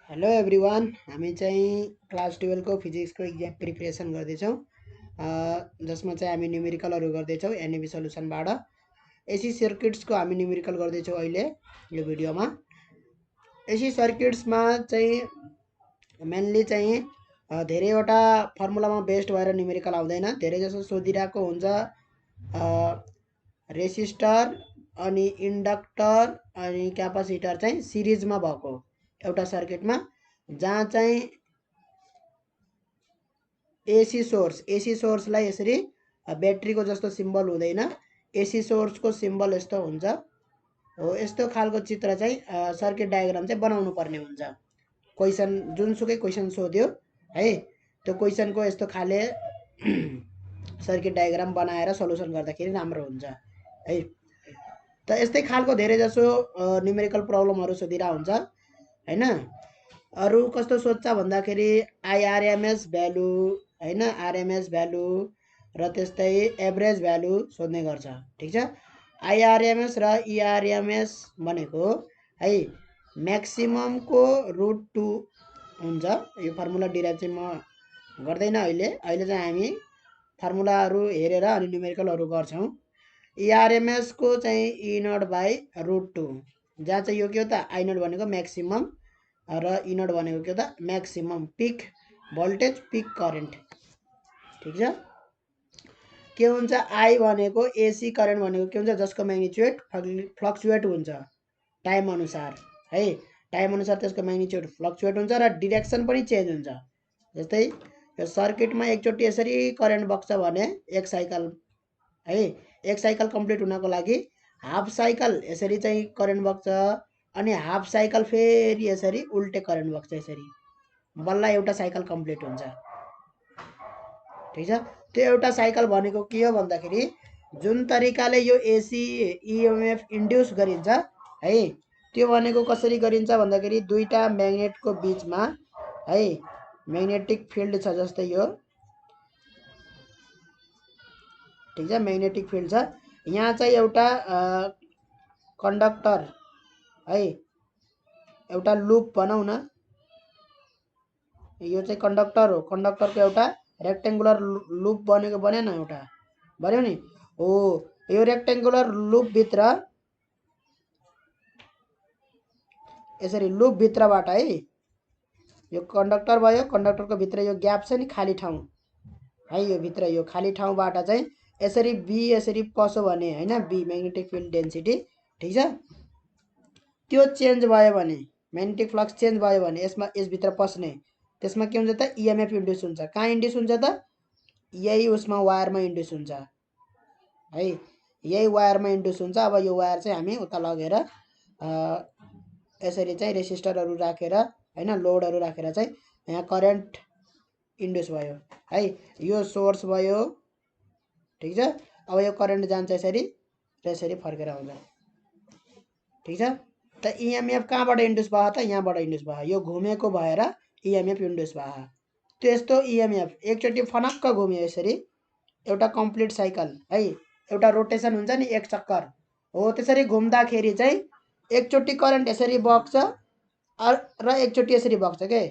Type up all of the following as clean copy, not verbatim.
Hello everyone, हामी चाहिँ class 12 को फिजिक्सको एक्जाम प्रिपरेसन गर्दैछौँ, जसमा चाहिँ हामी न्युमेरिकलहरू गर्दैछौँ एनएबी सल्युसनबाट। एसी सर्किट्सको हामी न्युमेरिकल गर्दैछौँ अहिले यो भिडियोमा। एसी सर्किट्समा चाहिँ मेनली चाहिँ धेरैवटा फर्मुलामा बेस्ड भएर न्युमेरिकल आउँदैन। धेरैजसो सोधिरहेको हुन्छ रेसिस्टर अनि इन्डक्टर अनि क्यापासिटर चाहिँ सिरिजमा भएको एउटा सर्किटमा, जहाँ चाहिँ एसी सोर्सलाई यसरी ब्याट्रीको जस्तो सिम्बल हुँदैन, एसी सोर्सको सिम्बल यस्तो हुन्छ हो। यस्तो खालको चित्र चाहिँ सर्किट डायग्राम चाहिँ बनाउनु पर्ने हुन्छ। क्वेसन जुनसुकै क्वेसन सोध्यो है, त्यो क्वेसनको यस्तो खाले सर्किट डायग्राम बनाएर सल्युसन गर्दाखेरि राम्रो हुन्छ है। त यस्तै खालको धेरै जसो न्युमेरिकल प्रब्लमहरू सोधिरहेको हुन्छ हैन। अरू कस्तो सोध्छ भन्दाखेरि आइआरएमएस भ्यालु हैन, आरएमएस भ्यालु र त्यस्तै एभरेज भ्यालु सोध्ने गर्छ। ठिक छ। आइआरएमएस र इआरएमएस भनेको है म्याक्सिममको √2 हुन्छ। यो फर्मुला डिराइभ चाहिँ म गर्दैन अहिले चाहिँ हामी फर्मुलाहरू हेरेर अनि न्युमेरिकलहरू गर्छौँ। इआरएमएस को चाहिँ E0/√2, जहाँ चाहिँ यो के हो त, I0 भनेको म्याक्सिमम र E0 भनेको के हो त, maximum peak voltage peak current. ठिक छ। के हुन्छ, आई भनेको एसी करेन्ट भनेको के हुन्छ, जसको म्याग्निट्युड फ्लक्चुएट हुन्छ टाइम अनुसार है। टाइम अनुसार त्यसको म्याग्निट्युड फ्लक्चुएट हुन्छ र डिरेक्सन पनि चेन्ज हुन्छ। जस्तै यो सर्किटमा एकचोटि यसरी करेन्ट बग्छ भने एक साइकल है, एक साइकल कम्प्लिट हुनको लागि हाफ साइकल यसरी चाहिँ करेन्ट बग्छ अनि हाफ साइकल फेरि यसरी उल्टे करेन्ट बग्छ, यसरी बल्ल एउटा साइकल कम्प्लिट हुन्छ। ठिक छ। त्यो एउटा साइकल भनेको के हो भन्दाखेरि जुन तरिकाले यो एसी इएमएफ इन्ड्युस गरिन्छ है, त्यो भनेको कसरी गरिन्छ भन्दाखेरि दुईटा म्याग्नेटको बीचमा है म्याग्नेटिक फिल्ड छ, जस्तै यो ठिक छ, म्याग्नेटिक फिल्ड छ। यहाँ चाहिँ एउटा कन्डक्टर है, एउटा लुप भनौँ न, यो चाहिँ कन्डक्टर हो। कन्डक्टरको एउटा रेक्टेङ्गुलर लुप बनेको बनेन, एउटा बन्यो नि हो। यो रेक्टेङ्गुलर लुपभित्र यसरी लुपभित्रबाट है, यो कन्डक्टर भयो, कन्डक्टरको भित्र यो ग्याप छ नि, खाली ठाउँ है, यो भित्र यो खाली ठाउँबाट चाहिँ यसरी बी यसरी पस्यो भने हैन, बी म्याग्नेटिक फिल्ड डेन्सिटी, ठिक छ, त्यो चेन्ज भयो भने म्याग्नेटिक फ्लक्स चेन्ज भयो भने यसभित्र पस्ने, त्यसमा के हुन्छ त, इएमएफ इन्ड्युस हुन्छ। कहाँ इन्ड्युस हुन्छ त, यही उसमा वायरमा इन्ड्युस हुन्छ है, यही वायरमा इन्ड्युस हुन्छ। अब यो वायर चाहिँ हामी उता लगेर यसरी चाहिँ रेसिस्टरहरू राखेर हैन, लोडहरू राखेर चाहिँ यहाँ करेन्ट इन्ड्युस भयो है, यो सोर्स भयो। ठिक छ। अब यो करेन्ट जान्छ यसरी र यसरी फर्केर आउँछ। ठिक छ। त इएमएफ कहाँबाट इन्ड्युस भयो त, यहाँबाट इन्ड्युस भयो, यो घुमेको भएर इएमएफ इन्ड्युस भयो। त्यस्तो इएमएफ एकचोटि फनक्क घुम्यो यसरी, एउटा कम्प्लिट साइकल है, एउटा रोटेसन हुन्छ नि, एक चक्कर हो। त्यसरी घुम्दाखेरि चाहिँ एकचोटि करेन्ट यसरी बग्छ र एकचोटि यसरी बग्छ के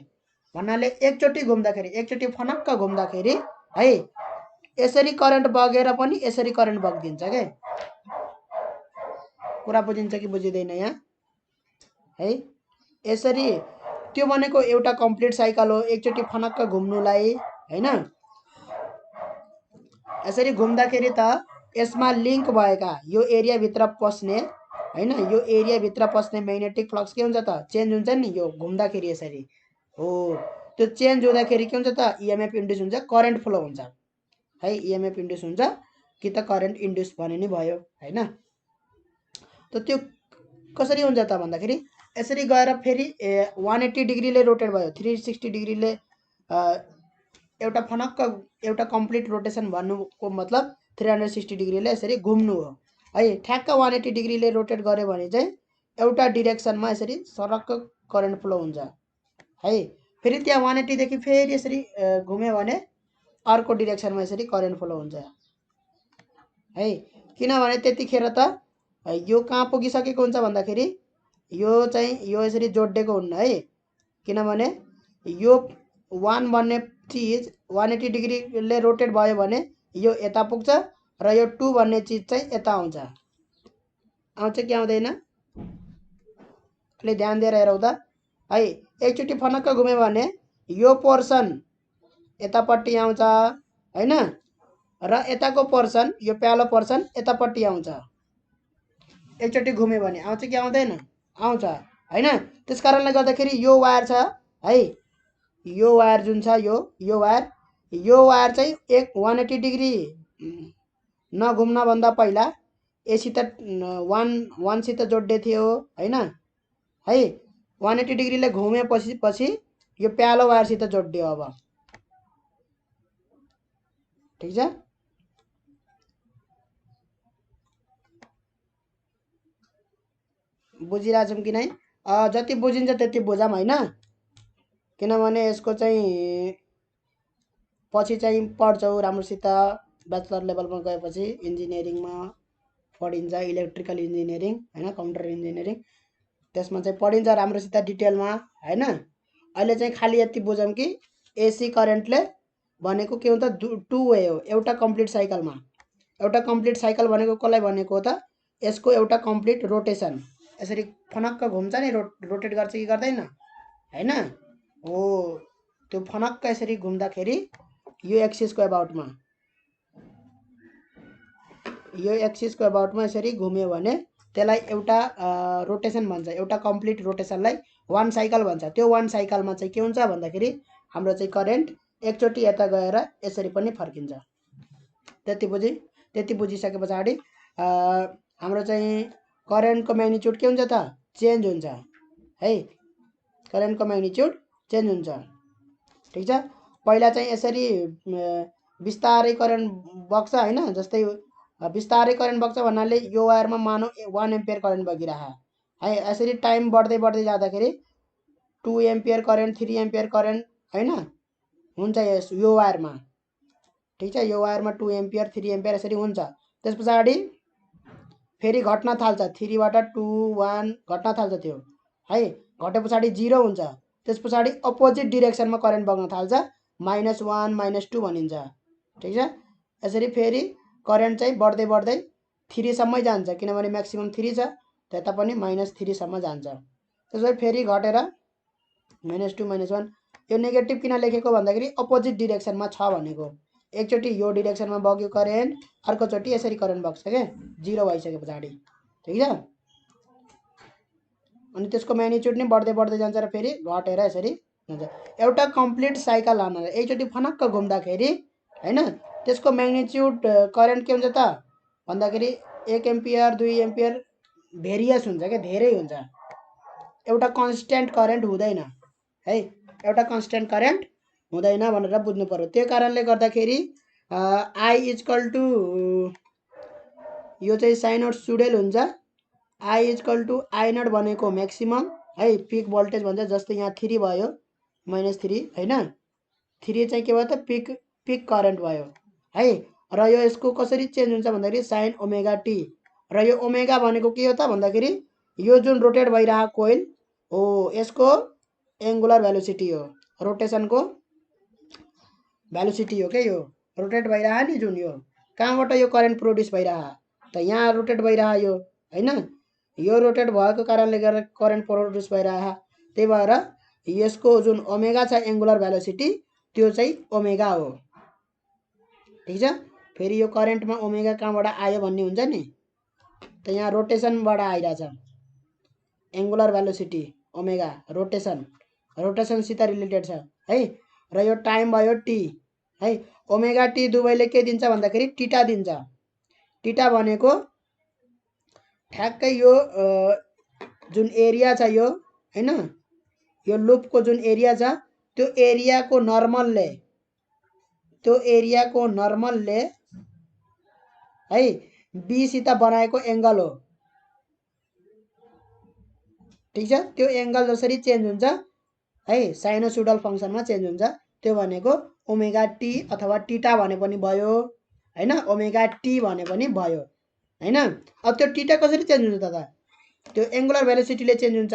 भन्नाले, एकचोटि घुम्दाखेरि, एकचोटि फनक्क घुम्दाखेरि है यसरी करेन्ट बगेर पनि यसरी करेन्ट बगिदिन्छ के। कुरा बुझिन्छ कि बुझिँदैन यहाँ है। यसरी त्यो भनेको एउटा कम्प्लिट साइकल हो, एकचोटि फनक्क घुम्नुलाई हैन। यसरी घुम्दाखेरि त यसमा लिङ्क भएका यो एरियाभित्र पस्ने हैन, यो एरियाभित्र पस्ने म्याग्नेटिक फ्लक्स के हुन्छ त, चेन्ज हुन्छ नि, यो घुम्दाखेरि यसरी हो। त्यो चेन्ज हुँदाखेरि के हुन्छ त, इएमएफ इन्ड्युस हुन्छ, करेन्ट फ्लो हुन्छ है, इएमएफ इन्ड्युस हुन्छ कि त करेन्ट इन्ड्युस भने नि भयो हैन। त त्यो कसरी हुन्छ त भन्दाखेरि यसरी गएर फेरि 180 डिग्रीले रोटेट भयो, 360 डिग्रीले एउटा फनक्क एउटा कम्प्लिट रोटेसन भन्नुको मतलब 360 डिग्रीले यसरी घुम्नु हो है। ठ्याक्क 180 डिग्रीले रोटेट गर्यो भने चाहिँ एउटा डिरेक्सनमा यसरी सरक्क करेन्ट फ्लो हुन्छ है। फेरि त्यहाँ 180 देखि फेरि यसरी घुम्यो भने अर्को डिरेक्सनमा यसरी करेन्ट फ्लो हुन्छ है। किनभने त्यतिखेर त यो कहाँ पुगिसकेको हुन्छ भन्दाखेरि यो चाहिँ यो यसरी जोडिएको हुन्न है, किनभने यो 1 भन्ने चिज 180 डिग्रीले रोटेट भयो भने यो यता पुग्छ र यो 2 भन्ने चिज चाहिँ यता आउँछ कि आउँदैन ले ध्यान दिएर हेरौँ त है। एकचोटि फनक्क घुम्यो भने यो पोर्सन यतापट्टि आउँछ हैन र यताको पोर्सन यो प्यालो पोर्सन यतापट्टि आउँछ। एकचोटि घुम्यो भने आउँछ कि आउँदैन आउँछ हैन। त्यसकारणले गर्दाखेरि यो वायर छ है यो वायर जुन छ यो वायर चाहिँ 180 डिग्री नघुम्न भन्दा पहिला एसित 1 सित जोड्दै थियो हैन है। 180 डिग्रीले घुमेपछि यो प्यालो वायरसित जोड्दियो अब ठीक छ। बुझिरहेछौँ कि नै जति बुझिन्छ त्यति बुझाम हैन किनभने यसको चाहिँ पछि चाहिँ पढ्छौ राम्रोसित ब्याचलर लेभलमा गएपछि इन्जिनियरिङमा पढिन्छ इलेक्ट्रिकल इन्जिनियरिङ हैन कम्प्युटर इन्जिनियरिङ त्यसमा चाहिँ पढिन्छ राम्रोसित डिटेलमा हैन। अहिले चाहिँ खाली यति बुझौँ कि एसी करेन्टले भनेको के हुन्छ 2 वे हो एउटा कम्प्लिट साइकलमा। एउटा कम्प्लिट साइकल भनेको कसलाई भनेको हो त यसको एउटा कम्प्लिट रोटेसन यसरी फनक्क घुम्छ नि रोटेट गर्छ कि गर्दैन हैन हो त्यो फनक्क यसरी घुम्दाखेरि यो एक्सिसको अबाउटमा यसरी घुम्यो भने त्यसलाई एउटा रोटेसन भन्छ एउटा कम्प्लिट रोटेसनलाई 1 साइकल भन्छ। त्यो 1 साइकलमा चाहिँ के हुन्छ भन्दाखेरि हाम्रो चाहिँ करेन्ट एकचोटि यता गएर यसरी पनि फर्किन्छ। त्यति बुझिसके पछाडि हाम्रो चाहिँ करेन्टको म्याग्निट्युड के हुन्छ त चेन्ज हुन्छ है। करेन्टको म्याग्निट्युड चेन्ज हुन्छ ठीक छ। पहिला चाहिँ यसरी बिस्तारै करेन्ट बग्छ हैन जस्तै बिस्तारै करेन्ट बग्छ भन्नाले यो वायरमा मानौ 1 एम्पियर करेन्ट बगिरह है। यसरी टाइम बढ्दै जाँदाखेरि 2 एम्पियर करेन्ट 3 एम्पियर करेन्ट हैन हुन्छ यो वायरमा ठीक छ। यो वायरमा 2 एम्पियर 3 एम्पियर यसरी हुन्छ। त्यसपछि फेरि घट्न थाल्छ 3 बाट 2 1 घट्न थाल्छ त्यो है। घटेपछि 0 हुन्छ। त्यसपछि अपोजिट डिरेक्सनमा करेन्ट बग्न थाल्छ -1 -2 भनिन्छ ठीक छ। यसरी फेरि करेन्ट चाहिँ बढ्दै 3 सम्मै जान्छ किनभने म्याक्सिमम 3 छ त्यता पनि -3 सम्म जान्छ। त्यसपछि फेरि घटेर -2 -1 यो नेगेटिभ किन लेखेको भन्दाखेरि अपोजिट डिरेक्सनमा छ भनेको। एकचोटि यो डिरेक्सनमा बग्यो करेन्ट अर्कोचोटि यसरी करेन्ट बग्छ के 0 भइसके पछाडि ठीक छ। अनि त्यसको म्याग्निट्युड नै बढ्दै जान्छ र फेरि घटेर यसरी जान्छ। एउटा कम्प्लिट साइकल लान एकचोटि फनक्क घुम्दाखेरि हैन त्यसको म्याग्निट्युड करेन्ट के हुन्छ त भन्दाखेरि 1 एम्पियर 2 एम्पियर भेरियस हुन्छ के धेरै हुन्छ। एउटा कन्स्ट्यान्ट करेन्ट हुँदैन है। एउटा कन्स्ट्यान्ट करेन्ट हुँदैन भनेर बुझ्नु पर्यो। त्यो कारणले गर्दाखेरि I = यो चाहिँ साइनोड सुडेल हुन्छ। I = I0 भनेको म्याक्सिमम है पिक भोल्टेज भन्छ जस्तै यहाँ 3 भयो -3 हैन 3 चाहिँ के भयो त पिक करेन्ट भयो है। र यो यसको कसरी चेन्ज हुन्छ भन्दाखेरि sin ओमेगा t र यो ओमेगा भनेको के हो त भन्दाखेरि यो जुन रोटेट भइरहेको कोइल हो यसको एंगुलर भेलोसिटी हो रोटेसनको भेलोसिटी हो के यो रोटेट भइरहा नि जुन यो कहाँबाट यो करेन्ट प्रोड्युस भइरहा त यहाँ रोटेट भइरहा यो हैन यो रोटेट भएको कारणले गर्दा करेन्ट प्रोड्युस भइरहा। त्यही भएर यसको जुन ओमेगा छ एंगुलर भेलोसिटी त्यो चाहिँ ओमेगा हो ठीक छ। फेरि यो करेन्टमा ओमेगा कहाँबाट आयो भन्ने हुन्छ नि त यहाँ रोटेसनबाट आइराछ एंगुलर भेलोसिटी ओमेगा रोटेसनसित रिलेटेड छ है। र यो टाइम भयो टी है। ओमेगा टी दुवैले के दिन्छ भन्दाखेरि टीटा दिन्छ। टीटा भनेको ठ्याक्कै यो जुन एरिया छ यो हैन यो लुपको जुन एरिया छ त्यो एरियाको नर्मलले है बी सित बनाएको एंगल हो ठीक छ। त्यो एंगल जसरी चेन्ज हुन्छ है साइनोसुडल फंक्सनमा चेन्ज हुन्छ त्यो भनेको ओमेगा टी अथवा टीटा भने पनि भयो हैन ओमेगा टी भने पनि भयो हैन। अब त्यो टीटा कसरी चेन्ज हुन्छ त त्यो एंगुलर भेलोसिटीले चेन्ज हुन्छ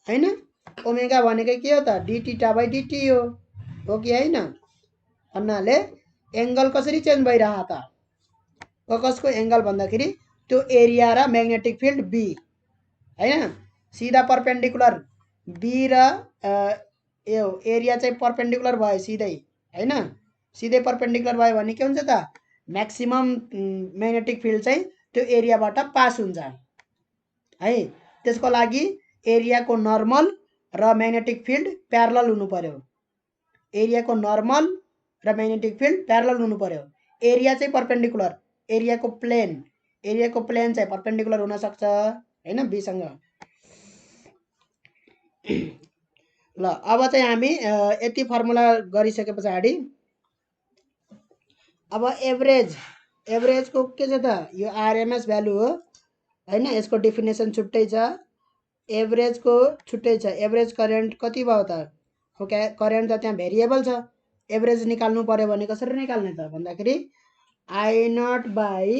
हैन ओमेगा भनेको के हो त D theta by D T हो कि हैन भन्नाले एंगल कसरी चेन्ज भइरहा त कसको एंगल भन्दाखेरि त्यो एरिया र मैग्नेटिक फिल्ड बी हैन सीधा परपेंडिकुलर बी र यो एरिया चाहिँ परपेंडिकुलर भयो सिधै हैन सिधै परपेंडिकुलर भयो भने के हुन्छ त मैक्सिमम मैग्नेटिक फिल्ड चाहिँ त्यो एरियाबाट पास हुन्छ है त्यसको लागि एरियाको नर्मल र मैग्नेटिक फिल्ड प्यारलल हुनु पर्यो एरियाको नर्मल र मैग्नेटिक फिल्ड प्यारलल हुनु पर्यो एरिया चाहिँ परपेंडिकुलर एरियाको प्लेन चाहिँ परपेंडिकुलर हुन सक्छ हैन बी सँग ल अब चाहिँ हामी यति फर्मुला गरिसके पछाडी अब एभरेज को के छ त यो आरएमएस भ्यालु हो हैन यसको डेफिनेसन छुट्टै छ एभरेज को छुट्टै छ एभरेज करेन्ट कति भयो त ओके करेन्ट त त्यहाँ भेरिएबल छ एभरेज निकाल्नु पर्यो भने कसरी निकाल्ने त भन्दाखेरि I0 by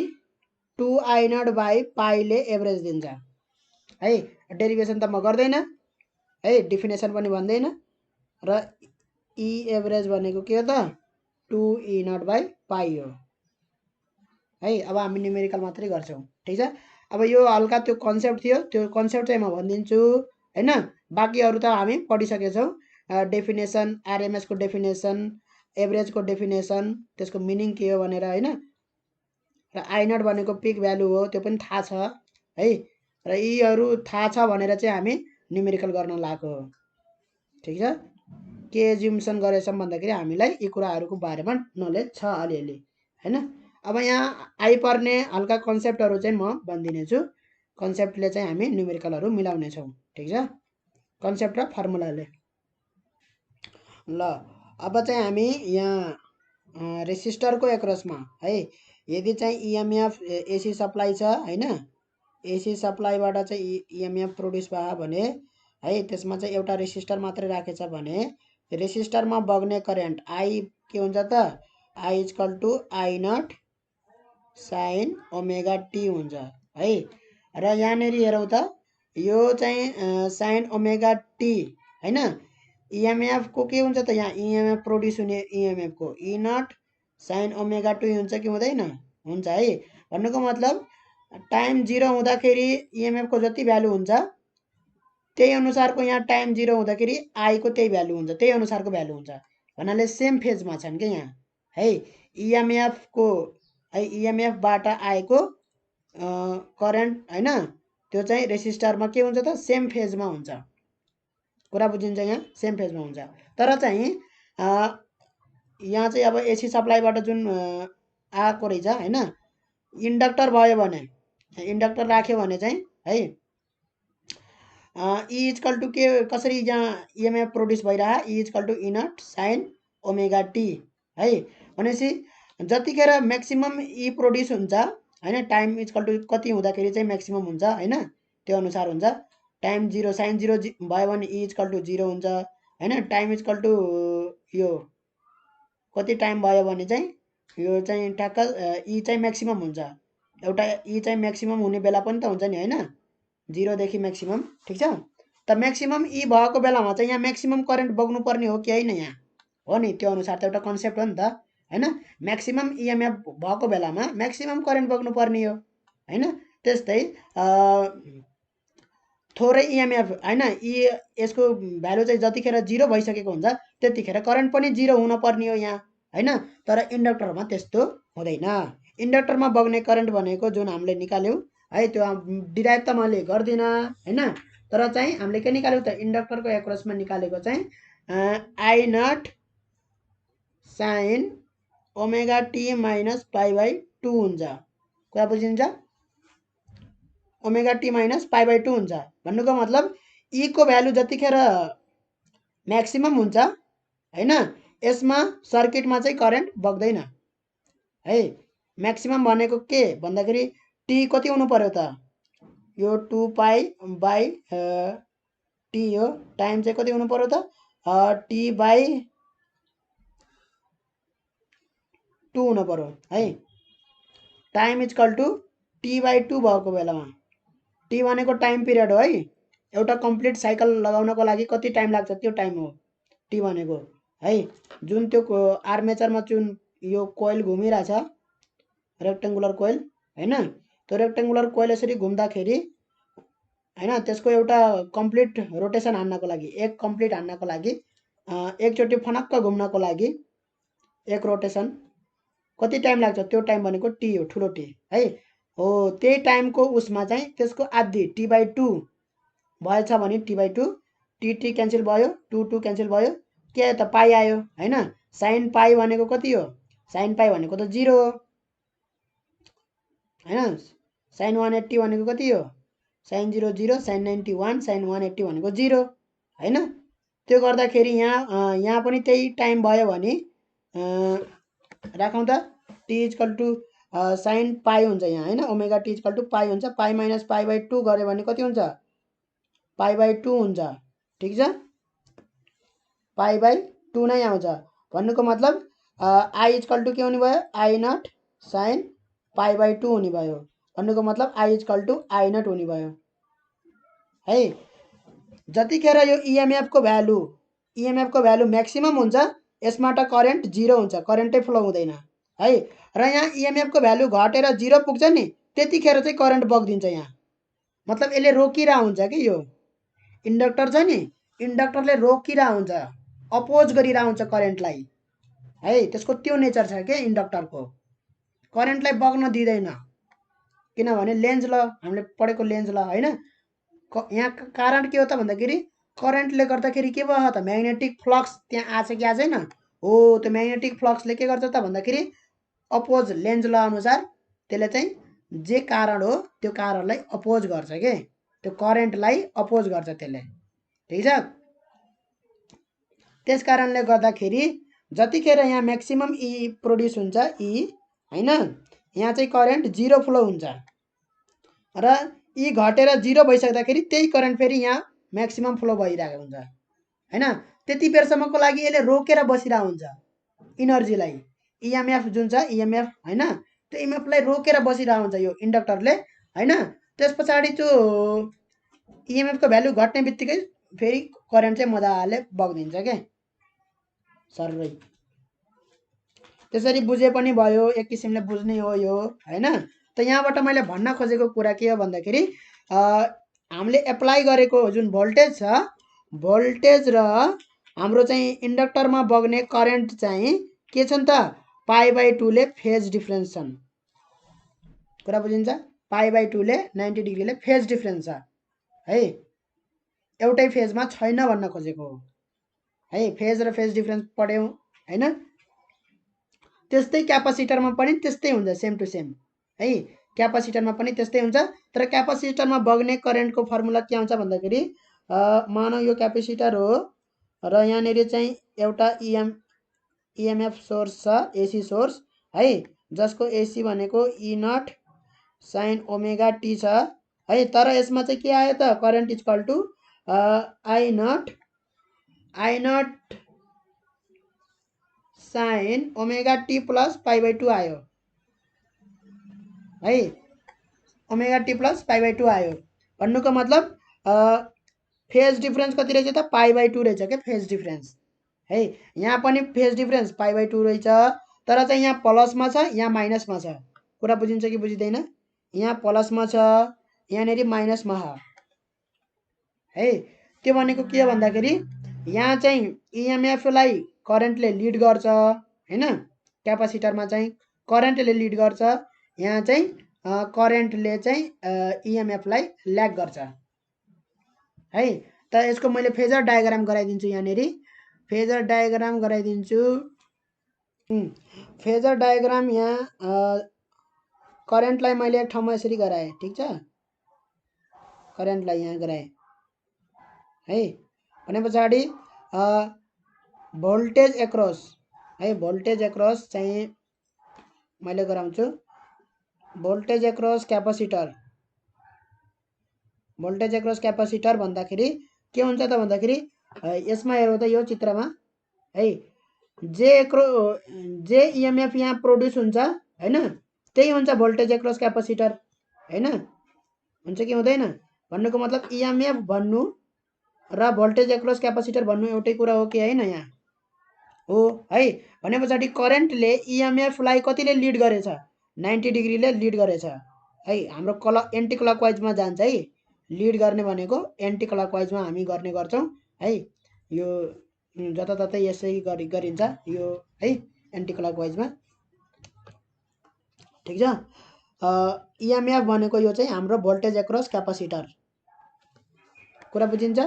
2I0 by पाईले average दिन्छ है डेरिभेसन त म गर्दैन है डेफिनेसन पनि भन्दैन र ई एभरेज भनेको के हो त 2E0 बाई पाई हो है अब हामी न्युमेरिकल मात्रै गर्छौं ठीक छ अब यो हल्का त्यो कन्सेप्ट थियो त्यो कन्सेप्ट चाहिँ म भनिदिन्छु हैन बाँकीहरु त हामी पढिसकेछौं डेफिनेसन आरएमएस को डेफिनेसन एभरेज को डेफिनेसन त्यसको मिनिङ के हो भनेर हैन र I0 भनेको पिक भ्यालु हो त्यो पनि थाहा छ है र यीहरु थाहा छ भनेर चाहिँ हामी न्युमेरिकल गर्न लागेको हो ठीक छ के एज्युम्सन गरेछौं भन्दाखेरि हामीलाई यी कुराहरुको बारेमा नलेज छ अलिअलि हैन अब यहाँ आइपर्ने हल्का कन्सेप्टहरु चाहिँ म भन्दिने छु कन्सेप्टले चाहिँ हामी न्युमेरिकलहरु मिलाउने छौं ठीक छ कन्सेप्ट र फर्मुलाले ल अब चाहिँ हामी यहाँ रेसिस्टरको एक्रसमा है यदि चाहिँ ईएमएफ एसी सप्लाई छ हैन एसी सप्लाईबाट चाहिँ ईएमएफ प्रोड्युस भयो भने है त्यसमा चाहिँ एउटा रेसिस्टर मात्रै राखेछ भने रेसिस्टरमा बग्ने करेन्ट आई के हुन्छ त I equal to I0 sin omega T हुन्छ है र यहाँनेरि हेरौं त यो चाहिँ sin ओमेगा टी हैन ईएमएफ को के हुन्छ त यहाँ ईएमएफ प्रोड्युस हुने ईएमएफ को E0 sin ओमेगा टी हुन्छ कि हुँदैन हुन्छ है भन्नुको मतलब टाइम 0 हुँदाखेरि ईएमएफ को जति भ्यालु हुन्छ त्यही अनुसारको यहाँ टाइम 0 हुँदाखेरि आई को त्यही भ्यालु हुन्छ त्यही अनुसारको भ्यालु हुन्छ भन्नाले सेम फेजमा छन् के यहाँ है ईएमएफ को है ईएमएफ बाट आएको करेन्ट हैन त्यो चाहिँ रेसिस्टरमा के हुन्छ त सेम फेजमा हुन्छ कुरा बुझिन्छ यहाँ सेम फेजमा हुन्छ तर चाहिँ यहाँ चाहिँ अब एसी सप्लाईबाट जुन आएको रहेछ हैन इन्डक्टर भयो भने इन्डक्टर राख्यो भने चाहिँ है ई इक्वल टु के कसरी यहाँ ईएमएफ प्रोड्युस भइरहा E equal to E0 sin omega T है भनेपछि जतिखेर म्याक्सिमम ई प्रोड्युस हुन्छ हैन टाइम इक्वल टु कति हुँदाखेरि चाहिँ म्याक्सिमम हुन्छ हैन त्यो अनुसार हुन्छ टाइम 0 sin 0 भयो भने ई इक्वल टु 0 हुन्छ हैन टाइम इक्वल टु यो कति टाइम भयो भने चाहिँ यो चाहिँ ठ्याक्क ई चाहिँ म्याक्सिमम हुन्छ एउटा ई चाहिँ म्याक्सिमम हुने बेला पनि त हुन्छ नि हैन 0 देखि म्याक्सिमम ठीक छ त म्याक्सिमम ई भएको बेलामा चाहिँ यहाँ म्याक्सिमम करेन्ट बग्नु पर्ने हो कि हैन यहाँ हो नि त्यो अनुसार त एउटा कन्सेप्ट हो नि त हैन म्याक्सिमम ईएमएफ भएको बेलामा म्याक्सिमम करेन्ट बग्नु पर्ने हो हैन त्यस्तै थोरै ईएमएफ हैन ई यसको भ्यालु चाहिँ जतिखेर 0 भइसकेको हुन्छ त्यतिखेर करेन्ट पनि 0 हुन पर्ने हो यहाँ हैन तर इन्डक्टरमा त्यस्तो हुँदैन इन्डक्टरमा बग्ने करेन्ट भनेको जुन हामीले निकाल्यौ है त्यो डिराइभ त मैले गर्दिन हैन तर चाहिँ हामीले के निकाल्यौ त इन्डक्टरको एक्रसमा निकालेको चाहिँ I0 sin omega T minus pi by 2 हुन्छ कुरा बुझिन्छ omega T minus pi by 2 हुन्छ भन्नुको मतलब ई को भ्यालु जतिखेर म्याक्सिमम हुन्छ हैन यसमा सर्किटमा चाहिँ करेन्ट बग्दैन है म्याक्सिमम भनेको के भन्दाखेरि टी कति हुनु पर्यो त यो 2 पाई बाई टी हो टाइम चाहिँ कति हुनु पर्यो त टी बाई 2 हुनु पर्यो है time equal to T by 2 भएको बेलामा टी भनेको टाइम पिरियड हो है एउटा कम्प्लिट साइकल लगाउनको लागि कति टाइम लाग्छ त्यो टाइम हो टी भनेको है। जुन त्यो आर्मेचरमा जुन यो कोइल घुमिरहेछ रेक्टेङ्गुलर कोइल हैन, त्यो रेक्टेङ्गुलर कोइल यसरी घुम्दाखेरि हैन त्यसको एउटा कम्प्लिट रोटेसन हान्नको लागि, एक कम्प्लिट हान्नको लागि एकचोटि फनक्क घुम्नको लागि एक रोटेसन कति टाइम लाग्छ त्यो टाइम भनेको टी हो, ठुलो टी है। हो त्यही टाइमको उसमा चाहिँ त्यसको आधी t/2 भएछ भने t/2 टी क्यान्सल भयो, 2 क्यान्सल भयो, के आयो त पाई आयो हैन। साइन पाई भनेको कति हो, साइन पाई भनेको त 0 हो हैन। साइन 180 भनेको कति हो, साइन 0 0, साइन 90 1, साइन 180 भनेको 0 हैन। त्यो गर्दाखेरि यहाँ पनि त्यही टाइम भयो भने राखौँ त t = साइन पाई हुन्छ यहाँ हैन, ओमेगा t = पाई हुन्छ। पाई माइनस पाई/2 गऱ्यो भने कति हुन्छ, पाई/2 हुन्छ, ठीक छ। पाई/2 नै आउँछ भन्नुको मतलब i = के हुने भयो, I0 साइन पाई/2 हुने भयो भन्नुको मतलब i = I0 हुने भयो है। जतिखेर यो इएमएफ को भ्यालु म्याक्सिमम हुन्छ यसबाट करेन्ट 0 हुन्छ, करेन्टै फ्लो हुँदैन है। र यहाँ इएमएफ को भ्यालु घटेर 0 पुग्छ नि त्यतिखेर चाहिँ करेन्ट बग्दिन्छ यहाँ, मतलब यसले रोकिरा हुन्छ कि यो इन्डक्टर छ नि, इन्डक्टरले रोकिरा हुन्छ, अपोज गरिरा हुन्छ करेन्टलाई है। त्यसको त्यो नेचर छ के इन्डक्टरको, करेन्टलाई बग्न दिँदैन किनभने लेन्ज ल हामीले पढेको लेन्ज ल हैन। यहाँ कारण के हो त भन्दाखेरि करेन्टले गर्दाखेरि के भयो त म्याग्नेटिक फ्लक्स त्यहाँ आछ कि आछैन हो। त्यो म्याग्नेटिक फ्लक्सले के गर्छ त भन्दाखेरि अपोज लेन्ज ल अनुसार त्यसले चाहिँ जे कारण हो त्यो कारणलाई अपोज गर्छ के, त्यो करेन्टलाई अपोज गर्छ त्यसले, ठीक छ। त्यस कारणले गर्दाखेरि जतिखेर यहाँ म्याक्सिमम ई प्रोड्युस हुन्छ ई हैन, यहाँ चाहिँ करेन्ट 0 फ्लो हुन्छ र ई घटेर 0 भइसक्दाखेरि त्यही करेन्ट फेरि यहाँ म्याक्सिमम फ्लो भइरहेको हुन्छ हैन। त्यति बेरसम्मको लागि यसले रोकेर बसिरहेको हुन्छ इनर्जीलाई, इएमएफ जुन छ इएमएफ हैन, त्यो इएमएफलाई रोकेर बसिरहेको हुन्छ यो इन्डक्टरले हैन। त्यस पछाडि त्यो इएमएफ को भ्यालु घट्ने बित्तिकै फेरि करेन्ट चाहिँ मजाले बग्दिन्छ के सर्रै। त्यसरी बुझे पनि भयो, एक किसिमले बुझ्ने हो यो हैन। त यहाँबाट मैले भन्न खोजेको कुरा के हो भन्दाखेरि हामीले एप्लाई गरेको जुन भोल्टेज छ, भोल्टेज र हाम्रो चाहिँ इन्डक्टरमा बग्ने करेन्ट चाहिँ के छन् त पाई/2 ले फेज डिफरेन्स छन्। कुरा बुझिन्छ, पाई/2 ले 90 डिग्रीले फेज डिफरेन्स छ है, एउटै फेजमा छैन भन्न खोजेको हो है। फेज र फेज डिफरेन्स पढ्यौं हैन। त्यस्तै क्यापासिटरमा पनि त्यस्तै हुन्छ, सेम टु सेम है। क्यापासिटरमा पनि त्यस्तै हुन्छ, तर क्यापासिटरमा बग्ने करेन्टको फर्मुला के आउँछ भन्दाखेरि मानौ यो क्यापेसिटर हो र यहाँनेरि चाहिँ एउटा इएमएफ सोर्स छ, एसी सोर्स है, जसको एसी भनेको E0 साइन ओमेगा टी छ है। तर यसमा चाहिँ के आयो त current I0 sine omega T plus pi by two आयो है, ओमेगा टी प्लस पाई/2 आयो भन्नुको मतलब फेज डिफरेन्स कति रहेछ त पाई/2 रहेछ के फेज डिफरेन्स है। यहाँ पनि फेज डिफरेन्स पाई/2 रहेछ, तर चाहिँ यहाँ प्लसमा छ यहाँ माइनसमा छ। कुरा बुझिन्छ कि बुझिँदैन, यहाँ प्लसमा छ यहाँनेरि माइनसमा छ है। त्यो भनेको के हो भन्दाखेरि यहाँ चाहिँ इएमएफलाई करेन्टले लिड गर्छ हैन, क्यापासिटरमा चाहिँ करेन्टले लिड गर्छ, यहाँ चाहिँ करेन्टले चाहिँ इएमएफलाई ल्याग गर्छ है। त यसको मैले फेजर डायग्राम गराइदिन्छु, यहाँनेरि फेजर डायग्राम गराइदिन्छु। फेजर डायग्राम यहाँ करेन्टलाई मैले एक ठाउँमा यसरी गराएँ, ठीक छ, करेन्टलाई यहाँ गराएँ है। भने पछाडि भोल्टेज एक्रस है, भोल्टेज एक्रस चाहिँ मैले गराउँछु, voltage across capacitor. Voltage across capacitor भन्दाखेरि के हुन्छ त भन्दाखेरि यसमा हेरौँ त यो चित्रमा है, जे इएमएफ यहाँ प्रोड्युस हुन्छ हैन, त्यही हुन्छ भोल्टेज एक्रस क्यापासिटर हैन, हुन्छ कि हुँदैन। भन्नुको मतलब इएमएफ भन्नु र भोल्टेज एक्रस क्यापासिटर भन्नु एउटै कुरा हो कि हैन यहाँ हो है भने पछाडि करेन्टले इएमएफलाई कतिले लिड गरेछ 90 डिग्रीले लिड गरेछ है हाम्रो एन्टी क्लकवाइजमा जान्छ है लिड गर्ने भनेको एन्टी क्लकवाइजमा हामी गर्ने गर्छौं है यो जताततै यसै गरिन्छ यो है एन्टी क्लकवाइजमा ठीक छ इएमएफ भनेको यो चाहिँ हाम्रो भोल्टेज एक्रस क्यापासिटर कुरा बुझिन्छ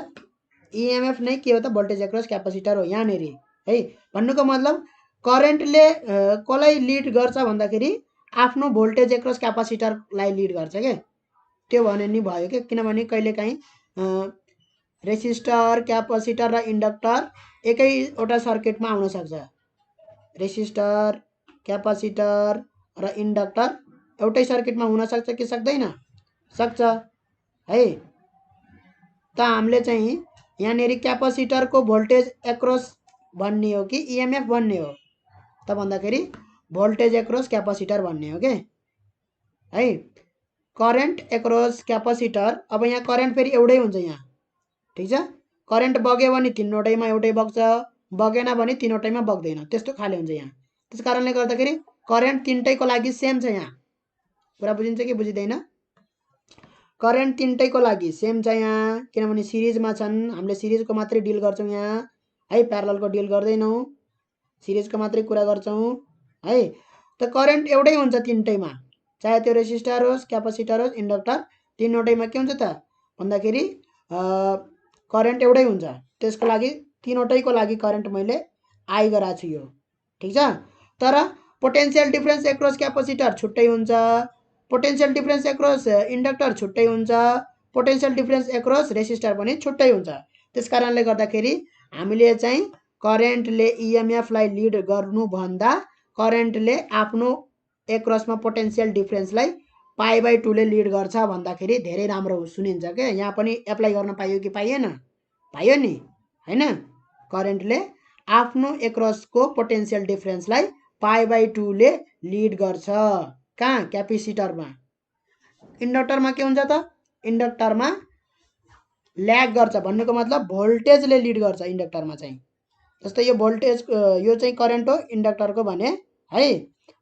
इएमएफ नै के हो त भोल्टेज एक्रस क्यापासिटर हो यहाँनेरि है भन्नुको मतलब करेन्टले कसलाई लिड गर्छ भन्दाखेरि आफ्नो भोल्टेज एक्रस क्यापासिटरलाई लिड गर्छ के त्यो भने नि भयो के किनभने कहिलेकाहीँ रेसिस्टर क्यापासिटर र इन्डक्टर एकैवटा सर्किटमा आउन सक्छ रेसिस्टर क्यापासिटर र इन्डक्टर एउटै सर्किटमा हुन सक्छ कि सक्दैन सक्छ है त हामीले चाहिँ यहाँनेरि क्यापासिटरको भोल्टेज एक्रस भन्ने हो कि इएमएफ भन्ने हो त भन्दाखेरि भोल्टेज एक्रस क्यापासिटर भन्ने हो के है करेन्ट एक्रस क्यापासिटर अब यहाँ करेन्ट फेरि एउटै हुन्छ यहाँ ठीक छ करेन्ट बग्यो भने तीनवटैमा एउटै बग्छ बगेन भने तीनवटैमा बग्दैन त्यस्तो खाले हुन्छ यहाँ त्यसकारणले गर्दाखेरि करेन्ट तीनटैको लागि सेम छ यहाँ कुरा बुझिन्छ कि बुझिदैन करेन्ट तीनटैको लागि सेम छ यहाँ किनभने सिरिजमा छन् हामीले सिरिजको मात्रै डिल गर्छौं यहाँ है प्यारललको डिल गर्दैनौं सिरिजको मात्रै कुरा गर्छौं है त करेन्ट एउटै हुन्छ तीनटैमा चाहे त्यो रेसिस्टर होस् क्यापासिटर होस् इन्डक्टर तीनवटैमा के हुन्छ त भन्दाखेरि करेन्ट एउटै हुन्छ त्यसको लागि तीनवटैको लागि करेन्ट मैले आई गराएको छु यो ठीक छ तर पोटेन्शियल डिफरेन्स एक्रस क्यापासिटर छुट्टै हुन्छ पोटेन्शियल डिफरेन्स एक्रस इन्डक्टर छुट्टै हुन्छ पोटेन्शियल डिफरेन्स एक्रस रेसिस्टर पनि छुट्टै हुन्छ त्यसकारणले गर्दाखेरि हामीले चाहिँ करेन्टले इएमएफलाई लिड गर्नु भन्दा करेन्टले आफ्नो एक्रसमा पोटेन्शियल डिफरेन्सलाई π/2 ले लिड गर्छ भन्दाखेरि धेरै राम्रो सुनिन्छ के यहाँ पनि एप्लाई गर्न पाइयो कि पाइएन पाइयो नि हैन करेन्टले आफ्नो एक्रसको पोटेन्शियल डिफरेन्सलाई π/2 ले लिड गर्छ कहाँ क्यापेसिटरमा इन्डक्टरमा के हुन्छ त इन्डक्टरमा ल्याग गर्छ भन्नुको मतलब भोल्टेजले लिड गर्छ इन्डक्टरमा चाहिँ जस्तै यो भोल्टेज यो चाहिँ करेन्ट हो इन्डक्टरको भने है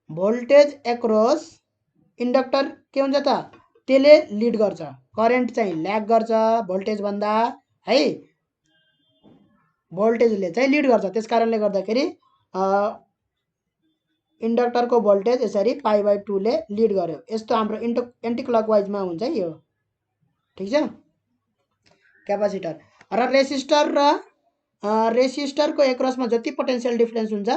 भोल्टेज एक्रस इन्डक्टर के हुन्छ त त्यसले लिड गर्छ करेन्ट चाहिँ ल्याग गर्छ भोल्टेज भन्दा है भोल्टेजले चाहिँ लिड गर्छ त्यसकारणले गर्दाखेरि इन्डक्टरको भोल्टेज यसरी π/2 ले लिड गर्यो यस्तो हाम्रो एन्टी क्लकवाइजमा हुन्छ यो ठीक छ क्यापासिटर र रेसिस्टरको एक्रसमा जति पोटेन्शियल डिफरेन्स हुन्छ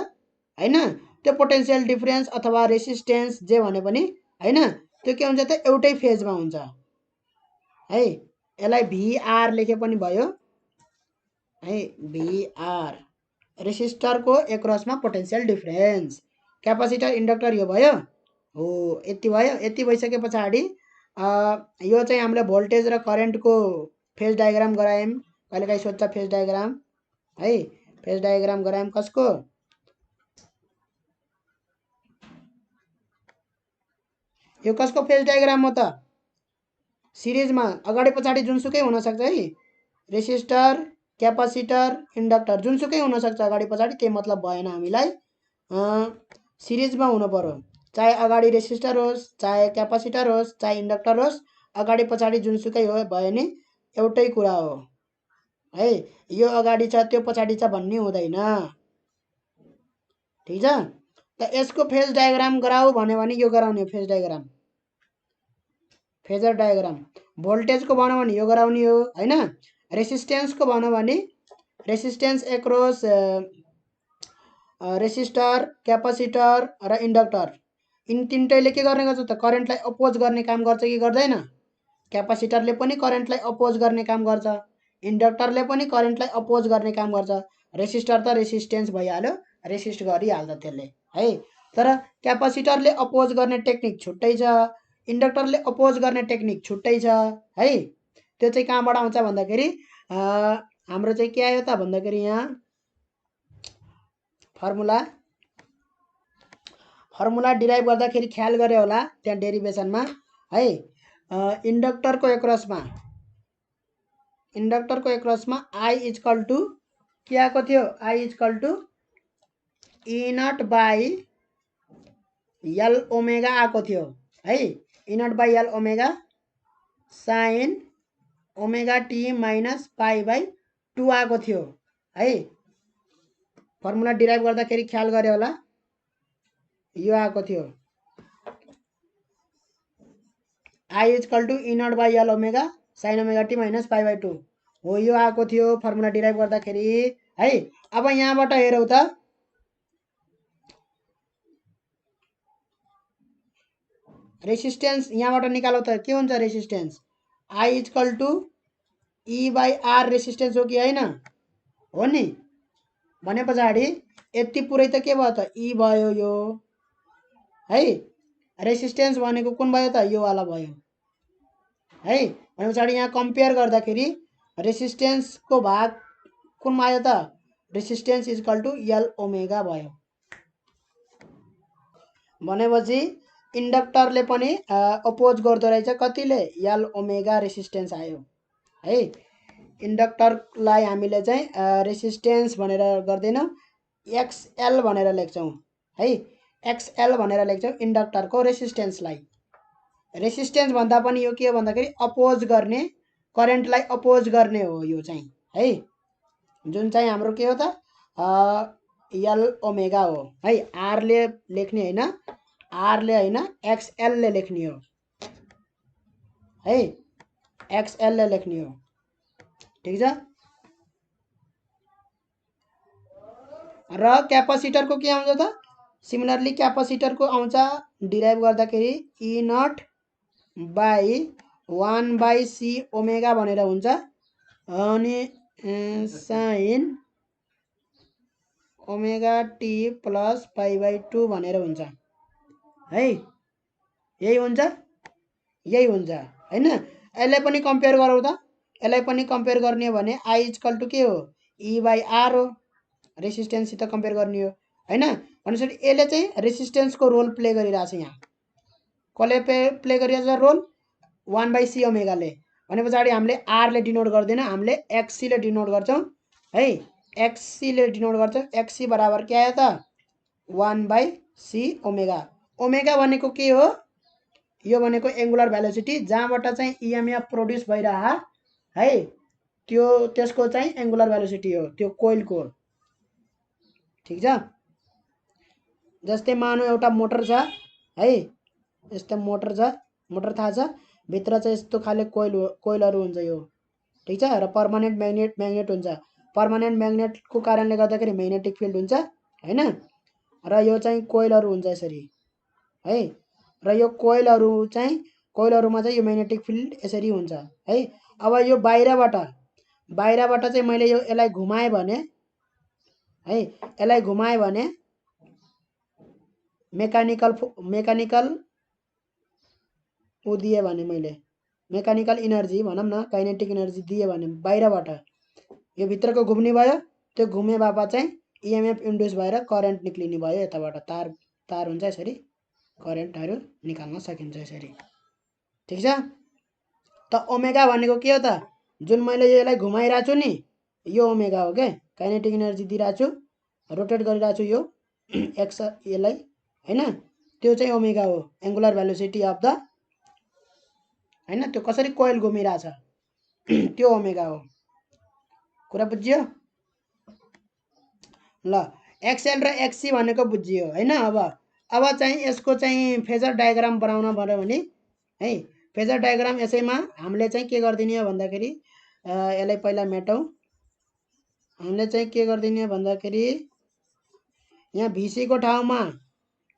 हैन त्यो पोटेन्शियल डिफरेन्स अथवा रेसिस्टेन्स जे भने पनि हैन त्यो के हुन्छ त एउटै फेजमा हुन्छ है यसलाई भिआर लेखे पनि भयो है भिआर रेसिस्टरको एक्रसमा पोटेन्शियल डिफरेन्स क्यापासिटर इन्डक्टर यो भयो हो यति भयो यति भइसके पछाडि यो चाहिँ हामीले भोल्टेज र करेन्टको फेज डायग्राम गरायौं कहिलेकाहीँ सोध्छ फेज डायग्राम है फेज डायग्राम गरायौं कसको यो कसको फेज डायग्राम हो त सिरिजमा अगाडि पछाडि जुनसुकै हुन सक्छ है रेसिस्टर क्यापासिटर इन्डक्टर जुनसुकै हुन सक्छ अगाडि पछाडि त्यही मतलब भएन हामीलाई सिरिजमा हुनु पर्यो चाहे अगाडि रेसिस्टर होस् चाहे क्यापासिटर होस् चाहे इन्डक्टर होस् अगाडि पछाडि जुनसुकै हो भयो नि एउटै कुरा हो है यो अगाडि छ त्यो पछाडि छ भन्ने हुँदैन ठीक छ त यसको फेज डायग्राम गराऊ भन्यो भने यो गराउने फेज डायग्राम फेजर डायग्राम भोल्टेजको भन्यो भने यो गराउने हो हैन रेसिस्टेन्सको भन्यो भने रेसिस्टेन्स एक्रस रेसिस्टर क्यापासिटर र इन्डक्टर इन तीनटैले के गर्ने गर्छ त करेन्टलाई अपोज गर्ने काम गर्छ कि गर्दैन क्यापासिटरले पनि करेन्टलाई अपोज गर्ने काम गर्छ इन्डक्टरले पनि करेन्टलाई अपोज गर्ने काम गर्छ रेसिस्टर त रेसिस्टेन्स भइहाल्यो रेसिस्ट गरिहाल्छ त्यसले है तर क्यापासिटरले अपोज गर्ने टेक्निक छुट्टै छ इन्डक्टरले अपोज गर्ने टेक्निक छुट्टै छ है त्यो चाहिँ कहाँबाट आउँछ भन्दाखेरि हाम्रो चाहिँ के आयो त भन्दाखेरि यहाँ फर्मुला डिराइभ गर्दाखेरि ख्याल गरे होला त्यहाँ डेरिभेसनमा है इन्डक्टरको एक्रसमा इन्डक्टरको एक्रसमा आई इजकल टु के आएको थियो, I equal to E not by L omega आएको थियो है। E not by L omega sine omega T minus pi by 2 आएको थियो है। फर्मुला डिराइभ गर्दाखेरि ख्याल गरे होला, यो आएको थियो I equal to E not by L omega sine omega T minus pi by 2 हो, यो आएको थियो फर्मुला डिराइभ गर्दाखेरि है। अब यहाँबाट हेरौँ त रेसिस्टेन्स यहाँबाट निकालौँ त के हुन्छ, resistance I equal to E by R resistance हो कि होइन, हो नि। भने पछाडि यति पुरै त के भयो त, ई भयो यो है। रेसिस्टेन्स भनेको कुन भयो त, यो वाला भयो है। भने पछाडि यहाँ कम्पेयर गर्दाखेरि रेसिस्टेन्सको भाग कुनमा आयो त, resistance equal to L omega भयो। भनेपछि इन्डक्टरले पनि अपोज गर्दो रहेछ कतिले, एल ओमेगा रेसिस्टेन्स आयो है। इन्डक्टरलाई हामीले चाहिँ रेसिस्टेन्स भनेर गर्दैनौँ, एक्सएल भनेर लेख्छौँ है। एक्सएल भनेर लेख्छौँ इन्डक्टरको रेसिस्टेन्सलाई। रेसिस्टेन्स भन्दा पनि यो के हो भन्दाखेरि अपोज गर्ने, करेन्टलाई अपोज गर्ने हो यो चाहिँ है। जुन चाहिँ हाम्रो के हो त एल ओमेगा हो है। आरले लेख्ने होइन, आरले होइन एक्सएलले लेख्ने हो है, एक्सएलले लेख्ने हो, ठिक छ। र क्यापासिटरको के आउँछ त, सिमिलरली क्यापासिटरको आउँछ डिराइभ गर्दाखेरि E not by 1 by C omega भनेर हुन्छ, अनि sine omega T plus pi by 2 भनेर हुन्छ है। यही हुन्छ, यही हुन्छ होइन। यसलाई पनि कम्पेयर गरौँ त, यसलाई पनि कम्पेयर गर्ने हो भने आई इजकल टु के हो, ई बाई आर हो, रेसिस्टेन्ससित कम्पेयर गर्ने हो होइन। भनेपछि यसले चाहिँ रेसिस्टेन्सको रोल प्ले गरिरहेछ। यहाँ कसले प्ले गरिरहेछ रोल, 1 बाई सी ओमेगाले। भने पछाडि हामीले आरले डिनोट गर्दैन, हामीले एक्सीले डिनोट गर्छौँ है। एक्सीले डिनोट गर्छौँ, एक्सी बराबर के आयो त 1 बाई सी ओमेगा। ओमेगा भनेको के हो, यो भनेको एङ्गुलर भेलोसिटी, जहाँबाट चाहिँ इएमएफ प्रोड्युस भइरह है, त्यो त्यसको चाहिँ एङ्गुलर भेलोसिटी हो, त्यो कोइलको, ठिक छ। जस्तै मानौ एउटा मोटर छ है, यस्तो मोटर छ, मोटर थाहा छ, भित्र चाहिँ यस्तो खाले कोइलहरू हुन्छ यो, ठिक छ। र पर्मानेन्ट म्याग्नेट हुन्छ, पर्मानेन्ट म्याग्नेटको कारणले गर्दाखेरि म्याग्नेटिक फिल्ड हुन्छ होइन। र यो चाहिँ कोइलहरू हुन्छ यसरी है। र यो कोइलहरूमा चाहिँ यो म्याग्नेटिक फिल्ड यसरी हुन्छ है। अब यो बाहिरबाट चाहिँ मैले यसलाई घुमाएँ भने है, यसलाई घुमाएँ भने मेकानिकल ऊ दिएँ भने, मैले मेकानिकल इनर्जी भनौँ न, काइनेटिक इनर्जी दिएँ भने बाहिरबाट यो भित्रको घुम्ने भयो, त्यो घुमे बापत चाहिँ इएमएफ इन्ड्युस भएर करेन्ट निक्लिने भयो। यताबाट तार हुन्छ, यसरी करेन्टहरू निकाल्न सकिन्छ यसरी, ठिक छ। त ओमेगा भनेको के हो त, जुन मैले यसलाई घुमाइरहेको छु नि, यो ओमेगा हो क्या। काइनेटिक इनर्जी दिइरहेको छु, रोटेट गरिरहेको छु यो एक्स यसलाई होइन, त्यो चाहिँ ओमेगा हो, एङ्गुलर भेलोसिटी अफ द होइन, त्यो कसरी कोइल घुमिरहेछ त्यो ओमेगा हो। कुरा बुझ्यो ल। एक्सएल र एक्सी भनेको बुझियो होइन। अब चाहिँ यसको चाहिँ फेजर डायग्राम बनाउन पर्यो भने है, फेजर डायग्राम यसैमा हामीले चाहिँ के गरिदिने हो भन्दाखेरि, यसलाई पहिला मेटौँ। हामीले चाहिँ के गरिदिने हो भन्दाखेरि, यहाँ भिसीको ठाउँमा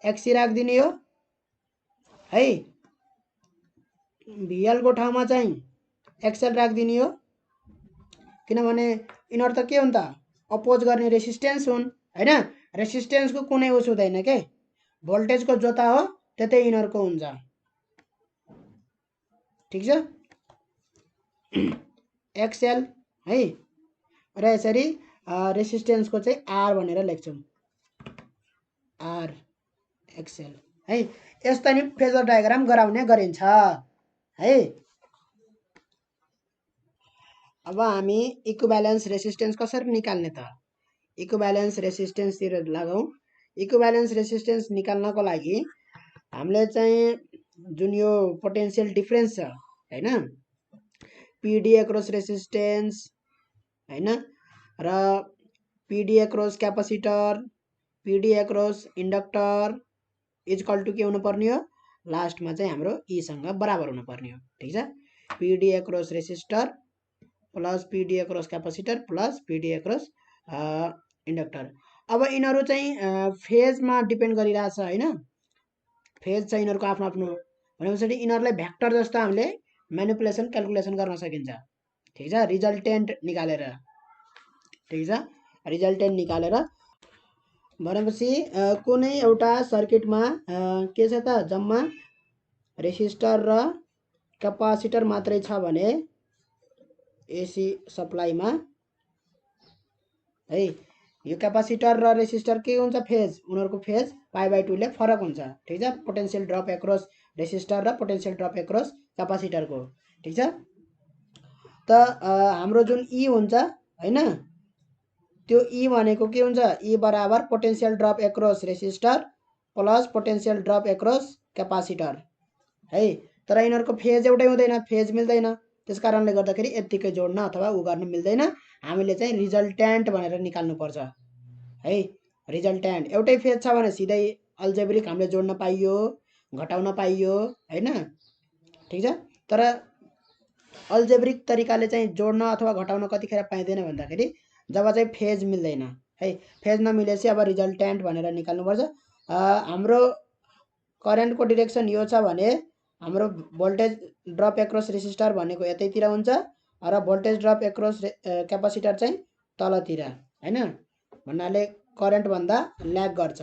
एक्सी राखिदिने हो है, भिएलको ठाउँमा चाहिँ एक्सएल राखिदिने हो, किनभने यिनीहरू त के हुन् त, अपोज गर्ने रेसिस्टेन्स हुन् होइन। रेसिस्टेन्सको कुनै उस हुँदैन के, भोल्टेजको जता हो त्यतै यिनीहरूको हुन्छ, ठिक छ। एक्सएल है, र यसरी रेसिस्टेन्सको चाहिँ आर भनेर लेख्छौँ, आर एक्सएल है। यस्तो नि फेजर डायग्राम गराउने गरिन्छ है। अब हामी इक्विभ्यालेन्स रेसिस्टेन्स कसरी निकाल्ने त इक्विभ्यालेन्स रेसिस्टेन्सतिर लगाउँ इक्विभ्यालेन्स रेसिस्टेन्स निकाल्नको लागि हामीले चाहिँ जुन यो पोटेन्सियल डिफरेन्स छ हैन पीडी एक्रॉस रेसिस्टेन्स हैन र PD across capacitor PD across inductor equal to के हुनु पर्ने हो लास्टमा चाहिँ हाम्रो ई सँग बराबर हुनु पर्ने हो ठीक छ PD across resistor plus PD across capacitor plus PD across inductor अब यिनीहरू चाहिँ फेजमा डिपेन्ड गरिरहेछ हैन फेज छ यिनीहरूको आफ्नो आफ्नो भनेपछि यिनीहरूलाई भेक्टर जस्तो हामीले म्यानिपुलेसन क्याल्कुलेसन गर्न सकिन्छ ठीक छ रिजल्टेन्ट निकालेर ठीक छ रिजल्टेन्ट निकालेर भनेपछि कुनै एउटा सर्किटमा के छ त जम्मा रेसिस्टर र क्यापेसिटर मात्रै छ भने एसी सप्लाईमा है यो क्यापेसिटर र रेसिस्टर के हुन्छ फेज उनीहरूको फेज π/2 ले फरक हुन्छ ठीक छ पोटेन्शियल ड्रप एक्रॉस रेसिस्टर र पोटेन्शियल ड्रप एक्रॉस क्यापेसिटरको ठीक छ त हाम्रो जुन ई हुन्छ हैन त्यो ई भनेको के हुन्छ ई बराबर potential drop across resistor plus potential drop across capacitor है तर यिनीहरूको फेज एउटै हुँदैन फेज मिल्दैन त्यसकारणले गर्दाखेरि यतिकै जोड्न अथवा उ गर्न मिल्दैन हामीले चाहिँ रिजल्टेन्ट भनेर निकाल्नु पर्छ है रिजल्टेन्ट एउटै फेज छ भने सिधै अल्जेब्रिक हामीले जोड्न पाइयो घटाउन पाइयो हैन ठीक छ तर अल्जेब्रिक तरिकाले चाहिँ जोड्न अथवा घटाउन कतिखेर पाइँदैन भन्दाखेरि जब चाहिँ फेज मिल्दैन है फेज नमिलेपछि अब रिजल्टेन्ट भनेर निकाल्नु पर्छ हाम्रो करेन्टको डाइरेक्सन यो छ भने हाम्रो भोल्टेज ड्रप एक्रॉस रेसिस्टर भनेको यतैतिर हुन्छ र भोल्टेज ड्रप एक्रॉस क्यापेसिटर चाहिँ तलतिर हैन भन्नाले करेन्ट भन्दा ल्याग गर्छ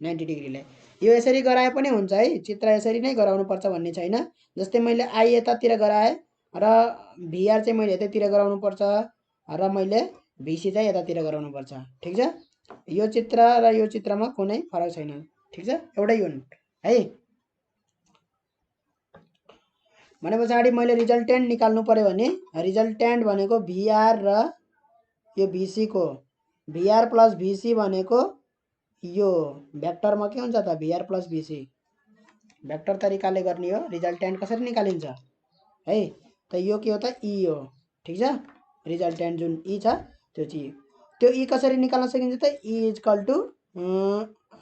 90 डिग्रीले यो यसरी गराए पनि हुन्छ है चित्र यसरी नै गराउनु पर्छ भन्ने छैन जस्तै मैले आई यतातिर गराए र भिआर चाहिँ मैले यतैतिर गराउनु पर्छ र मैले भिसी चाहिँ यतातिर गराउनु पर्छ ठीक छ यो चित्र र यो चित्रमा कुनै फरक छैन ठीक छ एउटै हुन् है भने पछाडी मैले रिजल्टेन्ट निकाल्नु पर्यो भने रिजल्टेन्ट भनेको भिआर र यो भिसी को भिआर प्लस भिसी भनेको यो भेक्टरमा के हुन्छ त भिआर प्लस भिसी भेक्टर तरिकाले गर्ने हो रिजल्टेन्ट कसरी निकालिन्छ है त यो के हो त ई हो ठीक छ रिजल्टेन्ट जुन ई छ त्यो ई कसरी निकाल्न सकिन्छ त E equal to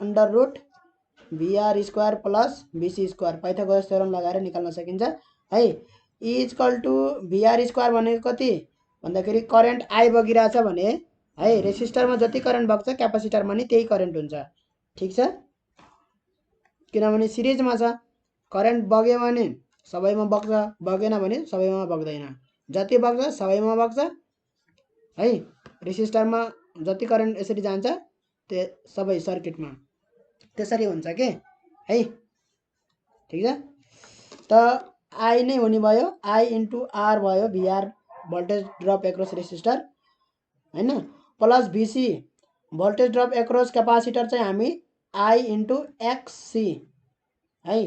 under root VR square plus VC square Pythagoras theorem लगाएर निकाल्न सकिन्छ है E equal to VR square भनेको कति भन्दाखेरि करेन्ट आई बगिरहेछ भने है रेसिस्टरमा जति करेन्ट बग्छ क्यापेसिटरमा नि त्यही करेन्ट हुन्छ ठीक छ किनभने सिरिजमा छ करेन्ट बग्यो भने सबैमा बग्छ बगेन भने सबैमा बग्दैन जति बग्छ सबैमा बग्छ है रेसिस्टरमा जति करेन्ट यसरी जान्छ त्यो सबै सर्किटमा त्यसरी हुन्छ के है ठीक छ त आई नै हुने भयो आई इन्टु आर भयो भिआर भोल्टेज ड्रप एक्रॉस रेसिस्टर हैन प्लस भिसी भोल्टेज ड्रप एक्रॉस क्यापेसिटर चाहिँ हामी आई इन्टु एक्ससी है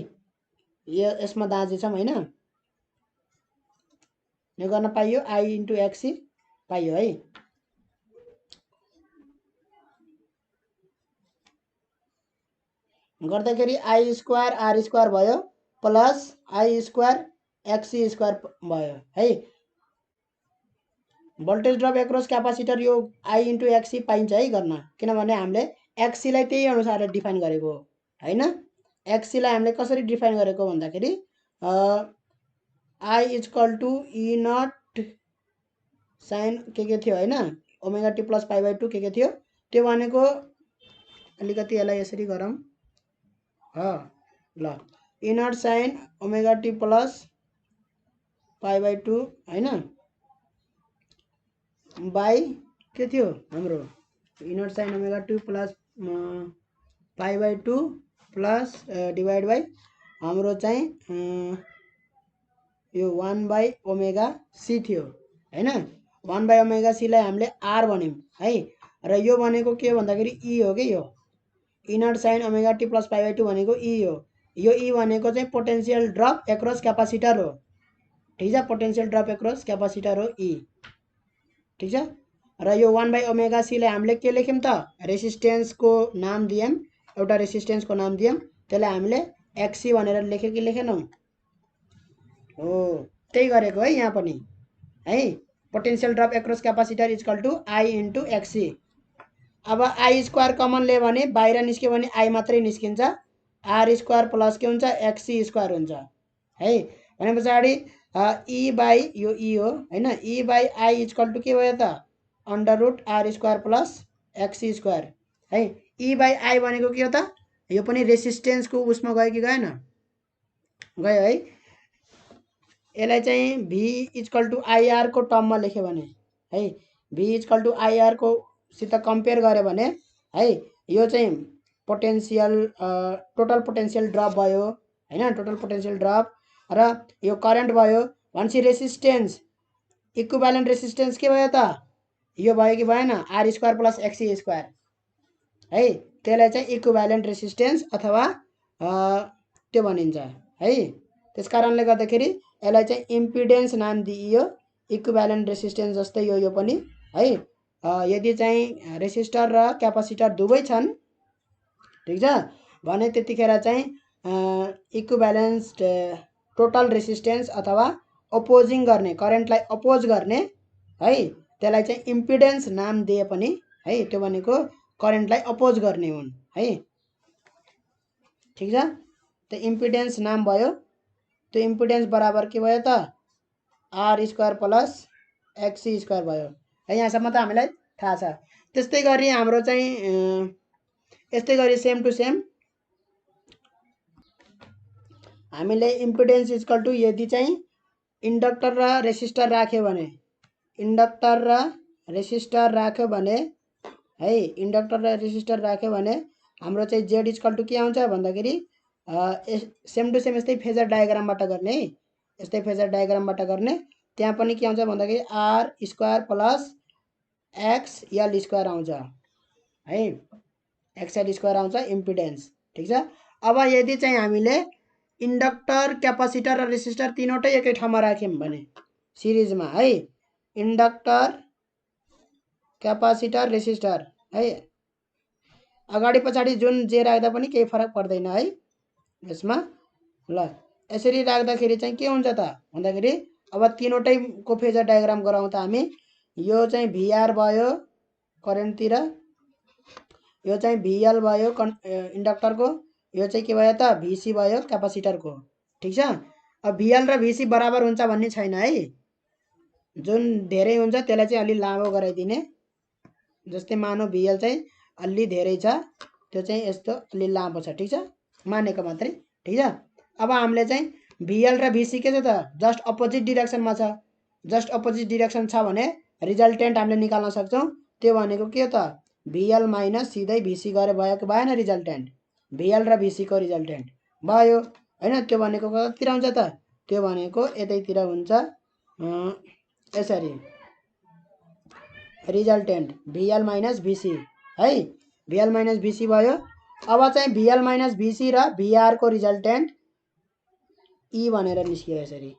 यो यसमा दाँजे छौं हैन यो गर्न पाइयो आई इन्टु एक्ससी पाइयो है गर्दाखेरि आई स्क्वायर आर स्क्वायर भयो प्लस आई स्क्वायर एक्ससी स्क्वायर भयो है भोल्टेज ड्रप एक्रॉस क्यापेसिटर यो आई इन्टु एक्ससी पाइन्छ है गर्न किनभने हामीले एक्ससी लाई त्यही अनुसारले डिफाइन गरेको हैन एक्ससी लाई हामीले कसरी डिफाइन गरेको भन्दाखेरि I equal to E not sine के थियो हैन ओमेगा टी प्लस π/2 के थियो त्यो भनेको अलिकति यसलाई यसरी गरौँ ल E not sine omega T plus π/2 हैन बाई के थियो हाम्रो E not sine omega 2 plus π/2 plus divide by हाम्रो चाहिँ यो 1/ओमेगा सी थियो हैन 1/ओमेगा सी लाई हामीले आर भन्यौं है र यो भनेको के भन्दाखेरि ई हो के यो E not sine omega T plus π/2 भनेको ई हो यो ई भनेको चाहिँ पोटेन्शियल ड्रप एक्रॉस क्यापेसिटर हो ठीक छ पोटेन्शियल ड्रप एक्रॉस क्यापेसिटर हो ई ठिक छ। र यो 1/ωc लाई हामीले के लेख्यौँ त, रेसिस्टेन्सको नाम दियौँ, एउटा रेसिस्टेन्सको नाम दियौँ, त्यसलाई हामीले एक्सी भनेर लेख्यो कि लेखेनौँ? हो, त्यही गरेको है यहाँ पनि है। Potential drop across capacitor equal to I into XC. अब आई स्क्वायर कमन लियो भने बाहिर निस्क्यो भने आई मात्रै निस्किन्छ, आर स्क्वायर प्लस के हुन्छ एक्सी स्क्वायर हुन्छ है। भने पछाडि ई बाई यो ई हो हैन, E by I equal to के भयो त, under root R square plus XC square है। ई बाई आई भनेको के हो त, यो पनि रेसिस्टेन्सको उसमा गयो कि गएन, गयो है। यसलाई चाहिँ भी इक्वल टु आइआर को टर्ममा लेख्यो भने है, भी इक्वल टु आइआर को सित कम्पेयर गर्यो भने है, यो चाहिँ पोटेन्सियल टोटल पोटेन्सियल ड्रप भयो हैन, टोटल पोटेन्सियल ड्रप र यो करेन्ट भयो भनेपछि रेसिस्टेन्स इक्विभ्यालेन्ट रेसिस्टेन्स के भयो त, यो भयो कि भएन, R square plus XC square है। त्यसलाई चाहिँ इक्विभ्यालेन्ट रेसिस्टेन्स अथवा त्यो भनिन्छ है। त्यसकारणले गर्दाखेरि यसलाई चाहिँ इम्पिडेन्स नाम दिइयो, इक्विभ्यालेन्ट रेसिस्टेन्स जस्तै यो पनि है। यदि चाहिँ रेसिस्टर र क्यापासिटर दुवै छन् ठिक छ भने त्यतिखेर चाहिँ इक्विभ्यालेन्स टोटल रेसिस्टेन्स अथवा अपोजिङ गर्ने, करेन्टलाई अपोज गर्ने है, त्यसलाई चाहिँ इम्पिडेन्स नाम दिए पनि है, त्यो भनेको करेन्टलाई अपोज गर्ने हुन् है। ठिक छ, त्यो इम्पिडेन्स नाम भयो। त्यो इम्पिडेन्स बराबर के भयो त, R square plus XC square भयो है। यहाँसम्म त हामीलाई थाहा छ। त्यस्तै गरी हाम्रो चाहिँ यस्तै गरी सेम टु सेम हामीले इम्पिडेन्स इक्वल टु यदि चाहिँ इन्डक्टर र रेसिस्टर राख्यो भने, इन्डक्टर र रेसिस्टर राख्यो भने है, इन्डक्टर र रेसिस्टर राख्यो भने हाम्रो चाहिँ जेड इक्वल टु के आउँछ भन्दाखेरि सेम टु सेम यस्तै फेजर डायग्रामबाट गर्ने है, यस्तै फेजर डायग्रामबाट गर्ने। त्यहाँ पनि के आउँछ भन्दाखेरि R square plus X L square आउँछ है, एक्सएल स्क्वायर आउँछ इम्पिडेन्स। ठिक छ। अब यदि चाहिँ हामीले इन्डक्टर क्यापासिटर र रेसिस्टर तीनवटै एकै ठाउँमा राख्यौँ भने सिरिजमा है, इन्डक्टर क्यापासिटर रेसिस्टर है, अगाडि पछाडि जुन जे राख्दा पनि केही फरक पर्दैन है यसमा। ल यसरी राख्दाखेरि चाहिँ के हुन्छ त भन्दाखेरि अब तीनवटैको फेजर डायग्राम गराउँ त हामी, यो चाहिँ भिआर भयो करेन्टतिर, यो चाहिँ भिएल भयो इन्डक्टरको, यो चाहिँ के भयो त भिसी भयो क्यापासिटरको। ठिक छ। अब भिएल र भिसी बराबर हुन्छ भन्ने छैन है, जुन धेरै हुन्छ त्यसलाई चाहिँ अलि लामो गराइदिने। जस्तै मानौ भिएल चाहिँ अलि धेरै छ, त्यो चाहिँ यस्तो अलि लामो छ। ठिक छ, मानेको मात्रै। ठिक छ। अब हामीले चाहिँ भिएल र भिसी के छ त, जस्ट अपोजिट डिरेक्सनमा छ। जस्ट अपोजिट डिरेक्सन छ भने रिजल्टेन्ट हामीले निकाल्न सक्छौँ। त्यो भनेको के हो त, भिएल माइनस सिधै भिसी गरे भयो कि भएन रिजल्टेन्ट, भिएल र भिसीको रिजल्टेन्ट भयो हैन। त्यो भनेको कतितिर हुन्छ त, त्यो भनेको यतैतिर हुन्छ यसरी, रिजल्टेन्ट भिएल माइनस भिसी है, भिएल माइनस भिसी भयो। अब चाहिँ भिएल माइनस भिसी र भिआर को रिजल्टेन्ट ई भनेर निस्कियो यसरी,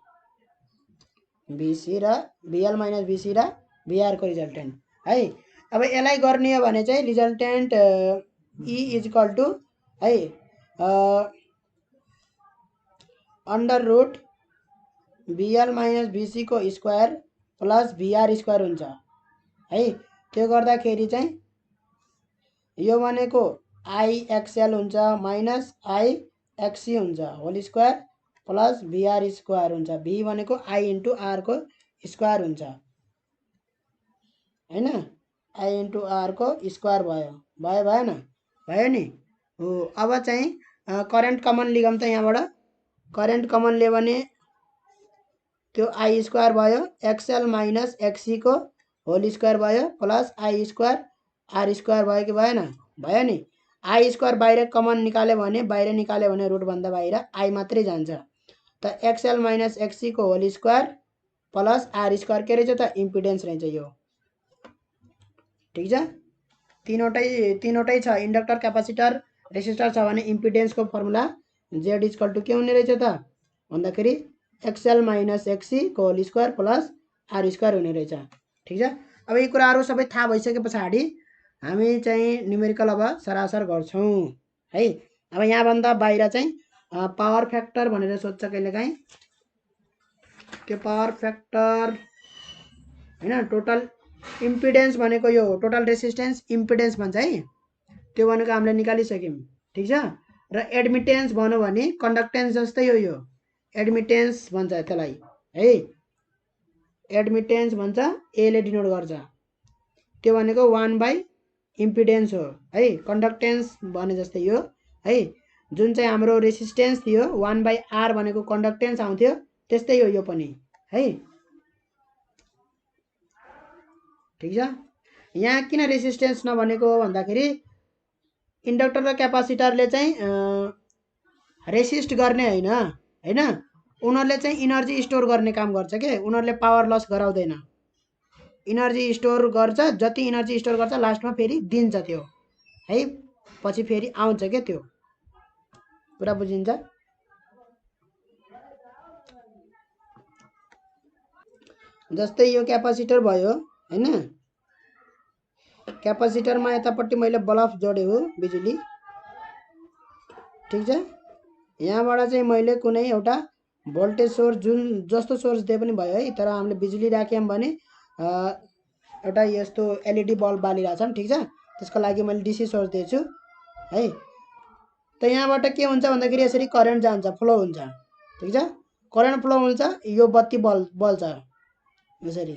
भिसी र भिएल माइनस भिसी र भिआर को रिजल्टेन्ट है। अब यसलाई गर्ने हो भने चाहिँ रिजल्टेन्ट ई इक्वल टु है अंडर रुट भिएल माइनस भिसी को स्क्वायर प्लस भिआर स्क्वायर हुन्छ है। त्यो गर्दाखेरि चाहिँ यो भनेको आई एक्सएल हुन्छ माइनस आई एक्सी हुन्छ whole square plus VR square हुन्छ। भी भनेको आई इन्टु आर को स्क्वायर हुन्छ हैन, आई इन्टु आर को स्क्वायर भयो, भयो भएन, भयो नि हो। अब चाहिँ करेन्ट कमन लिगम त यहाँबाट करेन्ट कमन लियो भने त्यो आई स्क्वायर भयो, एक्सएल माइनस एक्सी को होल स्क्वायर भयो plus I square R square भयो कि भएन, भयो नि। आई स्क्वायर बाहिर कमन निकाल्यो भने, बाहिर निकाल्यो भने रुटभन्दा बाहिर आई मात्रै जान्छ। त एक्सएल माइनस एक्सी को whole square plus R square के रहेछ त, इम्पिडेन्स रहेछ यो। ठिक छ। तीनवटै छ, इन्डक्टर क्यापासिटर रेसिस्टर छ भने इम्पिडेन्सको फर्मुला जेड इक्वल टु के हुने रहेछ त भन्दाखेरि एक्सएल माइनस एक्सी को whole square plus R square हुने रहेछ। ठिक छ। अब यी कुराहरू सबै थाहा भइसके पछाडि हामी चाहिँ न्युमेरिकल अब सरासर गर्छौँ है। अब यहाँभन्दा बाहिर चाहिँ पावर फ्याक्टर भनेर सोध्छ कहिलेकाहीँ। त्यो पावर फ्याक्टर होइन, टोटल इम्पिडेन्स भनेको यो टोटल रेसिस्टेन्स इम्पिडेन्स भन्छ है, त्यो भनेको हामीले निकालिसक्यौँ। ठिक छ। र एडमिटेन्स भनौँ भने कन्डक्टेन्स जस्तै हो, यो एडमिटेन्स भन्छ त्यसलाई है, एडमिटेन्स भन्छ, एले डिनोट गर्छ। त्यो भनेको 1 इम्पिडेन्स हो है। कन्डक्टेन्स भने जस्तै यो है, जुन चाहिँ हाम्रो रेसिस्टेन्स थियो 1/R भनेको कन्डक्टेन्स आउँथ्यो, त्यस्तै हो यो पनि है। ठिक छ। यहाँ किन रेसिस्टेन्स नभनेको भन्दाखेरि इन्डक्टर र क्यापासिटरले चाहिँ रेसिस्ट गर्ने होइन होइन, उनीहरूले चाहिँ इनर्जी स्टोर गर्ने काम गर्छ के, उनीहरूले पावर लस गराउँदैन, इनर्जी स्टोर गर्छ। जति इनर्जी स्टोर गर्छ लास्टमा फेरि दिन्छ त्यो है, पछि फेरि आउँछ क्या, त्यो कुरा बुझिन्छ। जस्तै यो क्यापासिटर भयो होइन, क्यापासिटरमा यतापट्टि मैले बल्ब जोडे हो बिजुली। ठिक छ। यहाँबाट चाहिँ मैले कुनै एउटा भोल्टेज सोर्स जुन जस्तो सोर्स दिए पनि भयो है, तर हामीले बिजुली राख्यौँ भने एउटा यस्तो एलइडी बल्ब बालिरहेछौँ। ठिक छ। त्यसको लागि मैले डिसी सोर्स दिएछु है। त यहाँबाट के हुन्छ भन्दाखेरि यसरी करेन्ट जान्छ, फ्लो हुन्छ। ठिक छ। करेन्ट फ्लो हुन्छ, यो बत्ती बल्छ यसरी।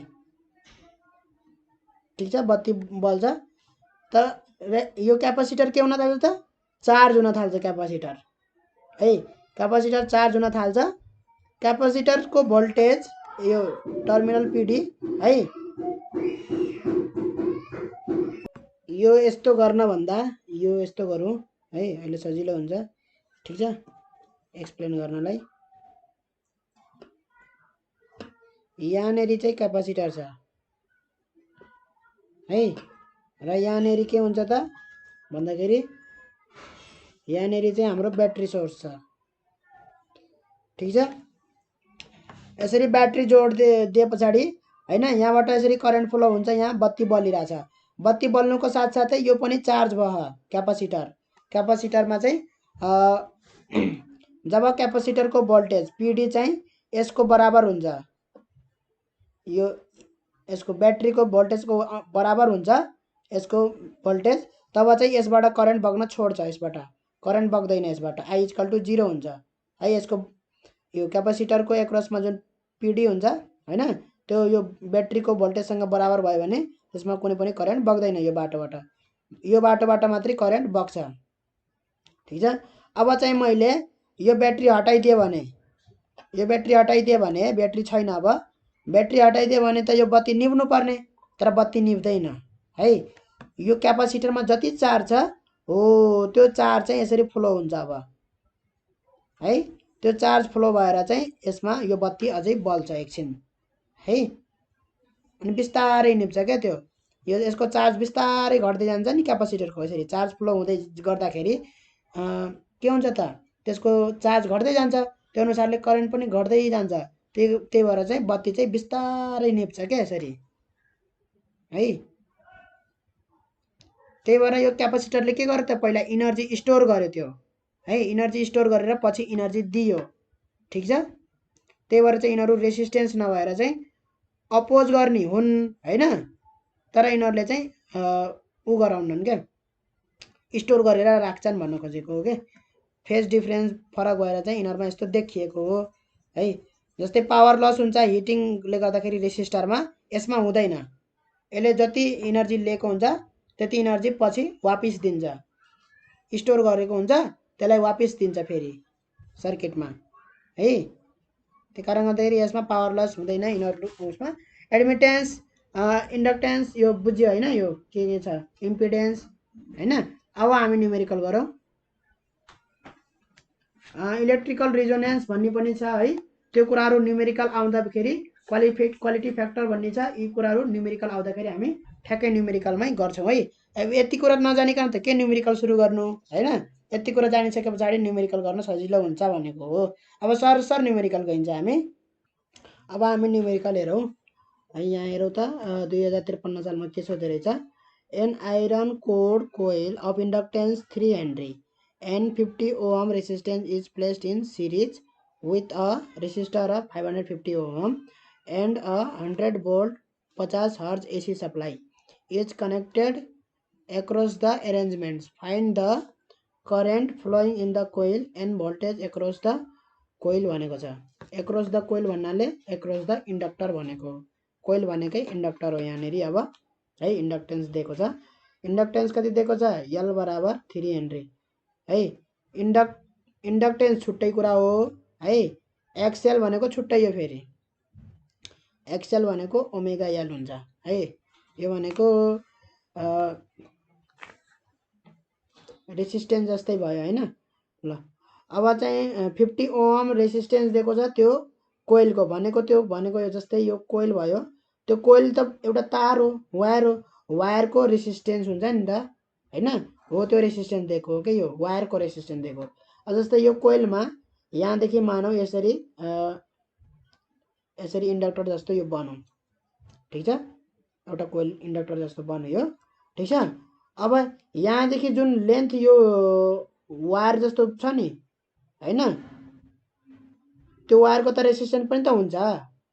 ठिक छ, बत्ती बल्छ। त यो क्यापासिटर के हुन थाल्छ त, चार्ज हुन थाल्छ क्यापासिटर है। क्यापासिटर चार्ज हुन थाल्छ। क्यापासिटरको भोल्टेज यो टर्मिनल पिडी है, यो यस्तो गर्न भन्दा यो यस्तो गरौँ है, अहिले सजिलो हुन्छ। ठिक छ, एक्सप्लेन गर्नलाई। यहाँनेरि चाहिँ क्यापासिटर छ है, र यहाँनेरि के हुन्छ त भन्दाखेरि यहाँनेरि चाहिँ हाम्रो ब्याट्री सोर्स छ। ठिक छ। यसरी ब्याट्री जोड दिए पछाडि होइन, यहाँबाट यसरी करेन्ट फ्लो हुन्छ, यहाँ बत्ती बलिरहेछ। बत्ती बल्नुको साथसाथै यो पनि चार्ज भयो क्यापासिटर। क्यापासिटरमा चाहिँ जब क्यापासिटरको भोल्टेज पिडी चाहिँ यसको बराबर हुन्छ, यो यसको ब्याट्रीको भोल्टेजको बराबर हुन्छ यसको भोल्टेज, तब चाहिँ यसबाट करेन्ट बग्न छोड्छ। यसबाट करेन्ट बग्दैन, यसबाट आई इक्वल टु 0 हुन्छ है। यसको यो क्यापासिटरको एक्रसमा जुन पिडी हुन्छ होइन, त्यो यो ब्याट्रीको भोल्टेजसँग बराबर भयो भने त्यसमा कुनै पनि करेन्ट बग्दैन। यो बाटोबाट मात्रै करेन्ट बग्छ। ठिक छ। अब चाहिँ मैले यो ब्याट्री हटाइदिएँ भने, यो ब्याट्री हटाइदिएँ भने ब्याट्री छैन। अब ब्याट्री हटाइदियो भने त यो बत्ती निभ्नु पर्ने, तर बत्ती निभ्दैन है। यो क्यापासिटरमा जति चार्ज छ हो त्यो चार्ज चाहिँ यसरी फ्लो हुन्छ अब है। त्यो चार्ज फ्लो भएर चाहिँ यसमा यो बत्ती अझै बल्छ एकछिन है, अनि बिस्तारै निप्छ क्या त्यो। यो यसको चार्ज बिस्तारै घट्दै जान्छ नि क्यापासिटरको। यसरी चार्ज फ्लो हुँदै गर्दाखेरि के हुन्छ त, त्यसको चार्ज घट्दै जान्छ, त्यो अनुसारले करेन्ट पनि घट्दै जान्छ। त्यही भएर चाहिँ बत्ती चाहिँ बिस्तारै निप्छ क्या यसरी है। त्यही भएर यो क्यापासिटरले के गर्यो त, पहिला इनर्जी स्टोर गर्यो त्यो है, इनर्जी स्टोर गरेर पछि इनर्जी दियो। ठिक छ। त्यही भएर चाहिँ यिनीहरू रेसिस्टेन्स नभएर चाहिँ अपोज गर्ने हुन् होइन, तर यिनीहरूले चाहिँ उ गराउनन् क्या, स्टोर गरेर राख्छन् भन्न खोजेको हो क्या। फेज डिफरेन्स फरक भएर चाहिँ यिनीहरूमा यस्तो देखिएको हो है। जस्तै पावर लस हुन्छ हिटिङले गर्दाखेरि रेसिस्टरमा, यसमा हुँदैन। यसले जति इनर्जी लिएको हुन्छ त्यति इनर्जी पछि वापिस दिन्छ, स्टोर गरेको हुन्छ त्यसलाई वापिस दिन्छ फेरि सर्किटमा है। त्यही कारण गर्दाखेरि यसमा पावर लस हुँदैन यिनीहरू उसमा। एडमिटेन्स इन्डक्टेन्स यो बुझ्यो होइन, यो के छ इम्पिडेन्स होइन। अब हामी न्युमेरिकल गरौँ। इलेक्ट्रिकल रिजोनेन्स भन्ने पनि छ है, त्यो कुराहरू न्युमेरिकल आउँदाखेरि क्वालिटी फ्याक्टर भन्ने छ। यी कुराहरू न्युमेरिकल आउँदाखेरि हामी ठ्याक्कै न्युमेरिकलमै गर्छौँ है। अब यति कुरा नजानिकन त के न्युमेरिकल सुरु गर्नु होइन, यति कुरा जानिसके पछाडि न्युमेरिकल गर्न सजिलो हुन्छ भनेको हो। अब सर न्युमेरिकल गइन्छ हामी। अब हामी न्युमेरिकल हेरौँ। है यहाँ हेरौँ त 2053 सालमा के सोध्दै रहेछ an iron core coil of inductance 3 henry and 50 ohm resistance is placed in series with a resistor of 550 ohm and a 100 volt 50 hertz AC supply is connected across the arrangements. Find the current flowing in the coil and voltage across the coil भनेको छ across the coil भन्नाले across the inductor भनेको coil भनेकै inductor हो यहाँनेरि अब है inductance दिएको छ इन्डक्टेन्स कति दिएको छ L बराबर 3 हेनरी है इन्डक्टेन्स छुट्टै कुरा हो है एक्सएल भनेको छुट्टै हो फेरि एक्सएल भनेको ओमेगा एल हुन्छ है यो भनेको रेसिस्टेन्स जस्तै भयो हैन ल अब चाहिँ 50 ओम रेसिस्टेन्स दिएको छ त्यो कोइलको भनेको यो जस्तै यो कोइल भयो त्यो कोइल त एउटा तार हो वायरको रेसिस्टेन्स हुन्छ नि त हैन हो त्यो रेसिस्टेन्स दिएको हो के यो वायरको रेसिस्टेन्स दिएको जस्तै यो कोइलमा यहाँदेखि मानौ यसरी इन्डक्टर जस्तो यो बनौँ ठीक छ एउटा कोइल इन्डक्टर जस्तो बन्यो ठीक छ अब यहाँदेखि जुन लेन्थ यो वायर जस्तो छ नि हैन त्यो वायरको त रेसिस्टेन्स पनि त हुन्छ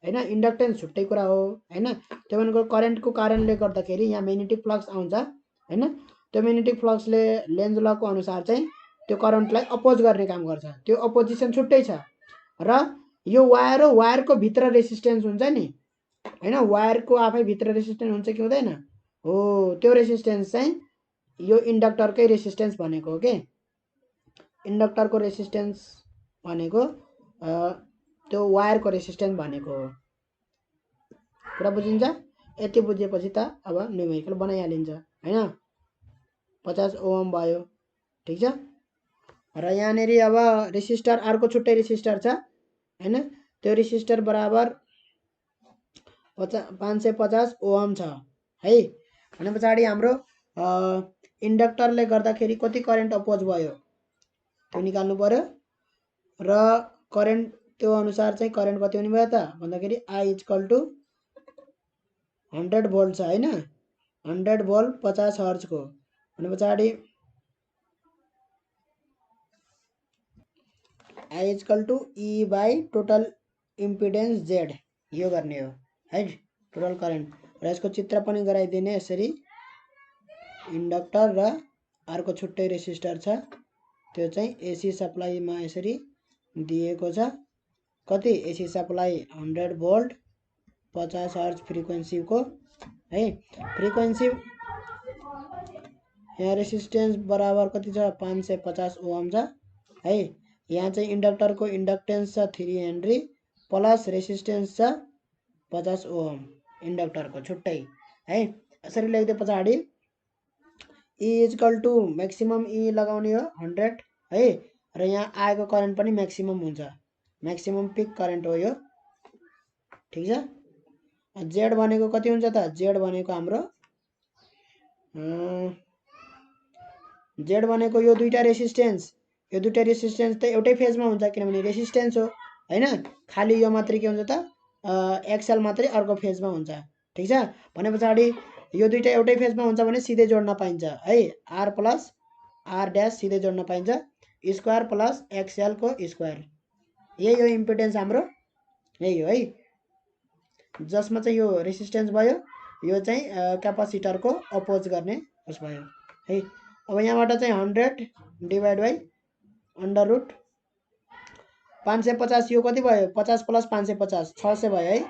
हैन इन्डक्टेन्स छुट्टै कुरा हो हैन त्यो भनेको करेन्टको कारणले गर्दाखेरि यहाँ म्याग्नेटिक फ्लक्स आउँछ हैन त्यो म्याग्नेटिक फ्लक्सले लेन्ज लको अनुसार चाहिँ त्यो करेन्टलाई अपोज गर्ने काम गर्छ त्यो अपोजिसन छुट्टै छ र यो वायरको भित्र रेसिस्टेन्स हुन्छ नि हैन वायरको आफै भित्र रेसिस्टेन्स हुन्छ कि हुँदैन हो त्यो रेसिस्टेन्स चाहिँ यो इन्डक्टरकै रेसिस्टेन्स भनेको हो के इन्डक्टरको रेसिस्टेन्स भनेको त्यो वायरको रेसिस्टेन्स भनेको हो कुरा बुझिन्छ यति बुझेपछि त अब न्युमेरिकल बनाइहालिन्छ हैन 50 ओम भयो ठीक छ र यहाँनेरि अब रेसिस्टर अर्को छुट्टै रेसिस्टर छ हैन त्यो रेसिस्टर बराबर 550 ओम छ है भने पछाडी हाम्रो इन्डक्टरले गर्दाखेरि कति करेन्ट अपोज भयो त्यो निकाल्नु पर्यो र करेन्ट त्यो अनुसार चाहिँ करेन्ट कति हुने भयो त भन्दाखेरि I = 100 भोल्ट छ हैन 100 भोल्ट 50 हर्ज को भने पछाडी I = E by total impedance Z यो गर्ने हो है टोटल करेन्ट र यसको चित्र पनि गराइदिने यसरी इन्डक्टर र अर्को छुट्टै रेसिस्टर छ त्यो चाहिँ एसी सप्लाईमा यसरी दिएको छ कति AC supply 100 volt 50 hertz frequency को है फ्रिक्वेन्सी यहाँ रेसिस्टेन्स बराबर कति छ 550 ओम छ है यहाँ चाहिँ इन्डक्टर को इन्डक्टेन्स छ 3 हेनरी प्लस रेसिस्टेन्स छ 50 ओम इन्डक्टर को छुट्टै है यसरी लेख्दै पछाडी E = म्याक्सिमम E लगाउने हो 100 है र यहाँ आएको करेन्ट पनि म्याक्सिमम हुन्छ म्याक्सिमम पिक करेन्ट हो यो ठीक छ Z भनेको कति हुन्छ त Z भनेको हाम्रो Z भनेको यो दुईटा रेसिस्टेन्स त एउटै फेजमा हुन्छ किनभने रेसिस्टेन्स हो हैन खाली यो मात्रै के हुन्छ त एक्सएल मात्रै अर्को फेजमा हुन्छ ठीक छ भने पछाडी यो दुईटा एउटै फेजमा हुन्छ भने सिधै जोड्न पाइन्छ है R + R डैश सिधै जोड्न पाइन्छ स्क्वायर प्लस एक्सएल को स्क्वायर यही हो इम्पिडेन्स हाम्रो यही हो है जसमा चाहिँ यो रेसिस्टेन्स भयो यो चाहिँ क्यापासिटर को अपोज गर्ने उस भयो है अब यहाँबाट चाहिँ 100 डिवाइड बाइ अंडर रुट 550 यो कति भयो 50 + 550 600 भयो है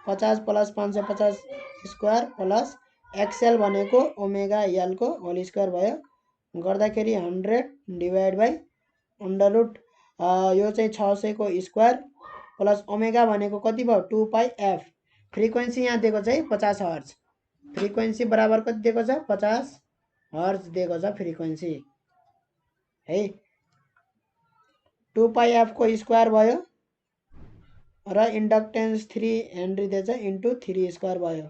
50 + 550 स्क्वायर प्लस एक्सएल भनेको ओमेगा एल को होल स्क्वायर भयो गर्दाखेरि 100 डिवाइड बाइ अंडर रुट यो चाहिँ 600 को स्क्वायर प्लस ओमेगा भनेको कति भयो 2 पाई एफ फ्रिक्वेन्सी यहाँ दिएको चाहिँ 50 हर्ज फ्रिक्वेन्सी बराबर कति दिएको छ 50 हर्ज दिएको छ फ्रिक्वेन्सी है 2 पाई एफ को स्क्वायर भयो र इन्डक्टेन्स 3 हेनरी दिएछ इन्टु 3 स्क्वायर भयो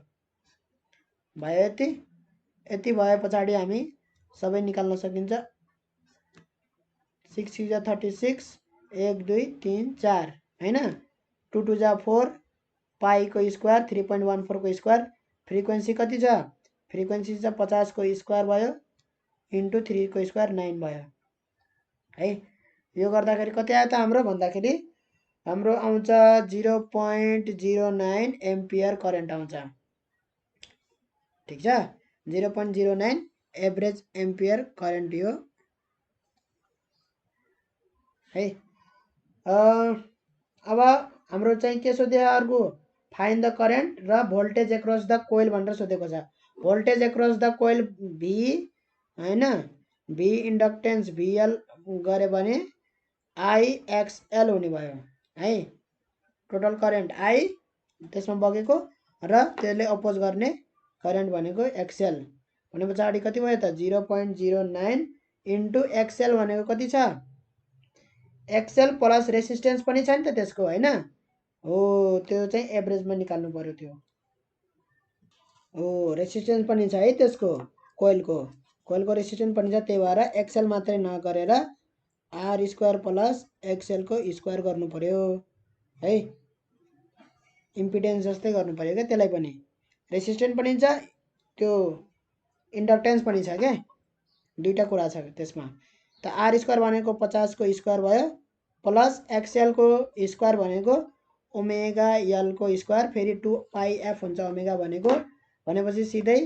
यति भए पछाडी हामी सबै निकाल्न सकिन्छ 6 × 36 1 2 3 4 हैन 2 2 जा 4 पाई को स्क्वायर 3.14 को स्क्वायर फ्रिक्वेन्सी कति छ फ्रिक्वेन्सी छ 50 को स्क्वायर भयो इन्टु 3 को स्क्वायर 9 भयो है यो गर्दाखेरि कति आयो त हाम्रो भन्दाखेरि हाम्रो आउँछ 0.09 एम्पियर करेन्ट आउँछ ठीक छ 0.09 एभरेज एम्पियर करेन्ट यो है अब हाम्रो चाहिँ के सोध्यो अर्को फाइन्ड द करेन्ट र भोल्टेज एक्रस द कोइल भनेर सोधेको छ भोल्टेज एक्रस द कोइल भी हैन भी इन्डक्टेन्स VL गरे भने IXL हुने भयो है टोटल करेन्ट I त्यसमा बगेको र त्यसले अपोज गर्ने करेन्ट भनेको XL भने पछाडी कति भयो त 0.09 इन्टु XL भनेको कति छ XL प्लस रेसिस्टेन्स पनि छ नि त त्यसको हैन हो त्यो चाहिँ एभरेजमा निकाल्नु पर्यो त्यो हो रेसिस्टेन्स पनि छ है त्यसको कोइलको रेसिस्टेन्स पनि छ त्यही भएर XL मात्रै नगरेर R स्क्वायर प्लस XL को स्क्वायर गर्नु पर्यो है इम्पिडेन्स जस्तै गर्नु पर्यो के त्यसलाई पनि रेसिस्टेन्स पनि छ त्यो इन्डक्टेन्स पनि छ के दुईटा कुरा छ त्यसमा त R स्क्वायर भनेको 50 को स्क्वायर भयो प्लस XL को स्क्वायर भनेको ओमेगा L को स्क्वायर फेरि 2 पाई F हुन्छ ओमेगा भनेको भनेपछि सिधै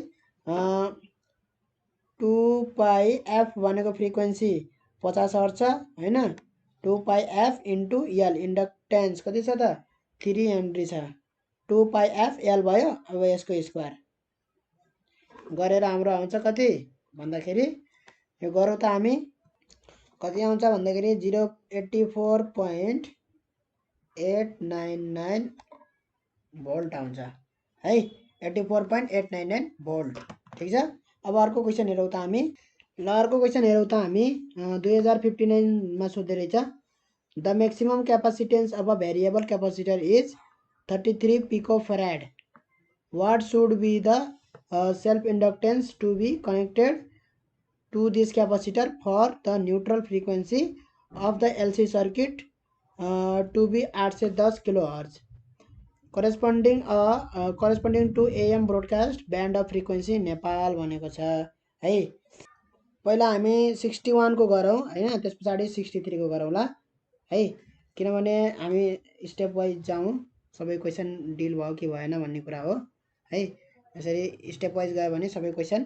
2 पाई F भनेको फ्रिक्वेन्सी 50 हर्ट्ज छ हैन 2 पाई F इन्टु L इन्डक्टेन्स कति छ त 3 हेनरी छ 2 पाई F L भयो अब यसको स्क्वायर गरेर हाम्रो आउँछ कति भन्दाखेरि यो गरौँ त हामी कति आउँछ भन्दाखेरि 084.899 भोल्ट आउँछ है 84.899 भोल्ट ठीक छ अब अर्को क्वेशन हेरौँ त हामी ल अर्को क्वेशन हेरौँ त हामी 2059 मा सोध्दै रहेछ the maximum capacitance of a variable capacitor is 33 picofarad what should be the self inductance to be connected to this capacitor for the neutral frequency of the LC circuit to be 810 kilohertz corresponding to AM broadcast band of frequency Nepal भनेको छ है पहिला हामी 61 को गरौँ हैन त्यसपछि 63 को गरौँला है किनभने हामी स्टेप वाइज जाउँ सबै क्वेशन डिल भयो कि भएन भन्ने कुरा हो है यसरी स्टेप वाइज गयो भने सबै क्वेशन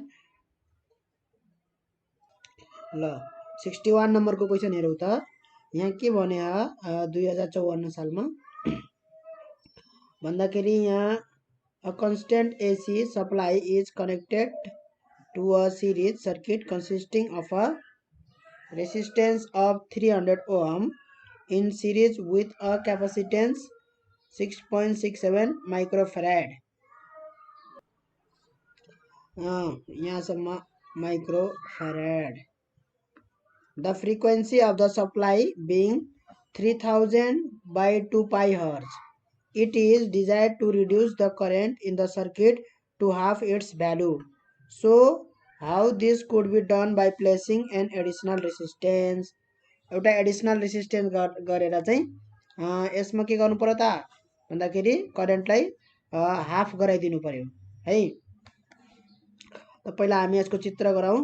ल 61 नम्बर को क्वेशन हेरौँ त यहाँ के भने 2054 सालमा भन्दाखेरि यहाँ a constant AC supply is connected to a series circuit consisting of a resistance of 300 ohm in series with a capacitance 6.67 microfarad यहाँसम्म microfarad the frequency of the supply being 3000 by 2 pi hertz it is desired to reduce the current in the circuit to half its value so how this could be done by placing an additional resistance एउटा additional resistance गरेर चाहिँ यसमा के गर्नु पर्यो त भन्दाखेरि करेन्टलाई half गराइदिनु पर्यो है त पहिला हामी यसको चित्र गरौँ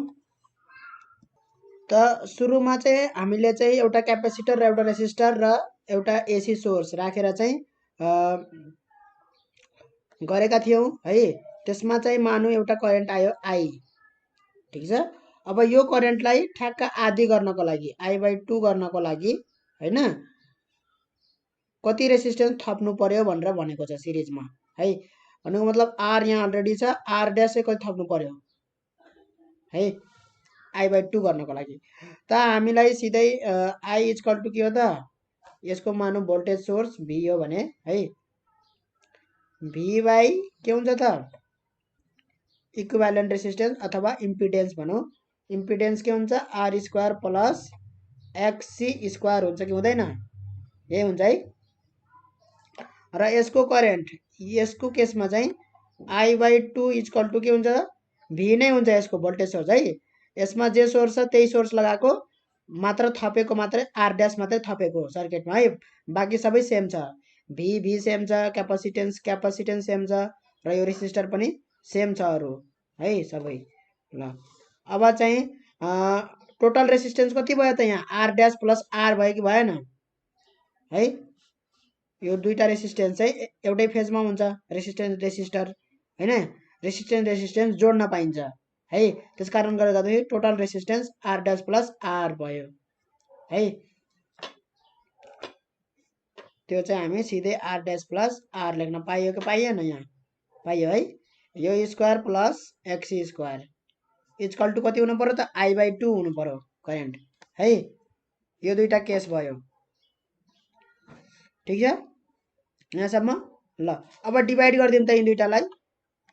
त सुरुमा चाहिँ हामीले चाहिँ एउटा क्यापेसिटर र एउटा रेसिस्टर र एउटा एसी सोर्स राखेर चाहिँ गरेका थियौं है त्यसमा चाहिँ मानु एउटा करेन्ट आयो I ठीक छ अब यो करेन्टलाई ठ्याक्क आधी गर्नको लागि I/2 गर्नको लागि हैन कति रेसिस्टेन्स थप्नु पर्यो भनेर भनेको छ सिरिजमा है भनेको मतलब R यहाँ अलरेडी छ R डैश चाहिँ कति थप्नु पर्यो है I/2 गर्नको लागि त हामीलाई सिधै I इक्वल टु के हो त यसको मानु भोल्टेज सोर्स V हो भने है V बाइ के हुन्छ त इक्विभ्यालेन्ट रेसिस्टेन्स अथवा इम्पिडेन्स भनौं इम्पिडेन्स के हुन्छ R square plus XC square हुन्छ कि हुँदैन यही हुन्छ है र यसको करेन्ट यसको केसमा चाहिँ I/2 इक्वल टु के हुन्छ V नै हुन्छ यसको भोल्टेज सोर्स है यसमा जे सोर्स छ त्यही सोर्स लगाएको मात्र थपेको मात्रै R डैश मात्रै थपेको सर्किटमा है बाकी सबै सेम छ भी सेम छ, क्यापासिटेन्स सेम छ र यो रेसिस्टर पनि सेम छ अरू है सबै। ल अब चाहिँ टोटल रेसिस्टेन्स कति भयो त यहाँ आर ड्यास प्लस आर भयो कि भएन है। यो दुईटा रेसिस्टेन्स चाहिँ एउटै फेजमा हुन्छ, रेसिस्टर हैन, रेसिस्टेन्स जोड्न पाइन्छ है। त्यसकारण गरेर गर्दाखेरि total resistance R dash plus R भयो है। त्यो चाहिँ हामी सिधै आर ड्यास प्लस आर लेख्न पाइयो कि पाइएन, यहाँ पाइयो है। यो square plus X square equal to कति हुनु पर्यो त I/2 हुनु पर्यो करेन्ट है। यो दुईटा केस भयो, ठिक छ यहाँसम्म। ल अब डिभाइड गरिदिउँ त यी दुईटालाई,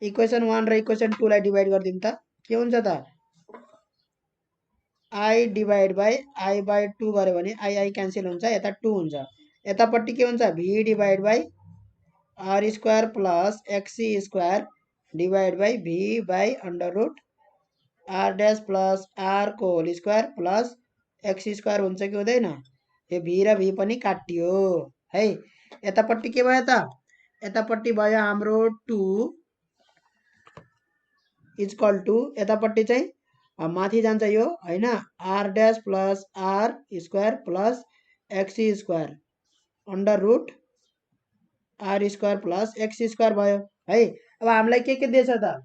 इक्वेसन 1 र इक्वेसन 2 लाई डिभाइड गरिदिउँ त के हुन्छ त I डिभाइड बाई I/2 गर्यो भने I क्यान्सल हुन्छ, यता 2 हुन्छ, यतापट्टि के हुन्छ V divide by R square plus X square divide by V by under root R dash plus R को whole square plus X square हुन्छ कि हुँदैन। यो V र V पनि काटियो है। यतापट्टि के भयो त, यतापट्टि भयो हाम्रो 2 इक्वल टु यतापट्टि चाहिँ माथि जान्छ यो हैन, R dash plus R square plus X square under root R square plus X square भयो है। अब हामीलाई के दिएछ त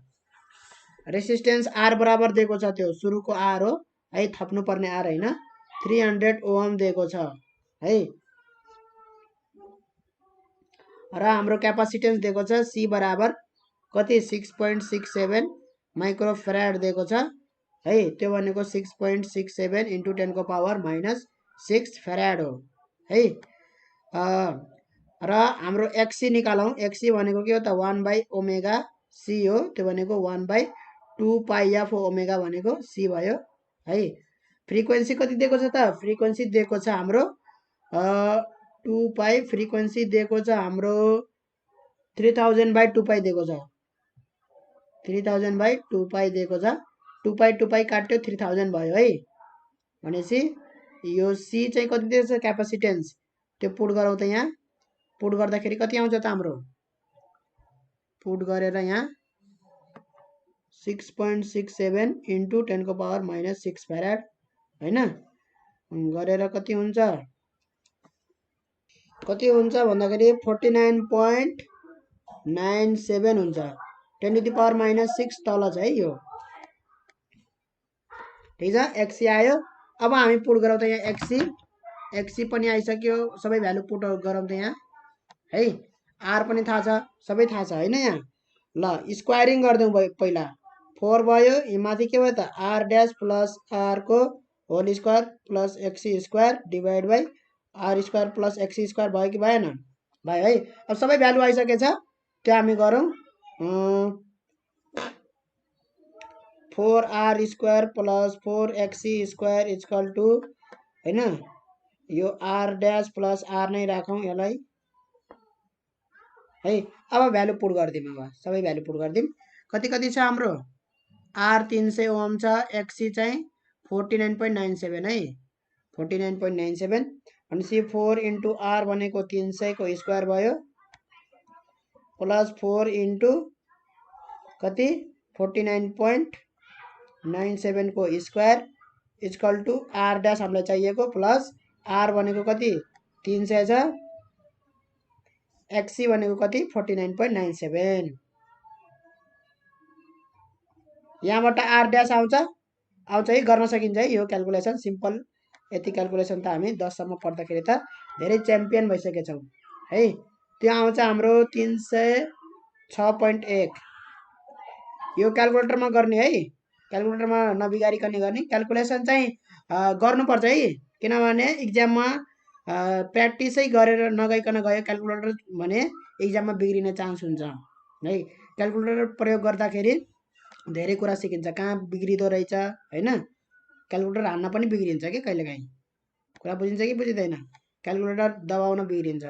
रेसिस्टेन्स आर बराबर दिएको छ, त्यो सुरुको आर हो है, थप्नु पर्ने आर हैन, 300 ओम दिएको छ है। र हाम्रो क्यापासिटेन्स दिएको छ सी बराबर कति 6.67 माइक्रो फेराड दिएको छ है। त्यो भनेको 6.67 इन्टु 10 को पावर -6 फेराड हो है। र हाम्रो एक्सी निकालौँ, एक्सी भनेको के हो त 1/ओमेगा सी हो, त्यो भनेको 1/2 पाई एफ ओमेगा भनेको सी भयो है। फ्रिक्वेन्सी कति दिएको छ त, फ्रिक्वेन्सी दिएको छ हाम्रो 2 पाई, फ्रिक्वेन्सी दिएको छ हाम्रो 3000/2 पाई दिएको छ, 3000/2 पाई दिएको छ, 2 पाई काट्यो 3000 भयो है। भनेपछि यो सी चाहिँ कति दिएको छ क्यापासिटेन्स, त्यो पुट गरौँ त यहाँ, पुट गर्दाखेरि कति आउँछ त हाम्रो, पुट गरेर यहाँ 6.67 इन्टु 10 को पावर -6 फेराड हैन गरेर कति हुन्छ भन्दाखेरि 49.97 हुन्छ, 10 टु द पावर -6 तल छ है यो, ठिक छ। एक्सी आयो। अब हामी पुट गरौँ त यहाँ एक्सी पनि आइसक्यो, सबै भ्यालु पुट गरौँ त यहाँ है। आर पनि थाहा छ, सबै थाहा छ हैन यहाँ। ल स्क्वायरिङ गर्दिउँ पहिला, 4 भयो, यहाँ माथि के भयो त आर ड्यास प्लस आर को whole square plus X square divide by R square plus X square भयो कि भएन, भयो है। अब सबै भ्यालु आइसकेछ, त्यो हामी गरौँ 4r square plus 4x square equal to हैन, यो r ड्यास प्लस r नै राखौँ यसलाई है। अब भ्यालु पुट गर्दिउँ, अब सबै भ्यालु पुट गर्दिउँ, कति कति छ हाम्रो r 300 ओम छ, एक्सी चाहिँ 49.97 है, 49.97 भनेपछि 4 इन्टु r भनेको 300 को स्क्वायर भयो प्लस 4 इन्टु कति 49.97 को square equal to R dash हामीलाई चाहिएको प्लस आर भनेको कति 300 छ, एक्सी भनेको कति 49.97। यहाँबाट आर ड्यास आउँछ है, गर्न सकिन्छ है यो क्याल्कुलेसन, सिम्पल। यति क्याल्कुलेसन त हामी 10 सम्म पढ्दाखेरि त धेरै च्याम्पियन भइसकेछौँ है। त्यो आउँछ हाम्रो 306.1, यो क्याल्कुलेटरमा गर्ने है, क्याल्कुलेटरमा नबिगारिकन गर्ने, क्याल्कुलेसन चाहिँ गर्नुपर्छ है, किनभने इक्जाममा प्र्याक्टिसै गरेर नगइकन गयो क्याल्कुलेटर भने इक्जाममा बिग्रिने चान्स हुन्छ है। क्याल्कुलेटर प्रयोग गर्दाखेरि धेरै कुरा सिकिन्छ, कहाँ बिग्रिदो रहेछ हैन, क्याल्कुलेटर हान्न पनि बिग्रिन्छ कि कहिलेकाहीँ, कुरा बुझिन्छ कि बुझिँदैन, क्याल्कुलेटर दबाउन बिग्रिन्छ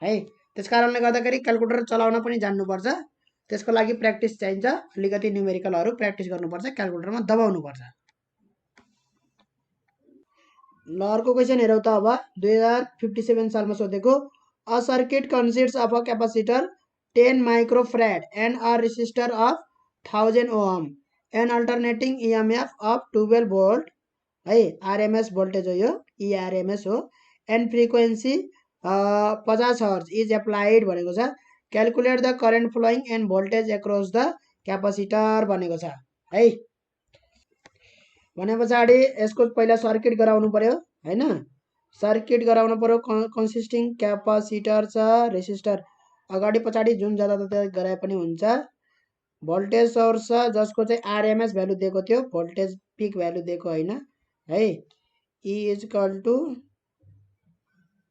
है। त्यसकारणले गर्दाखेरि क्याल्कुलेटर चलाउन पनि जान्नुपर्छ, त्यसको लागि प्र्याक्टिस चाहिन्छ, अलिकति न्युमेरिकलहरू प्र्याक्टिस गर्नुपर्छ, क्याल्कुलेटरमा दबाउनुपर्छ। ल अर्को क्वेसन हेरौँ त अब 2057 सालमा सोधेको A circuit consists of a capacitor 10 microfarad and a resistor of 1000 ohm, an alternating EMF of 12 volt है, RMS voltage हो यो, ERMS हो, and frequency 50 hertz is applied भनेको छ. Calculate the current flowing and voltage across the capacitor भनेको छ है. भने पछाडि यसको पहिला सर्किट गराउनु पर्यो हैन. सर्किट गराउनु पर्यो. कन्सिस्टिङ क्यापासिटर छ, रेसिस्टर अगाडि पछाडि जुन जताततै गराए पनि हुन्छ. भोल्टेज सोर्स छ जसको चाहिँ आरएमएस भ्यालु दिएको थियो, भोल्टेज पिक भ्यालु दिएको हैन है. E is equal to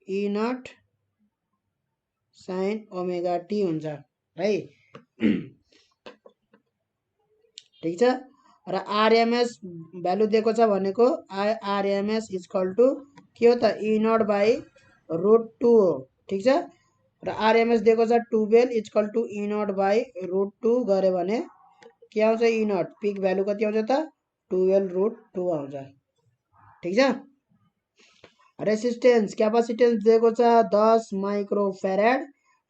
E nought sine omega T हुन्छ है. ठीक छ. र आरएमएस भ्यालु दिएको छ भनेको आरएमएस इज इक्वल टु के हो त E नट बाई √2 हो. ठीक छ. र आरएमएस दिएको छ 12 is equal to E nought by √2 गरे भने के आउँछ E नट पिक भ्यालु कति आउँछ त 12√2 आउँछ. ठीक छ. रेसिस्टेन्स क्यापासिटेन्स दिएको छ 10 माइक्रोफेराड,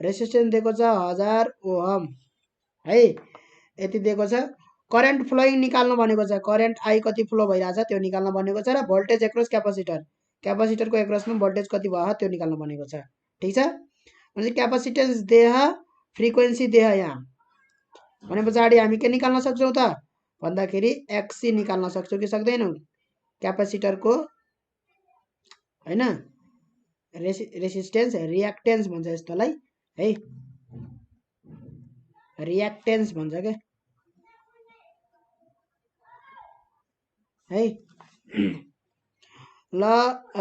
रेसिस्टेन्स दिएको छ 1000 ओहम है. यति दिएको छ. करेन्ट फ्लोइङ निकाल्नु भनेको छ. करेन्ट आई कति फ्लो भइरहेछ त्यो निकाल्नु भनेको छ र भोल्टेज एक्रस क्यापासिटर, क्यापासिटरको एक्रसमा भोल्टेज कति भयो त्यो निकाल्नु भनेको छ. ठीक छ. भने क्यापासिटेन्स देह, फ्रिक्वेन्सी देह यहाँ भने पछाडि हामी के निकाल्न सक्छौं त भन्दाखेरि एक्सी निकाल्न सक्छौं कि सक्दैनौं. क्यापासिटरको हैन रेसिस्टेन्स रियाक्टेन्स भन्छ यस्तोलाई है. रियाक्टेन्स भन्छ के है. ल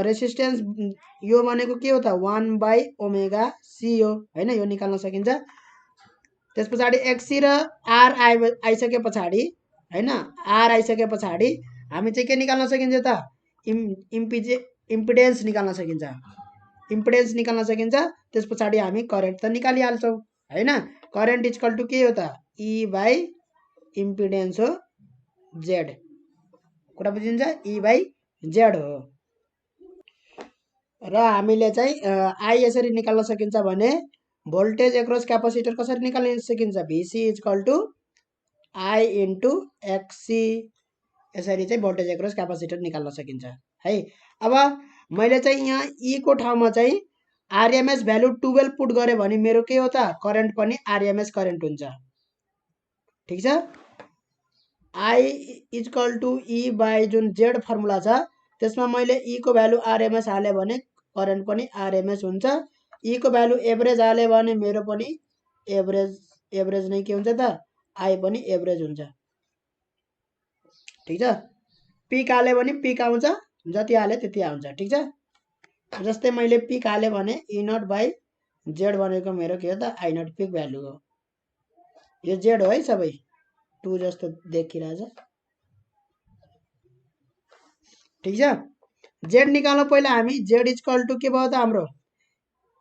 रेसिस्टेन्स यो भनेको के हो त 1 बाई ओमेगा सी हो हैन. यो निकाल्न सकिन्छ. त्यस पछाडि एक्सी र आर आइसके पछाडि हैन, आर आइसके पछाडि हामी चाहिँ के निकाल्न सकिन्छ त इम्पिडेन्स निकाल्न सकिन्छ. इम्पिडेन्स निकाल्न सकिन्छ. त्यस पछाडि हामी करेन्ट त निकालिहाल्छौं हैन. करेन्ट इज इक्वल टु के हो त E बाई इम्पिडेन्स हो जेड. कुरा बुझिन्छ. E बाई जेड हो. र हामीले चाहिँ आई यसरी निकाल्न सकिन्छ भने भोल्टेज एक्रस क्यापासिटर कसरी निकाल्न सकिन्छ VC is equal to I into XC. यसरी चाहिँ भोल्टेज एक्रस क्यापासिटर निकाल्न सकिन्छ है. अब मैले चाहिँ यहाँ E को ठाउँमा चाहिँ आरएमएस भ्यालु 12 पुट गरे भने मेरो के हो त करेन्ट पनि आरएमएस करेन्ट हुन्छ. ठीक छ. I is equal to E by जुन जेड फर्मुला छ त्यसमा मैले E को भ्यालु आरएमएस हाले भने करेन्ट पनि आरएमएस हुन्छ. E को भ्यालु एभरेज हाले भने मेरो पनि एभरेज नै के हुन्छ त I पनि एभरेज हुन्छ. ठीक छ. पिक हाले भने पिक आउँछ, जति हाले त्यति आउँछ. ठीक छ. जस्तै मैले पिक हाले भने E नट बाई जेड भनेको मेरो के हो त I नट पिक भ्यालु हो. यो जेड हो है सबै 2 जस्तो देखिरहेछ. ठीक छ. जेड निकाल्नु पहिला हामी जेड इज इक्वल टु के भयो त हाम्रो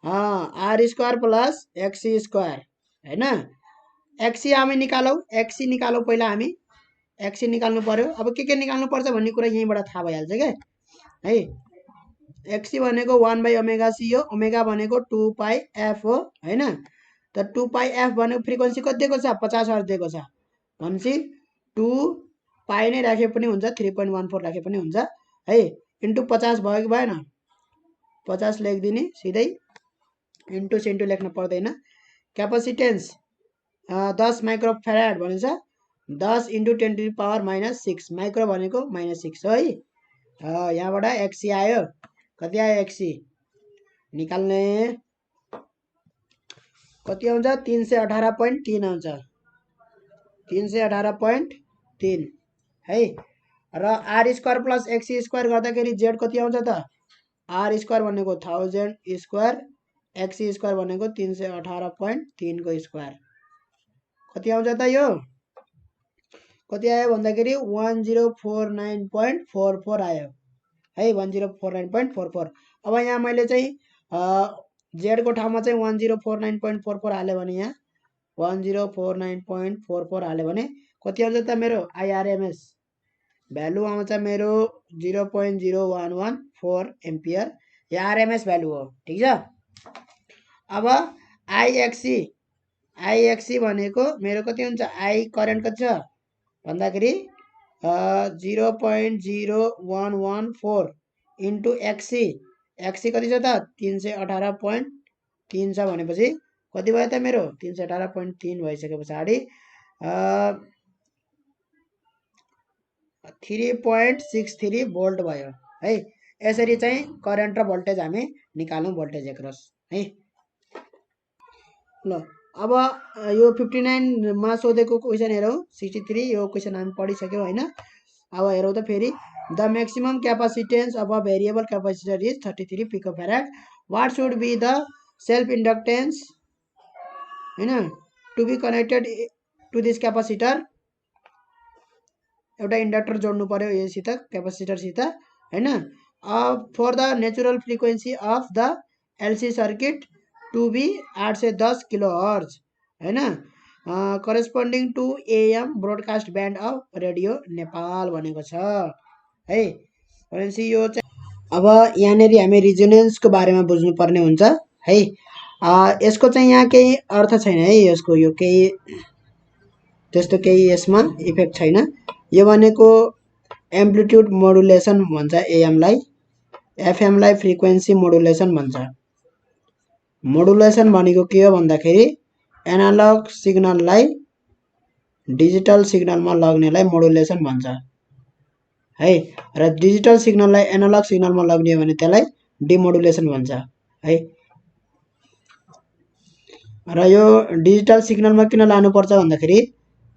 R square plus XC square हैन. एक्सी हामी निकालौ. एक्सी निकालौ पहिला हामी एक्सी निकाल्नु पर्यो. अब के निकाल्नु पर्छ भन्ने कुरा यहीँबाट थाहा भइहाल्छ के है. एक्सी भनेको 1 बाई ओमेगा सी हो. ओमेगा भनेको 2 पाई एफ हो हैन. त 2 पाई एफ भनेको फ्रिक्वेन्सी कति दिएको छ 50 हर्ट्ज दिएको छ भनेपछि 2 पाई नै राखे पनि हुन्छ, 3.14 राखे पनि हुन्छ है. इन्टु 50 भयो कि भएन 50 लेखिदिने सिधै. इन्टु सेन्टु लेख्न पर्दैन. क्यापासिटेन्स 10 माइक्रोफेराड भनिन्छ. 10 into 10 to the power -6 micro भनेको -6 हो है. यहाँबाट एक्सी आयो. कति आयो एक्सी निकाल्ने कति आउँछ 318.3 आउँछ. 318.3 है. र R square plus XC square गर्दाखेरि जेड कति आउँछ त आर स्क्वायर भनेको 1000 स्क्वायर, एक्सी स्क्वायर भनेको 318.3 को स्क्वायर कति आउँछ त यो कति आयो भन्दाखेरि 1049.44 आयो है. 1049.44. अब यहाँ मैले चाहिँ जेड को ठाउँमा चाहिँ 1049.44 हाले भने यहाँ 1049.44 हाले भने कति आउँछ त मेरो आइआरएमएस भ्यालु आउँछ मेरो 0.0114 एम्पियर. यो आरएमएस भ्यालु हो. ठीक छ. अब आइएक्सी भनेको मेरो कति हुन्छ, आई करेन्ट कति छ भन्दाखेरि 0.0114 इन्टु एक्सी, एक्सी कति छ त 318.3 छ भनेपछि कति भयो त मेरो 318.3 भइसके पछाडि 3.63 भोल्ट भयो है। यसरी चाहिँ करेन्ट र भोल्टेज हामी निकाल्नु भोल्टेज एक्रस है। ल अब यो 59 मा सोधेको क्वेसन हेरौँ। 63 यो क्वेसन हामी पढिसक्यौँ होइन। अब हेरौँ त फेरि, the maximum capacitance of a variable capacitor is 33 picofarad, what should be the self inductance होइन to be connected to this capacitor. एउटा इन्डक्टर जोड्नु पर्यो योसित क्यापासिटरसित होइन। For the natural frequency of the LC circuit to be 810 kilo hertz होइन, corresponding to AM broadcast band of radio Nepal भनेको छ है। भनेपछि यो चाहिँ अब यहाँनिर हामी रिजोनेन्सको बारेमा बुझ्नुपर्ने हुन्छ है। यसको चाहिँ यहाँ केही अर्थ छैन है, यसको यो केही त्यस्तो केही यसमा इफेक्ट छैन। यो भनेको एम्प्लिट्युड मोडुलेसन भन्छ एएमलाई, एफएमलाई फ्रिक्वेन्सी मोडुलेसन भन्छ। मोडुलेसन भनेको के हो भन्दाखेरि एनालग सिग्नललाई डिजिटल सिग्नलमा लग्नेलाई मोडुलेसन भन्छ है, र डिजिटल सिग्नललाई एनालग सिग्नलमा लग्ने हो भने त्यसलाई डिमोडुलेसन भन्छ है। र यो डिजिटल सिग्नलमा किन लानुपर्छ भन्दाखेरि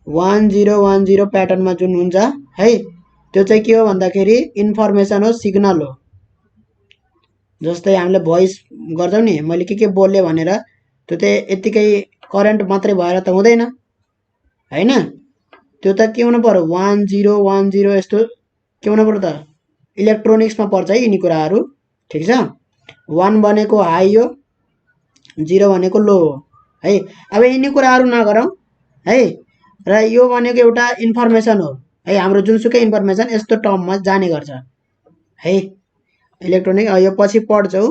1010 प्याटर्नमा जुन हुन्छ है, त्यो चाहिँ के हो भन्दाखेरि इन्फर्मेसन हो, सिग्नल हो। जस्तै हामीले भोइस गर्छौँ नि, मैले के बोल्यो भनेर त्यो चाहिँ यत्तिकै करेन्ट मात्रै भएर त हुँदैन होइन। त्यो त के हुनु पर्यो 1010 यस्तो के हुनु पर्यो त इलेक्ट्रोनिक्समा पर्छ है यिनी कुराहरू, ठिक छ। 1 भनेको हाई हो, 0 भनेको लो हो है। अब यिनी कुराहरू नगरौँ है। र यो भनेको एउटा इन्फर्मेसन हो है, हाम्रो जुनसुकै इन्फर्मेसन यस्तो टर्ममा जाने गर्छ है। इलेक्ट्रोनिक यो पछि पढ्छौँ,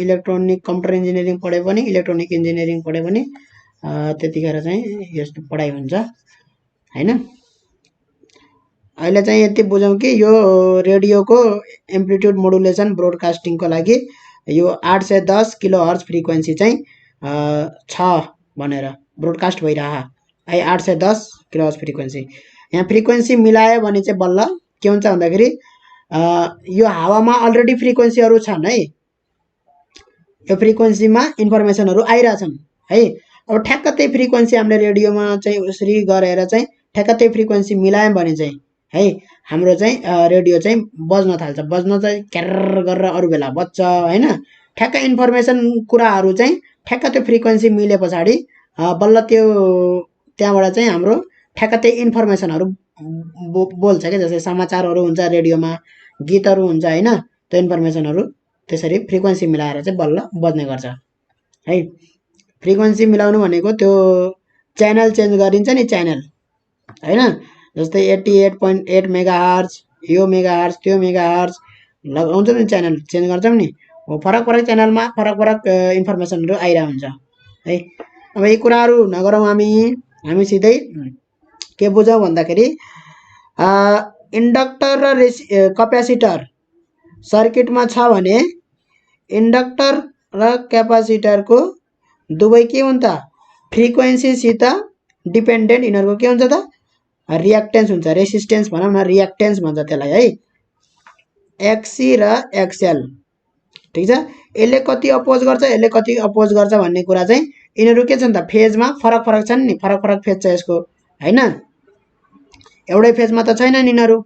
इलेक्ट्रोनिक कम्प्युटर इन्जिनियरिङ पढे पनि इलेक्ट्रोनिक इन्जिनियरिङ पढे पनि त्यतिखेर चाहिँ यस्तो पढाइ हुन्छ होइन। अहिले चाहिँ यति बुझौँ कि यो रेडियोको एम्प्लिट्युड मोडुलेसन ब्रोडकास्टिङको लागि यो 810 किलो हर्ज फ्रिक्वेन्सी चाहिँ छ भनेर ब्रोडकास्ट भइरह है। 810 किलो हर्ज फ्रिक्वेन्सी, यहाँ फ्रिक्वेन्सी मिलायो भने चाहिँ बल्ल के हुन्छ भन्दाखेरि यो हावामा अलरेडी फ्रिक्वेन्सीहरू छन् है, यो फ्रिक्वेन्सीमा इन्फर्मेसनहरू आइरहेछन् है। अब ठ्याक्क त्यही फ्रिक्वेन्सी हामीले रेडियोमा चाहिँ उसरी गरेर चाहिँ ठ्याक्क त्यही फ्रिक्वेन्सी मिलायौँ भने चाहिँ है हाम्रो चाहिँ रेडियो चाहिँ बज्न थाल्छ। बज्न चाहिँ क्यार गरेर अरू बेला बज्छ होइन। ठ्याक्क इन्फर्मेसन कुराहरू चाहिँ ठ्याक्क त्यो फ्रिक्वेन्सी मिले पछाडि बल्ल त्यो त्यहाँबाट चाहिँ हाम्रो ठ्याक्क त्यही इन्फर्मेसनहरू बोल्छ क्या। जस्तै समाचारहरू हुन्छ रेडियोमा, गीतहरू हुन्छ होइन, त्यो इन्फर्मेसनहरू त्यसरी फ्रिक्वेन्सी मिलाएर चाहिँ बल्ल बज्ने गर्छ है। फ्रिक्वेन्सी मिलाउनु भनेको त्यो च्यानल चेन्ज गरिन्छ नि, च्यानल होइन। जस्तै 88.8 मेगाहर्ज, यो मेगाहर्ज त्यो मेगाहर्ज लगाउँछ नि, च्यानल चेन्ज गर्छौँ नि, हो फरक फरक च्यानलमा फरक फरक इन्फर्मेसनहरू आइरहेको हुन्छ है। अब यी कुराहरू नगरौँ हामी सिधै के बुझौँ भन्दाखेरि इन्डक्टर र क्यापेसिटर सर्किटमा छ भने इन्डक्टर र क्यापेसिटरको दुवै के हुन्छ फ्रिक्वेन्सीसित डिपेन्डेन्ट, यिनीहरूको के हुन्छ त रियाक्टेन्स हुन्छ, रेसिस्टेन्स भनौँ न, रियाक्टेन्स भन्छ त्यसलाई है। एक्सी र एक्सएल, ठिक छ। यसले कति अपोज गर्छ, यसले कति अपोज गर्छ भन्ने कुरा चाहिँ यिनीहरू के छन् त फेजमा फरक फरक छन् नि, फरक फरक फेज छ यसको होइन, एउटै फेजमा त छैनन् यिनीहरू।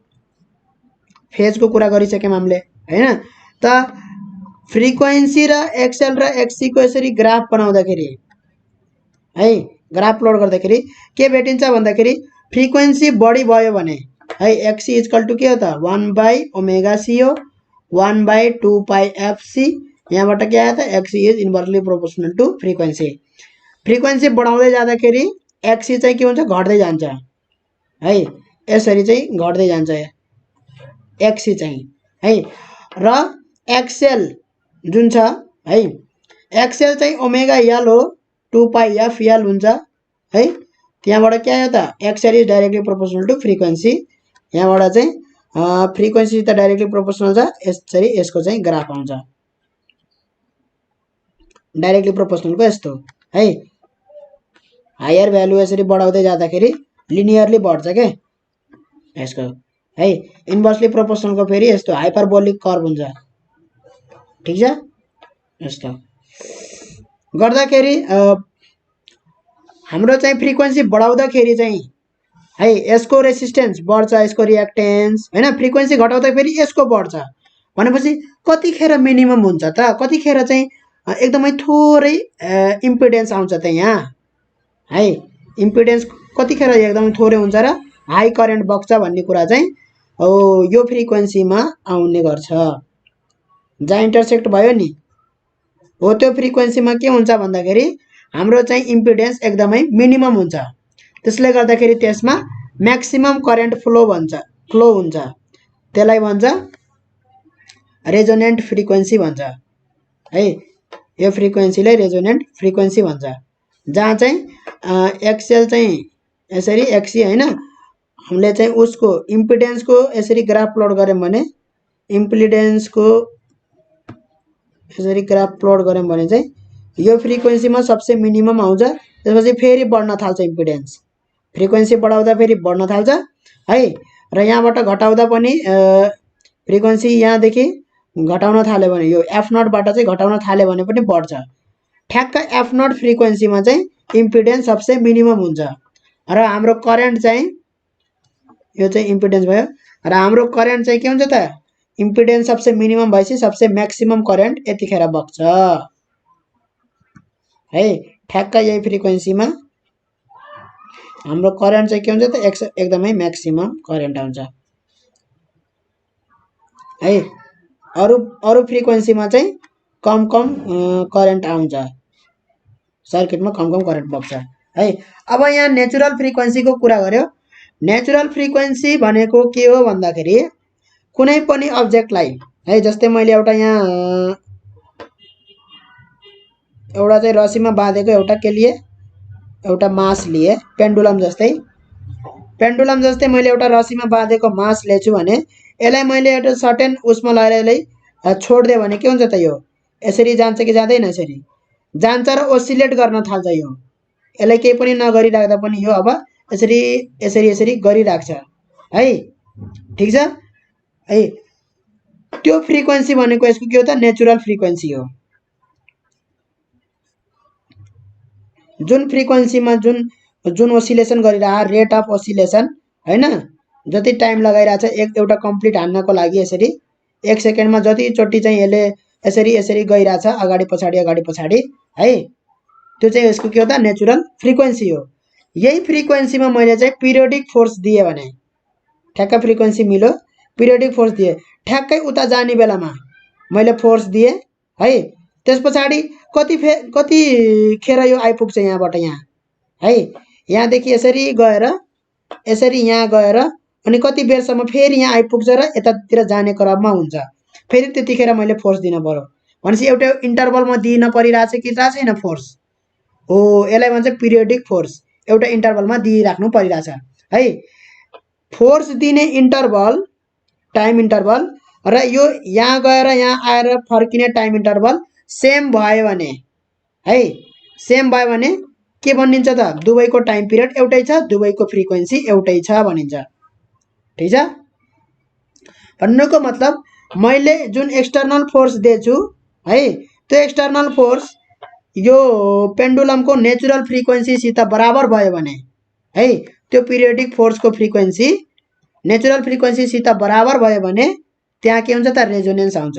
फेजको कुरा गरिसक्यौँ हामीले होइन। त फ्रिक्वेन्सी र एक्सएल र एक्सीको यसरी ग्राफ बनाउँदाखेरि है, ग्राफ प्लट गर्दाखेरि के भेटिन्छ भन्दाखेरि फ्रिक्वेन्सी बढी भयो भने है एक्सी इक्वल टु के हो त 1/ओमेगा सी हो, 1/2πfc। यहाँबाट के आयो त XC is inversely proportional to frequency. Frequency बढाउँदै जाँदाखेरि एक्सी चाहिँ के हुन्छ घट्दै जान्छ है, यसरी चाहिँ घट्दै जान्छ एक्सी चाहिँ है। र एक्सएल जुन छ है, एक्सएल चाहिँ ओमेगा एल हो, 2 पाई एफ एल हुन्छ है। त्यहाँबाट के आयो त, XL is directly proportional to frequency. यहाँबाट चाहिँ फ्रिक्वेन्सी त डाइरेक्टली प्रोपोर्सनल छ, यसरी यसको चाहिँ ग्राफ आउँछ डाइरेक्टली प्रोपोर्सनलको यस्तो है। हायर भ्यालु यसरी बढाउँदै जाँदाखेरि लिनियरली बढ्छ के यसको है। इन्भर्सली प्रोपोर्सनलको फेरि यस्तो हाइपरबोलिक कर्भ हुन्छ, ठिक छ। यस्तो गर्दाखेरि हाम्रो चाहिँ फ्रिक्वेन्सी बढाउँदाखेरि चाहिँ है यसको रेसिस्टेन्स बढ्छ, यसको रियाक्टेन्स हैन। फ्रिक्वेन्सी घटाउँदाखेरि यसको बढ्छ भनेपछि कतिखेर मिनिमम हुन्छ त, कतिखेर चाहिँ एकदमै थोरै इम्पिडेन्स आउँछ त यहाँ है। इम्पिडेन्स कतिखेर एकदमै थोरै हुन्छ र हाई करेन्ट बग्छ भन्ने कुरा चाहिँ यो फ्रिक्वेन्सीमा आउने गर्छ। जहाँ इन्टरसेक्ट भयो नि हो त्यो फ्रिक्वेन्सीमा के हुन्छ भन्दाखेरि हाम्रो चाहिँ इम्पिडेन्स एकदमै मिनिमम हुन्छ। त्यसले गर्दाखेरि त्यसमा म्याक्सिमम करेन्ट फ्लो हुन्छ। त्यसलाई भन्छ रेजोनेन्ट फ्रिक्वेन्सी भन्छ है। यो फ्रिक्वेन्सीलाई रेजोनेन्ट फ्रिक्वेन्सी भन्छ, जहाँ चाहिँ एक्सएल चाहिँ यसरी एक्सी हैन, हामीले चाहिँ उसको इम्पिडेन्सको यसरी ग्राफ प्लट गर्यौं भने इम्पिडेन्सको यसरी ग्राफ प्लट गर्यौं भने चाहिँ यो फ्रिक्वेन्सीमा सबसे मिनिमम आउँछ। त्यसपछि फेरि बढ्न थाल्छ इम्पिडेन्स, फ्रिक्वेन्सी बढाउँदा फेरि बढ्न थाल्छ है। र यहाँबाट घटाउँदा पनि फ्रिक्वेन्सी यहाँदेखि घटाउन थाल्यो भने यो एफ नटबाट चाहिँ घटाउन थाल्यो भने पनि बढ्छ। ठ्याक्क एफ नट फ्रिक्वेन्सीमा चाहिँ इम्पिडेन्स सबसे मिनिमम हुन्छ र हाम्रो करेन्ट चाहिँ यो चाहिँ इम्पिडेन्स भयो र हाम्रो करेन्ट चाहिँ के हुन्छ त, इम्पिडेन्स सबसे मिनिमम भएपछि सबसे म्याक्सिमम करेन्ट यतिखेर बग्छ है। ठ्याक्क यही फ्रिक्वेन्सीमा हाम्रो करेन्ट चाहिँ के हुन्छ त, एकदमै म्याक्सिमम करेन्ट आउँछ है। अरु फ्रिक्वेन्सीमा चाहिँ कम करेन्ट आउँछ, सर्किटमा कम करेन्ट बग्छ है। अब यहाँ नेचुरल फ्रिक्वेन्सीको कुरा गर्यो। नेचुरल फ्रिक्वेन्सी भनेको के हो भन्दाखेरि कुनै पनि अब्जेक्टलाई है, जस्तै मैले एउटा यहाँ एउटा चाहिँ रस्सीमा बाँधेको एउटा के लिए, एउटा मास लिए, पेन्डुलम जस्तै मैले एउटा रस्सीमा बाँधेको मास लिएछु भने यसलाई मैले एउटा सर्टेन उसमा लगाएर यसलाई छोड्दिएँ भने के हुन्छ त, यो यसरी जान्छ कि जाँदैन, यसरी जान्छ र ओसिलेट गर्न थाल्छ। यो यसलाई केही पनि नगरिराख्दा पनि यो अब यसरी गरिराख्छ है, ठिक छ है। त्यो फ्रिक्वेन्सी भनेको यसको के हो त, नेचुरल फ्रिक्वेन्सी हो। जुन फ्रिक्वेन्सीमा जुन ओसिलेसन गरिरहेको रेट अफ ओसिलेसन हैन, जति टाइम लगाइरहेछ एउटा कम्प्लिट हान्नको लागि, यसरी 1 सेकेन्डमा जति चोटि चाहिँ यसले यसरी गइरहेछ अगाडि पछाडि है, त्यो चाहिँ यसको के हो त, नेचुरल फ्रिक्वेन्सी हो। यही फ्रिक्वेन्सीमा मैले चाहिँ पिरियोडिक फोर्स दिए भने ठ्याक्क फ्रिक्वेन्सी मिल्यो, पिरियोडिक फोर्स दिए, ठ्याक्कै उता जाने बेलामा मैले फोर्स दिए है। त्यसपछि कतिखेर यो आइपुग्छ यहाँबाट यहाँ है, यहाँदेखि यसरी यहाँ गएर अनि कति बेरसम्म फेरि यहाँ आइपुग्छ र यतातिर जाने क्रममा हुन्छ। फेरि त्यतिखेर मैले फोर्स दिन पर्यो भनेपछि एउटा इन्टरभलमा दिन परिरहेछ कि छैन फोर्स हो, यसलाई भन्छ पिरियोडिक फोर्स। एउटा इन्टरभलमा दिइराख्नु परिरहेछ है। फोर्स दिने इन्टरभल टाइम इन्टरभल र यो यहाँ गएर यहाँ आएर फर्किने टाइम इन्टरभल सेम भयो भने है, सेम भयो भने के भनिन्छ त, दुवैको टाइम पिरियड एउटै छ, दुवैको फ्रिक्वेन्सी एउटै छ भनिन्छ, ठिक छ। भन्नुको मतलब मैले जुन एक्सटर्नल फोर्स दिएछु है, त्यो एक्सटर्नल फोर्स यो पेन्डुलमको नेचुरल फ्रिक्वेन्सीसित बराबर भयो भने है, त्यो पिरियोडिक फोर्सको फ्रिक्वेन्सी नेचुरल फ्रिक्वेन्सीसित बराबर भयो भने त्यहाँ के हुन्छ त, रेजोनेन्स आउँछ।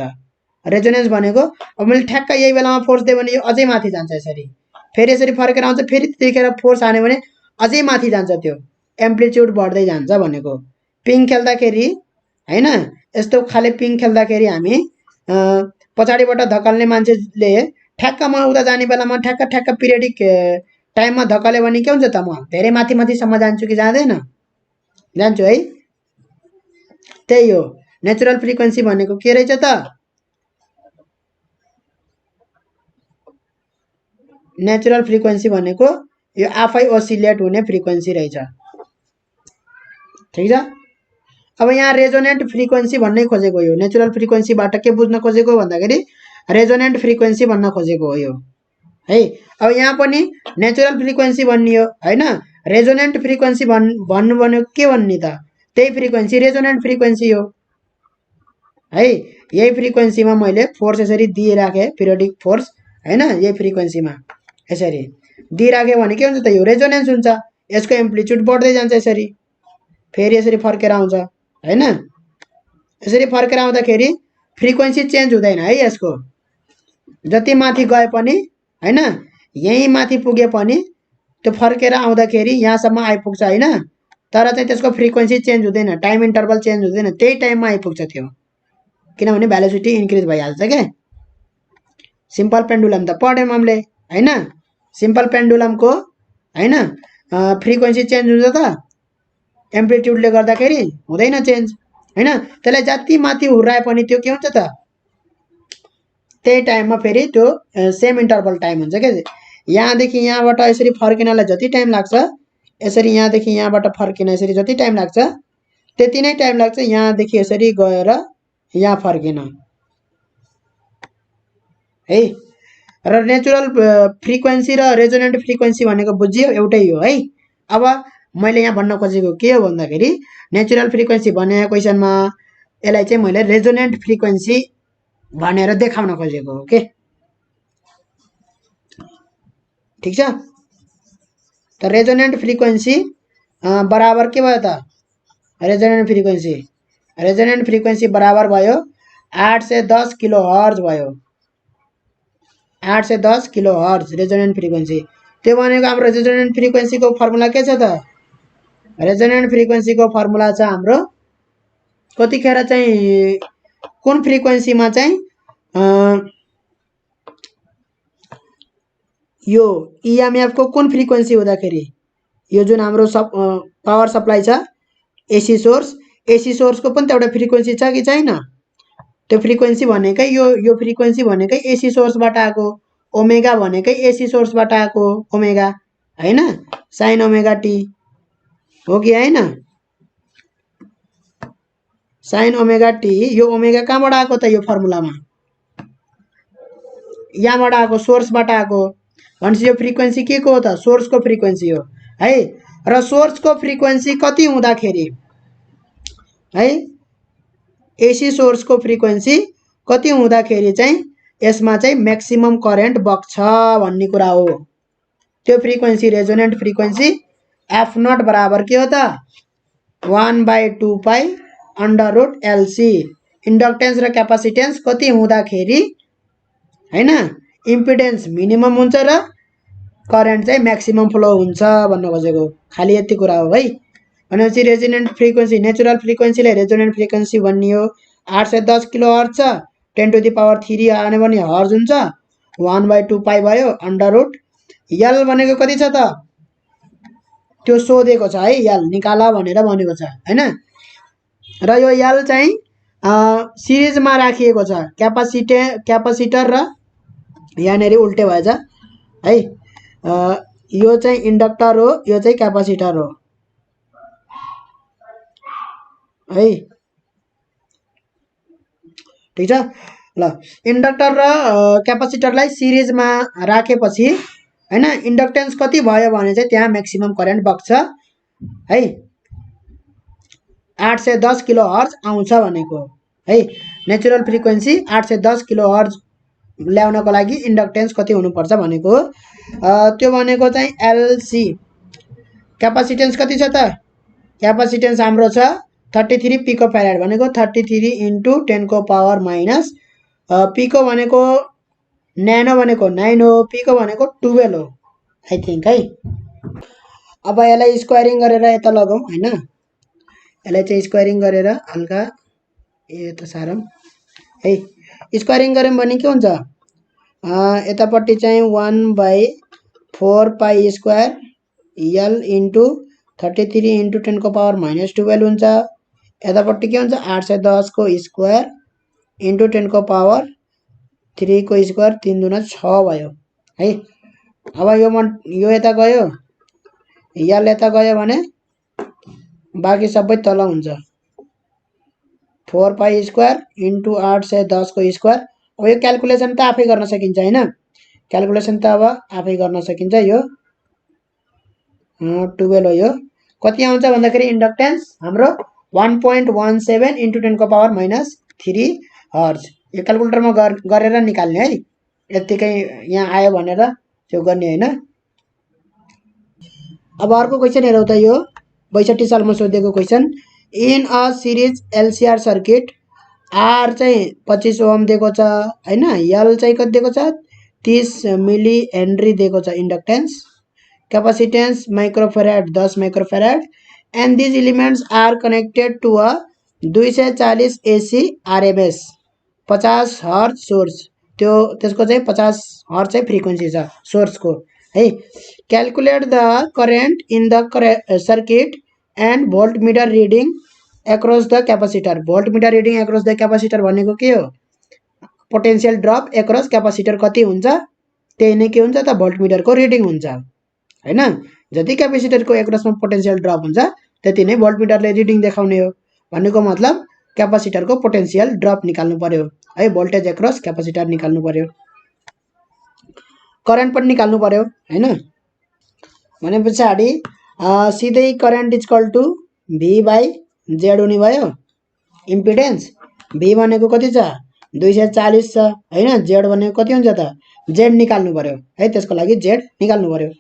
रेजोनेन्स भनेको अब मैले ठ्याक्क यही बेलामा फोर्स दिएँ भने यो अझै माथि जान्छ, यसरी फेरि यसरी फर्केर आउँछ, फेरि त्यतिखेर फोर्स हान्यो भने अझै माथि जान्छ, त्यो एम्प्लिट्युड बढ्दै जान्छ भनेको। पिङ खेल्दाखेरि हैन, यस्तो खाले पिङ खेल्दाखेरि हामी पछाडिबाट धकाल्ने मान्छेले ठ्याक्क म उता जाने बेलामा ठ्याक्क पिरियडिक टाइममा धकाल्यो भने के हुन्छ त, म धेरै माथिसम्म जान्छु कि जाँदैन, जान्छु है। त्यही हो नेचुरल फ्रिक्वेन्सी भनेको के रहेछ त, नेचुरल फ्रिक्वेन्सी भनेको यो आफै ओसिलेट हुने फ्रिक्वेन्सी रहेछ। ठिक छ। अब यहाँ रेजोनेन्ट फ्रिक्वेन्सी भन्नै खोजेको यो नेचुरल फ्रिक्वेन्सीबाट के बुझ्न खोजेको भन्दाखेरि रेजोनेन्ट फ्रिक्वेन्सी भन्न खोजेको हो यो है। अब यहाँ पनि नेचुरल फ्रिक्वेन्सी भनियो हैन, रेजोनेन्ट फ्रिक्वेन्सी भन्नु भनेको के भन्ने त त्यही फ्रिक्वेन्सी रेजोनेन्ट फ्रिक्वेन्सी हो है। यही फ्रिक्वेन्सीमा मैले फोर्स यसरी दिइराखेँ पिरियोडिक फोर्स हैन, यही फ्रिक्वेन्सीमा यसरी दिइराख्यो भने के हुन्छ त यो रेजोनेन्स हुन्छ, यसको एम्प्लिट्युड बढ्दै जान्छ यसरी, फेरि यसरी फर्केर आउँछ हैन। यसरी फर्केर आउँदाखेरि फ्रिक्वेन्सी चेन्ज हुँदैन है यसको, जति माथि गए पनि हैन, यही माथि पुगे पनि त्यो फर्केर आउँदाखेरि यहाँसम्म आइपुग्छ हैन, तर चाहिँ त्यसको फ्रिक्वेन्सी चेन्ज हुँदैन, टाइम इन्टरभल चेन्ज हुँदैन, त्यही टाइममा आइपुग्छ त्यो, किनभने भेलोसिटी इन्क्रिज भइहाल्छ के। सिम्पल पेन्डुलम त पढ्यौँ हामीले हैन, सिम्पल पेन्डुलमको हैन फ्रिक्वेन्सी चेन्ज हुन्छ त एम्प्लिट्युडले गर्दाखेरि हुँदैन चेन्ज हैन, त्यसलाई जति माथि हुर्राए पनि त्यो के हुन्छ त त्यही टाइममा फेरि त्यो सेम इन्टरभल टाइम हुन्छ के। यहाँदेखि यहाँबाट यसरी फर्किनलाई जति टाइम लाग्छ, यसरी यहाँदेखि यहाँबाट फर्किन यसरी जति टाइम लाग्छ त्यति नै टाइम लाग्छ यहाँदेखि यसरी गएर यहाँ फर्किन है। र नेचुरल फ्रिक्वेन्सी र रेजोनेन्ट फ्रिक्वेन्सी भनेको बुझियो एउटै हो है। अब मैले यहाँ भन्न खोजेको के हो भन्दाखेरि नेचुरल फ्रिक्वेन्सी भने क्वेसनमा यसलाई चाहिँ मैले रेजोनेन्ट फ्रिक्वेन्सी भनेर देखाउन खोजेको हो के। ठिक छ। त रेजोनेन्ट फ्रिक्वेन्सी बराबर के भयो त रेजोनेन्ट फ्रिक्वेन्सी बराबर भयो 810 किलो हर्ज भयो, 810 किलो हर्ज रेजोनेन्ट फ्रिक्वेन्सी। त्यो भनेको हाम्रो रेजोनेन्ट फ्रिक्वेन्सीको फर्मुला के छ त, रेजोनेन्ट फ्रिक्वेन्सीको फर्मुला छ हाम्रो कतिखेर चाहिँ कुन फ्रिक्वेन्सीमा चाहिँ यो इएमएफ को कुन फ्रिक्वेन्सी हुँदाखेरि यो जुन हाम्रो पावर सप्लाई छ एसी सोर्स को पनि त एउटा फ्रिक्वेन्सी छ कि छैन, त्यो फ्रिक्वेन्सी भनेकै यो फ्रिक्वेन्सी भनेकै एसी सोर्सबाट आएको, ओमेगा भनेकै एसी सोर्सबाट आएको ओमेगा हैन, साइन ओमेगा टी हो कि हैन, साइन ओमेगा टी। यो ओमेगा कहाँबाट आएको त यो फर्मुलामा यहाँबाट आएको, सोर्सबाट आएको भनेपछि यो फ्रिक्वेन्सी के को हो त सोर्सको फ्रिक्वेन्सी हो है। र सोर्सको फ्रिक्वेन्सी कति हुँदाखेरि है, एसी सोर्सको फ्रिक्वेन्सी कति हुँदाखेरि चाहिँ यसमा चाहिँ म्याक्सिमम करेन्ट बग्छ भन्ने कुरा हो। त्यो frequency resonant frequency F nought बराबर के हो त 1/2 pi under root LC. Inductance र क्यापासिटेन्स कति हुँदाखेरि हैन इम्पिडेन्स मिनिमम हुन्छ र करेन्ट चाहिँ म्याक्सिमम फ्लो हुन्छ भन्न खोजेको, खाली यति कुरा हो है। भनेपछि रेजोनेन्ट फ्रिक्वेन्सी नेचुरल फ्रिक्वेन्सीले रेजोनेन्ट फ्रिक्वेन्सी भन्ने हो। 810 किलो हर्ज छ, 10⁻³ आने भने हर्ज हुन्छ, 1/2 पाई भयो अंडर रूट यल भनेको कति छ त त्यो सोधेको छ है, यल निकाला भनेर भनेको छ हैन। र यो यल चाहिँ सिरिजमा राखिएको छ, क्यापासिटर र यहाँनेरि उल्टे भएछ है। यो चाहिँ इन्डक्टर हो, यो चाहिँ क्यापासिटर हो है। ठीक छ ल। इन्डक्टर र क्यापासिटरलाई सिरिजमा राखेपछि हैन इन्डक्टेन्स कति भयो भने चाहिँ त्यहाँ म्याक्सिमम करेन्ट बग्छ है, 810 किलो हर्ज आउँछ भनेको है। नेचुरल फ्रिक्वेन्सी 810 किलो हर्ज ल्याउनको लागि इन्डक्टेन्स कति हुनुपर्छ भनेको त्यो भनेको चाहिँ एलसी। क्यापासिटेन्स कति छ त, क्यापासिटेन्स हाम्रो छ 33 पिको फ्याराड भनेको 33 × 10⁻⁻, पिको भनेको न्यानो भनेको 9 हो, पिको भनेको 12 हो आई थिंक है। अब यसलाई स्क्वायरिङ गरेर यता लगाउँ हैन, यसलाई चाहिँ स्क्वायरिङ गरेर हल्का यता सारौँ है। स्क्वायरिङ गऱ्यौँ भने के हुन्छ, यतापट्टि चाहिँ 1/4 पाई स्क्वायर यल इन्टु 33 × 10⁻⁻12 हुन्छ। यतापट्टि के हुन्छ 810 को स्क्वायर इन्टु 10⁻³ को स्क्वायर 3 दूना 6 भयो है। अब यो यता गयो, यल यता गयो भने बाँकी सबै तल हुन्छ। 4 पाई स्क्वायर इन्टु 810 को स्क्वायर। अब यो क्यालकुलेसन त आफै गर्न सकिन्छ हैन, क्यालकुलेसन त अब आफै गर्न सकिन्छ। यो 12 हो। यो कति आउँछ भन्दाखेरि इन्डक्टेन्स हाम्रो 1.17 इन्टु 10 को पावर -3 हर्ज। यो क्यालकुलेटरमा गरेर निकाल्ने है, यतिकै यहाँ आयो भनेर त्यो गर्ने हैन। अब अर्को क्वेसन हेरौँ त, यो 62 सालमा सोधेको question. In a series LCR circuit R चाहिँ 25 ओम दिएको छ हैन, यल चाहिँ कति दिएको छ 30 मिली हेनरी दिएको छ इन्डक्टेन्स, capacitance microfarad 10 microfarad, and these elements are connected to a 240 AC RMS 50 hertz source. त्यो त्यसको चाहिँ 50 हर्ज चाहिँ फ्रिक्वेन्सी छ सोर्सको है। Calculate the current in the circuit and volt metre reading across the capacitor. Volt metre reading across the capacitor भनेको के हो, पोटेन्सियल ड्रप एक्रस क्यापासिटर कति हुन्छ त्यही नै के हुन्छ त भोल्ट मिटरको रिडिङ हुन्छ हैन। जति क्यापासिटरको एक्रसमा पोटेन्सियल ड्रप हुन्छ त्यति नै भोल्ट मिटरले रिडिङ देखाउने हो। भनेको मतलब क्यापासिटरको पोटेन्सियल ड्रप निकाल्नु पर्यो है, भोल्टेज एक्रस क्यापासिटर निकाल्नु पर्यो, करेन्ट पनि निकाल्नु पर्यो हैन। भने पछाडी सिधै current equal to V by Z हुने भयो। इम्पिडेन्स V भनेको कति छ 240 छ हैन, जेड भनेको कति हुन्छ त जेड निकाल्नु पर्यो है, त्यसको लागि जेड निकाल्नु पर्यो।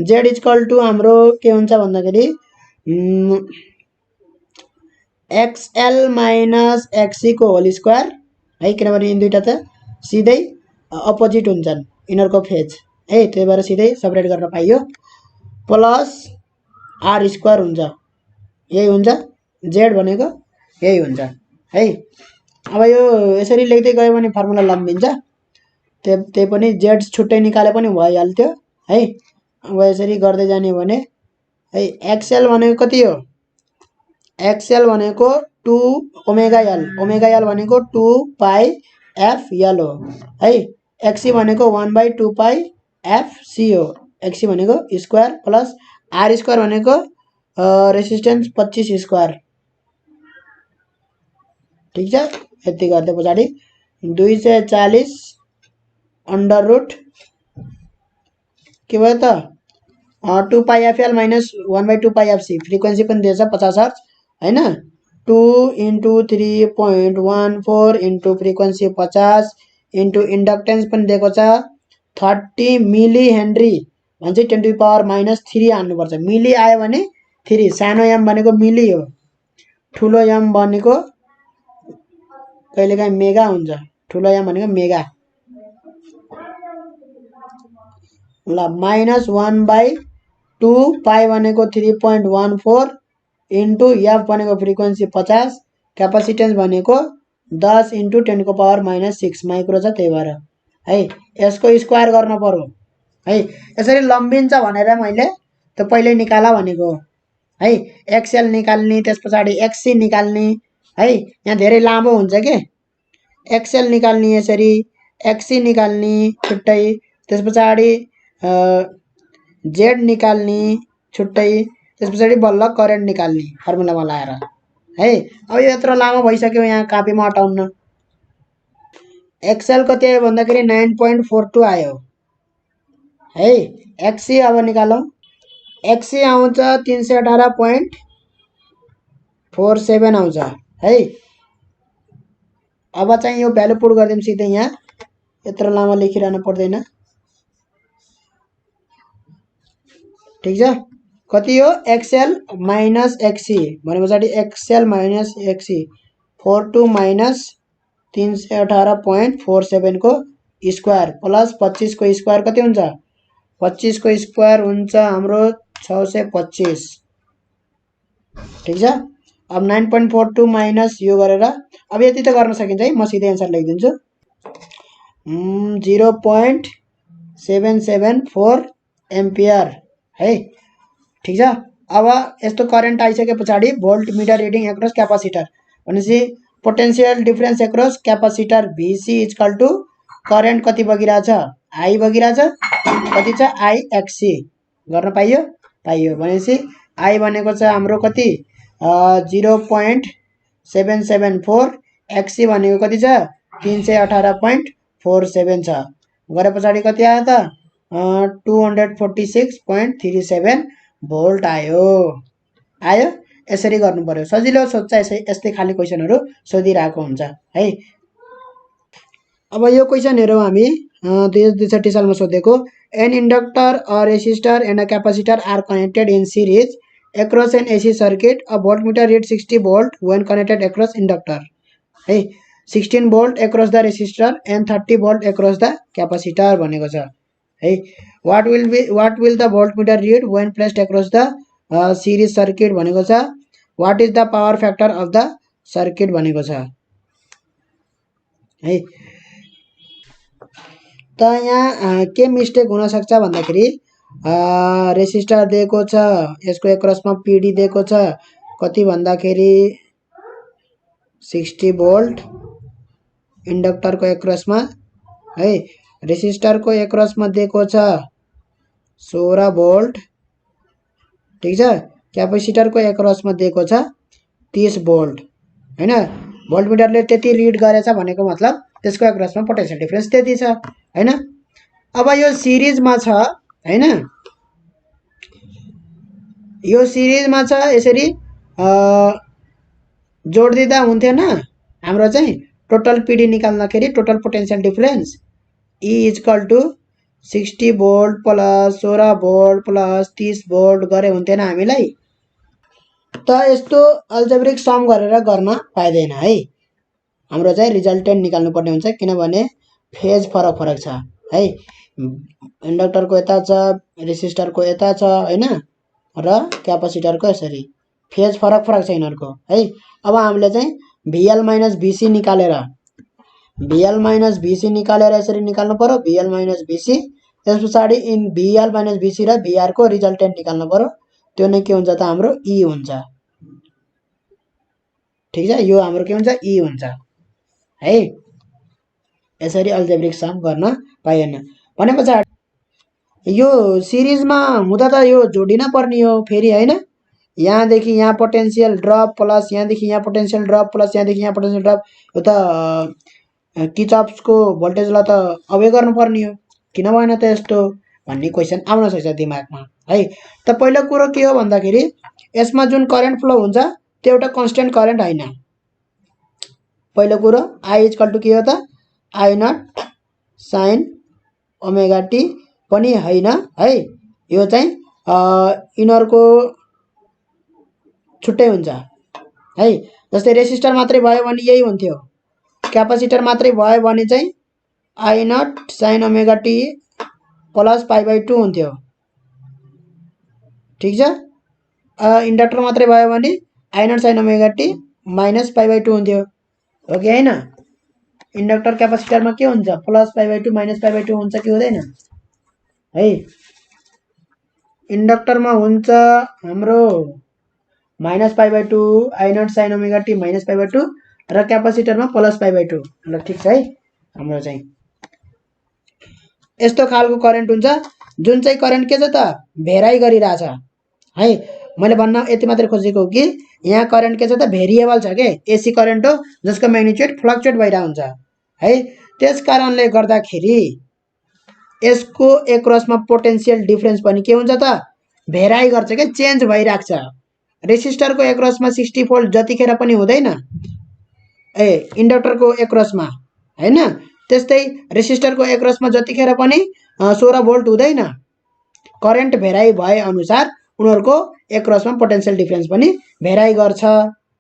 जेड इक्वल टु हाम्रो के हुन्छ भन्दाखेरि एक्सएल माइनस एक्सी को होल स्क्वायर है, किनभने यिन दुईटा त सिधै अपोजिट हुन्छन् यिनीहरूको फेज है, त्यही भएर सिधै सेपरेट गर्न पाइयो, प्लस आर स्क्वायर हुन्छ, यही हुन्छ जेड भनेको यही हुन्छ है। अब यो यसरी लेख्दै गयो भने फर्मुला लम्बिन्छ, त्यही पनि जेड छुट्टै निकाले पनि भइहाल्थ्यो है। अब यसरी गर्दै जाने भने है, एक्सएल भनेको कति हो, एक्सएल भनेको 2 ओमेगा एल, ओमेगा एल भनेको 2 पाई एफ एल हो है। एक्सी भनेको 1/2 पाई एफ सी हो, एक्सी भनेको स्क्वायर प्लस आर स्क्वायर भनेको रेसिस्टेन्स 25 स्क्वायर, ठीक छ। यति गर्दै पछाडि 240 अंडर रुट के भयो त 2 पाई एफएल माइनस 1/2 पाई एफसी, फ्रिक्वेन्सी पनि दिएछ 50 हर्ज हैन। 2 into 3.14 into frequency 50 into inductance पनि दिएको छ 30 मिली हेनरी भन्छ, 10 टु पावर -3 हाल्नुपर्छ। मिली आयो भने 3, सानो एम भनेको मिली हो, ठुलो एम भनेको कहिलेकाहीँ मेगा हुन्छ, ठुलो एम भनेको मेगा। ल -1/2 पाई भनेको 3.14 इन्टु एफ भनेको फ्रिक्वेन्सी 50, क्यापासिटेन्स भनेको 10 इन्टु 10 को पावर -6 माइक्रो छ, त्यही भएर है यसको स्क्वायर गर्न पर्यो है। यसरी लम्बिन्छ भनेर मैले त पहिले निकाला भनेको है, एक्सएल निकाल्ने त्यस पछाडि एक्सी निकाल्ने है, यहाँ धेरै लामो हुन्छ के, एक्सएल निकाल्ने यसरी, एक्सी निकाल्ने छुट्टै, त्यस पछाडि जेड निकाल्ने छुट्टै, त्यस पछाडि बल्ल करेन्ट निकाल्ने फर्मुलामा लाएर है। अब यो यत्रो लामो भइसक्यो, यहाँ कापीमा अटाउन्न। एक्सएल कति आयो भन्दाखेरि 9.42 आयो है। एक्सी अब निकालौँ, एक्सी आउँछ 318.47 आउँछ है। अब चाहिँ यो भ्यालु पुट गरिदिउँ सिधै यहाँ, यत्रो लामो लेखिरहनु पर्दैन, ठीक छ। कति हो एक्सएल माइनस एक्सी भने पछाडि एक्सएल माइनस एक्सी 42 माइनस 318.47 को स्क्वायर प्लस 25 को स्क्वायर कति हुन्छ 25 को स्क्वायर हुन्छ हाम्रो 625, ठीक छ। अब 9.42 माइनस यो गरेर अब यति त गर्न सकिन्छ है, म सिधै एन्सर लेखिदिन्छु 0.774 एम्पियर है, ठीक छ। अब यस्तो करेन्ट आइसके पछाडि volt metre reading across capacitor भनेपछि potential difference across capacitor VC equal to current कति बगिरहेछ आई बगिरहेछ कति छ आई एक्सी गर्न पाइयो पाइयो भनेपछि आई भनेको छ हाम्रो कति 0.774 एक्सी भनेको कति छ 318.47 छ गरे पछाडि कति आयो त 246.37 भोल्ट आयो आयो यसरी गर्नु पर्यो सजिलो सोध्छ यस्तै खाली क्वेशनहरु सोधिरहेको हुन्छ है अब यो क्वेशन हेरौँ हामी 2063 सालमा सोधेको an inductor a resistor and a capacitor are connected in series across an AC circuit a voltmeter reads 60 volt when connected across inductor है 16 volt across the resistor and 30 volt across the capacitor भनेको छ है what will the voltmeter read when placed across the series circuit भनेको छ what is the power factor of the circuit भनेको छ है त यहाँ के मिस्टेक हुन सक्छ भन्दाखेरि रेसिस्टर दिएको छ यसको एक्रसमा पीडी दिएको छ कति भन्दाखेरि 60 भोल्ट इन्डक्टरको एक्रसमा है रेसिस्टरको एक्रसमा दिएको छ 16 भोल्ट ठीक छ क्यापेसिटरको एक्रसमा दिएको छ 30 भोल्ट हैन भोल्टमिटरले त्यति रिड गरेछ भनेको मतलब त्यसको एक्रसमा पोटेन्शियल डिफरेन्स त्यति छ हैन अब यो सिरिजमा छ हैन यो सिरिजमा छ यसरी जोड दिँदा हुन्थेन हाम्रो चाहिँ टोटल पीडी निकाल्दाखेरि total potential difference E = 60 volt plus 16 volt plus 30 volt गरे हुन्थेन हामीलाई त यस्तो अल्जेब्रिक सम गरेर गर्न पाइदैन है हाम्रो चाहिँ रिजल्टेन्ट निकाल्नु पर्ने हुन्छ किनभने फेज फरक फरक छ है इन्डक्टरको यता छ रेसिस्टरको यता छ हैन र क्यापेसिटरको यसरी फेज फरक फरक छ यिनहरुको है अब हामीले चाहिँ VL - VC निकालेर यसरी निकाल्नु पर्यो VL - VC त्यसपछि इन VL - VC र VR को रिजल्टेन्ट निकाल्नु पर्यो त्यो नै के हुन्छ त हाम्रो E हुन्छ ठीक छ यो हाम्रो के हुन्छ E हुन्छ है यसरी अल्जेब्रिक सम गर्न पाइएन भनेपछि यो सिरिजमा हुँदा त यो जोडिन पर्ने हो फेरि हैन यहाँ देखि यहाँ पोटेन्शियल ड्रप प्लस यहाँ देखि यहाँ पोटेन्शियल ड्रप प्लस यहाँ देखि यहाँ पोटेन्शियल ड्रप यो त किर्चअफ्सको भोल्टेजलाई त अवे गर्नु पर्ने हो किन भएन त यस्तो भन्ने क्वेशन आउन सक्छ दिमागमा है त पहिलो कुरो के हो भन्दाखेरि यसमा जुन करेन्ट फ्लो हुन्छ त्यो एउटा कन्स्टेन्ट करेन्ट हैन पहिलो कुरो I = के हो त I0 sin ओमेगा t पनि हैन है यो चाहिँ इनरको छुट्टै हुन्छ है जस्तै रेसिस्टर मात्रै भयो भने यही हुन्थ्यो क्यापेसिटर मात्रै भयो भने चाहिँ I0 sin omega t plus π/2 हुन्थ्यो ठीक छ इन्डक्टर मात्रै भयो भने I0 sin omega t minus π/2 हुन्थ्यो हो कि हैन इन्डक्टर क्यापेसिटरमा के हुन्छ प्लस π/2 माइनस π/2 हुन्छ कि हुँदैन है इन्डक्टरमा हुन्छ हाम्रो minus π/2 I0 sin omega t minus π/2 र क्यापेसिटरमा प्लस π/2 ल ठीक छ है हाम्रो चाहिँ यस्तो खालको करेन्ट हुन्छ जुन चाहिँ करेन्ट के छ त भेराइ गरिराछ है मैले भन्न यति मात्र खोजेको कि यहाँ करेन्ट के छ त भेरिएबल छ के एसी करेन्ट हो जसको म्याग्निट्युड फ्लक्चुएट भइरा हुन्छ है त्यस कारणले गर्दाखेरि यसको एक्रसमा पोटेन्शियल डिफरेन्स पनि के हुन्छ त भेराइ गर्छ के चेन्ज भइराख्छ रेसिस्टरको एक्रसमा 60 भोल्ट जतिखेर पनि हुँदैन इन्डक्टरको एक्रसमा हैन त्यस्तै रेसिस्टरको एक्रसमा जतिखेर पनि 16 भोल्ट हुँदैन करेन्ट भेराइ भए अनुसार उनीहरुको एक्रसमा पोटेन्शियल डिफरेन्स पनि भेराइ गर्छ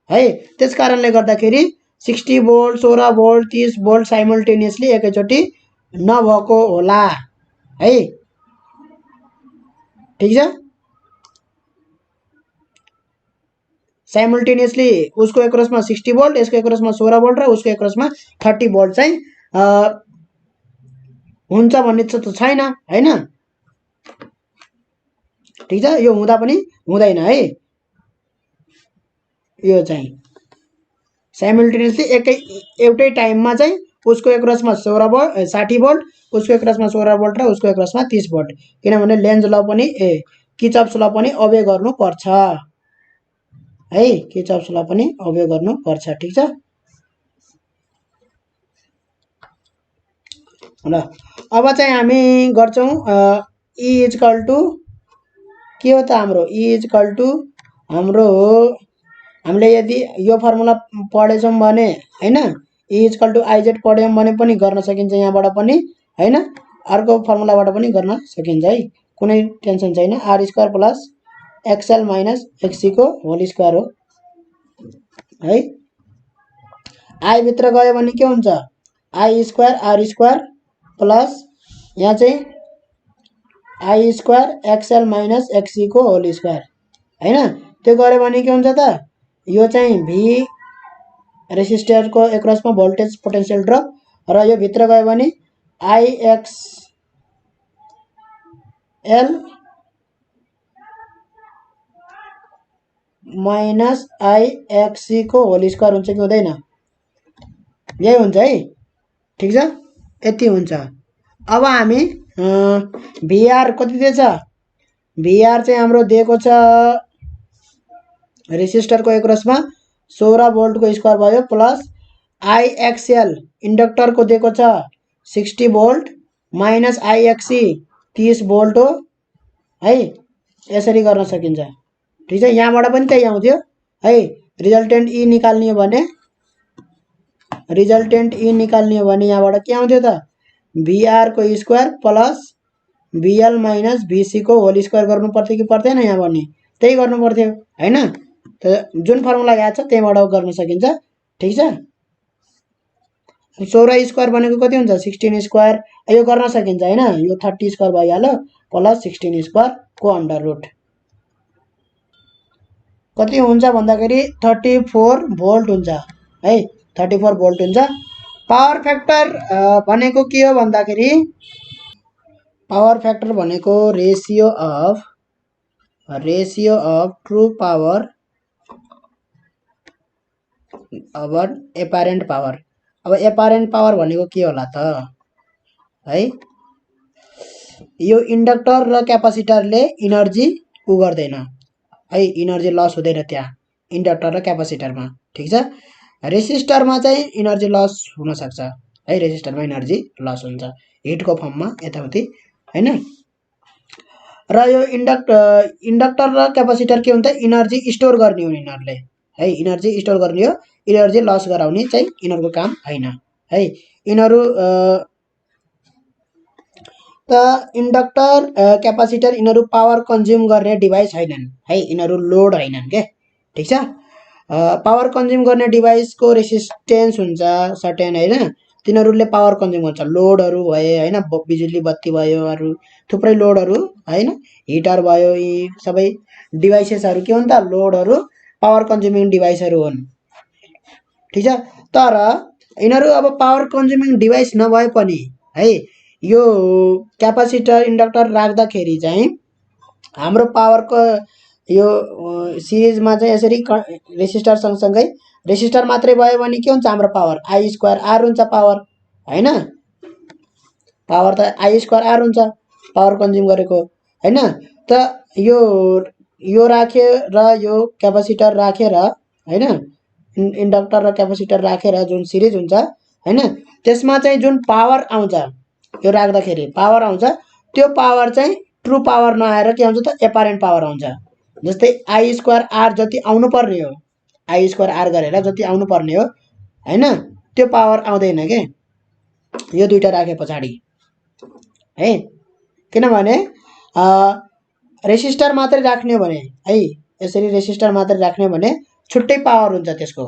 है त्यसकारणले गर्दाखेरि 60 भोल्ट 16 भोल्ट 30 भोल्ट साइमल्टेनियसली एकैचोटी नभएको होला है ठीक छ साइमल्टेनियसली उसको एक्रसमा 60 भोल्ट यसको एक्रसमा 16 भोल्ट र उसको एक्रसमा 30 भोल्ट चाहिँ हुन्छ भन्ने त छैन हैन ठीक छ यो हुँदा पनि हुँदैन है यो चाहिँ साइमल्टेनियसली एउटै टाइममा चाहिँ उसको एक्रसमा 60 भोल्ट, उसको एक्रसमा 16 भोल्ट र उसको एक्रसमा 30 भोल्ट। किनभने लेन्ज ल पनि किर्चफ्स ल पनि अबे गर्नुपर्छ है, किर्चफ्स ल पनि अबे गर्नुपर्छ। ठीक छ ल। अब चाहिँ हामी गर्छौं E इक्वल टु के हो त हाम्रो E इक्वल टु हाम्रो हामीले यदि यो फर्मुला पढेछौं भने हैन, E इक्वल टु आइजेड पढ्यौं भने पनि गर्न सकिन्छ यहाँबाट पनि हैन, अर्को फर्मुलाबाट पनि गर्न सकिन्छ है, कुनै टेन्सन छैन। R square plus X L minus XC को होल स्क्वायर हो है। आई भित्र गयो भने के हुन्छ, I square R square plus यहाँ चाहिँ I square X L minus XC को होल स्क्वायर हैन। त्यो गर्यो भने के हुन्छ त, यो चाहिँ भी रेसिस्टर को एक्रसमा भोल्टेज पोटेन्शियल ड्रप र यो भित्र गयो भने I X L minus I X C को होल स्क्वायर हुन्छ कि हुँदैन, यही हुन्छ है। ठीक छ, यति हुन्छ। अब हामी भिआर कति दिएछ, भिआर चाहिँ हाम्रो दिएको छ रेसिस्टर को एक्रसमा 16 भोल्ट को स्क्वायर भयो प्लस आईएक्सएल इन्डक्टर को दिएको छ 60 भोल्ट माइनस आईएक्सी 30 भोल्ट हो है, यसरी गर्न सकिन्छ। ठीक छ, यहाँबाट पनि त्यही आउँथ्यो है। रिजल्टेन्ट ई निकाल्ने हो भने यहाँबाट के आउँथ्यो त, भिआर को स्क्वायर प्लस भिएल माइनस भिसी को होल स्क्वायर गर्नु पर्थ्यो कि पर्दैन, यहाँ भने त्यही गर्नु पर्थ्यो हैन। त जुन फर्मुला याद छ त्यहीबाट गर्न सकिन्छ। ठीक छ, 16 स्क्वायर भनेको कति हुन्छ 16 स्क्वायर, यो गर्न सकिन्छ हैन, यो 30 स्क्वायर भइहाल्यो प्लस 16 स्क्वायर को अन्डर रुट कति हुन्छ भन्दाखेरि 34 भोल्ट हुन्छ है, 34 भोल्ट हुन्छ। पावर फ्याक्टर भनेको के हो भन्दाखेरि, पावर फ्याक्टर भनेको रेशियो अफ ट्रू पावर अब एपारेन्ट पावर। अब एपारेन्ट पावर भनेको के होला त है, यो इन्डक्टर र क्यापासिटरले इनर्जी उ गर्दैन है, इनर्जी लस हुँदैन त्यहाँ इन्डक्टर र क्यापासिटरमा। ठीक छ, रेसिस्टरमा चाहिँ इनर्जी लस हुन सक्छ है, रेसिस्टरमा इनर्जी लस हुन्छ हिटको फर्ममा यताउति हैन। र यो इन्डक्टर र क्यापासिटर के हुन्छ, इनर्जी स्टोर गर्ने हो यिनीहरूले है, इनर्जी स्टोर गर्ने हो, इनर्जी लस गराउने चाहिँ यिनीहरूको काम हैन है। यिनीहरू त इन्डक्टर क्यापासिटर यिनीहरू पावर कन्ज्युम गर्ने डिभाइस हैनन् है, यिनीहरू लोड हैनन् के। ठीक छ, पावर कन्ज्युम गर्ने डिभाइसको रेसिस्टेन्स हुन्छ सर्टेन हैन, तिनीहरूले पावर कन्ज्युम गर्छ, लोडहरू भए हैन, बिजुली बत्ती भयो, अरू थुप्रै लोडहरू हैन, हिटर भयो, यी सबै डिभाइसेसहरू के हुन् त, लोडहरू पावर कन्ज्युमिङ डिभाइसहरू हुन्। ठीक छ, तर यिनीहरू अब पावर कन्ज्युमिङ डिभाइस नभए पनि है, यो क्यापासिटर इन्डक्टर राख्दाखेरि चाहिँ हाम्रो पावरको यो सिरिजमा चाहिँ यसरी रेसिस्टर सँगसँगै रेसिस्टर मात्रै भयो भने के हुन्छ, हाम्रो पावर आई स्क्वायर आर हुन्छ पावर हैन, पावर त आई स्क्वायर आर हुन्छ पावर कन्ज्युम गरेको हैन। त यो राखेर यो क्यापासिटर राखेर हैन, इन्डक्टर र क्यापासिटर राखेर जुन सिरिज हुन्छ हैन, त्यसमा चाहिँ जुन पावर आउँछ, यो राख्दाखेरि पावर आउँछ, त्यो पावर चाहिँ ट्रु पावर नआएर के आउँछ त, एपारेन्ट पावर आउँछ। जस्तै आई स्क्वायर आर जति आउनु पर्ने हो, आई स्क्वायर आर गरेर जति आउनु पर्ने हो हैन, त्यो पावर आउँदैन के यो दुईटा राखे पछाडि है। किनभने रेसिस्टर मात्रै राख्ने हो भने है, यसरी रेसिस्टर मात्रै राख्ने हो भने छुट्टै पावर हुन्छ त्यसको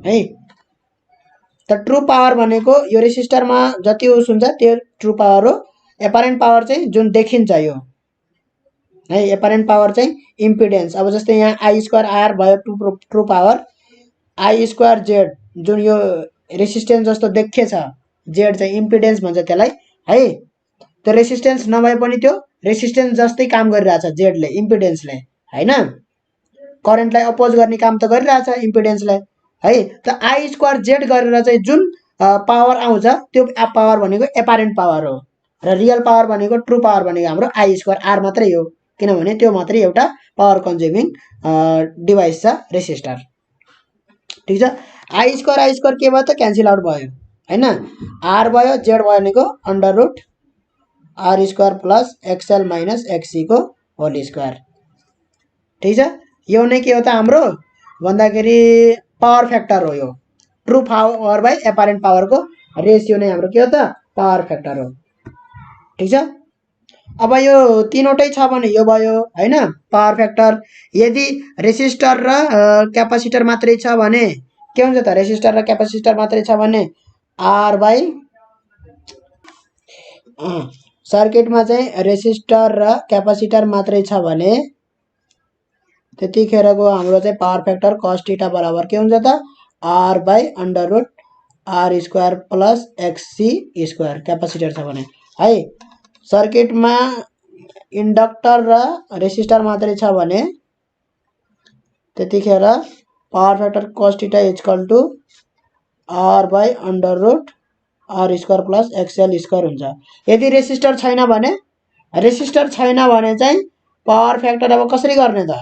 है। त ट्रु पावर भनेको यो रेसिस्टरमा जति उस हुन्छ त्यो ट्रु पावर हो। एपारेन्ट पावर चाहिँ जुन देखिन्छ यो है, एपारेन्ट पावर चाहिँ इम्पिडेन्स। अब जस्तै यहाँ आई स्क्वायर आर भयो true power, I square Z जुन यो रेसिस्टेन्स जस्तो देखेछ, जेड चाहिँ इम्पिडेन्स भन्छ त्यसलाई है। त्यो रेसिस्टेन्स नभए पनि त्यो रेसिस्टेन्स जस्तै काम गरिरहेछ जेडले, इम्पिडेन्सले हैन, करेन्टलाई अपोज गर्ने काम त गरिरहेछ इम्पिडेन्सले है। त आई स्क्वायर जेड गरेर चाहिँ जुन पावर आउँछ त्यो पावर भनेको एपारेन्ट पावर हो र रियल पावर भनेको ट्रु पावर भनेको हाम्रो आई स्क्वायर आर मात्रै हो, किनभने त्यो मात्रै एउटा पावर कन्ज्युमिङ डिभाइस छ रेसिस्टर। ठिक छ, आई स्क्वायर के भयो त क्यान्सल आउट भयो हैन, आर भयो जेड भनेको under root R square plus X L minus XC को होल स्क्वायर। ठिक छ, यो नै के हो त हाम्रो भन्दाखेरि पावर फ्याक्टर हो। यो ट्रु पावर बाई एपारेन्ट पावरको रेसियो नै हाम्रो के हो त पावर फ्याक्टर हो। ठिक छ, अब यो तीनवटै छ भने यो भयो हैन पावर फ्याक्टर। यदि रेसिस्टर र क्यापासिटर मात्रै छ भने के हुन्छ त, रेसिस्टर र क्यापासिटर मात्रै छ भने आर बाई सर्किटमा चाहिँ रेसिस्टर र क्यापासिटर मात्रै छ भने त्यतिखेरको हाम्रो चाहिँ पावर फ्याक्टर cos थीटा बराबर के हुन्छ त R by under root R square plus X C square capacitor छ भने है। सर्किटमा इन्डक्टर र रेसिस्टर मात्रै छ भने त्यतिखेर power factor cos theta equal to R by under root R square plus X L square हुन्छ। यदि रेसिस्टर छैन भने चाहिँ पावर फ्याक्टर अब कसरी गर्ने त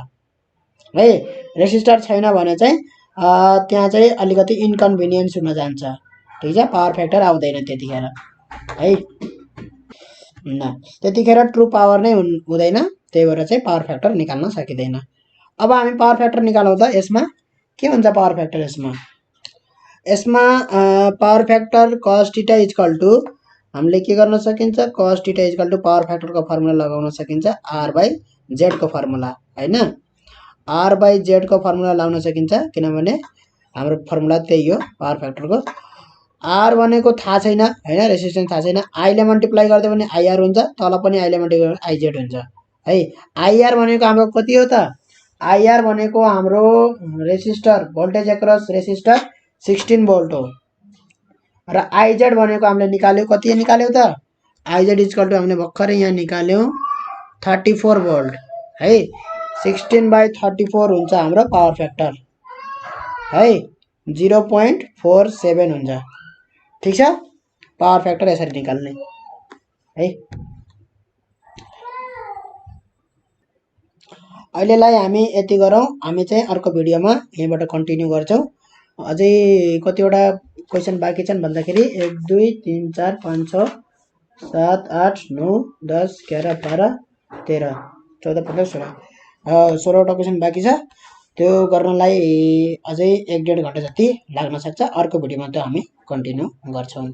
है, रेसिस्टर छैन भने चाहिँ त्यहाँ चाहिँ अलिकति इन्कन्भिनियन्स हुन जान्छ। ठिक छ, पावर फ्याक्टर आउँदैन त्यतिखेर है न, त्यतिखेर ट्रु पावर नै हुँदैन, त्यही भएर चाहिँ पावर फ्याक्टर निकाल्न सकिँदैन। अब हामी पावर फ्याक्टर निकालौँ त, यसमा के हुन्छ पावर फ्याक्टर, यसमा power factor cos theta equal to हामीले के गर्न सकिन्छ, cos theta equal to power फ्याक्टरको फर्मुला लगाउन सकिन्छ आर बाई जेड को फर्मुला हैन, आर बाई जेड को फर्मुला लगाउन सकिन्छ किनभने हाम्रो फर्मुला त्यही हो पावर फ्याक्टरको। आर भनेको थाहा छैन हैन, रेसिस्टेन्स थाहा छैन, आईले मल्टिप्लाई गर्दै भने आईआर हुन्छ, तल पनि आईले मल्टिप्लाई गर्दा आईजेड हुन्छ है। आईआर भनेको हाम्रो कति हो त, आईआर भनेको हाम्रो resistor voltage across resistor 16 volt हो र आईजेड भनेको हामीले निकाल्यो, कति निकाल्यो त आईजेड इक्वल टु हामीले भर्खरै यहाँ निकाल्यौँ 34 भोल्ट है, 16/34 हुन्छ हाम्रो पावर फ्याक्टर है, 0.47 हुन्छ। ठिक छ, पावर फ्याक्टर यसरी निकाल्ने है। अहिलेलाई हामी यति गरौँ, हामी चाहिँ अर्को भिडियोमा यहीँबाट कन्टिन्यू गर्छौँ। अझै कतिवटा क्वेसन बाँकी छन् भन्दाखेरि 1 2 3 4 5 6 7 8 9 10 11 12 13 14 15 16 16वटा क्वेसन बाँकी छ। त्यो गर्नलाई अझै 1-1.5 घन्टा जति लाग्न सक्छ। अर्को भिडियोमा त हामी कन्टिन्यू गर्छौँ।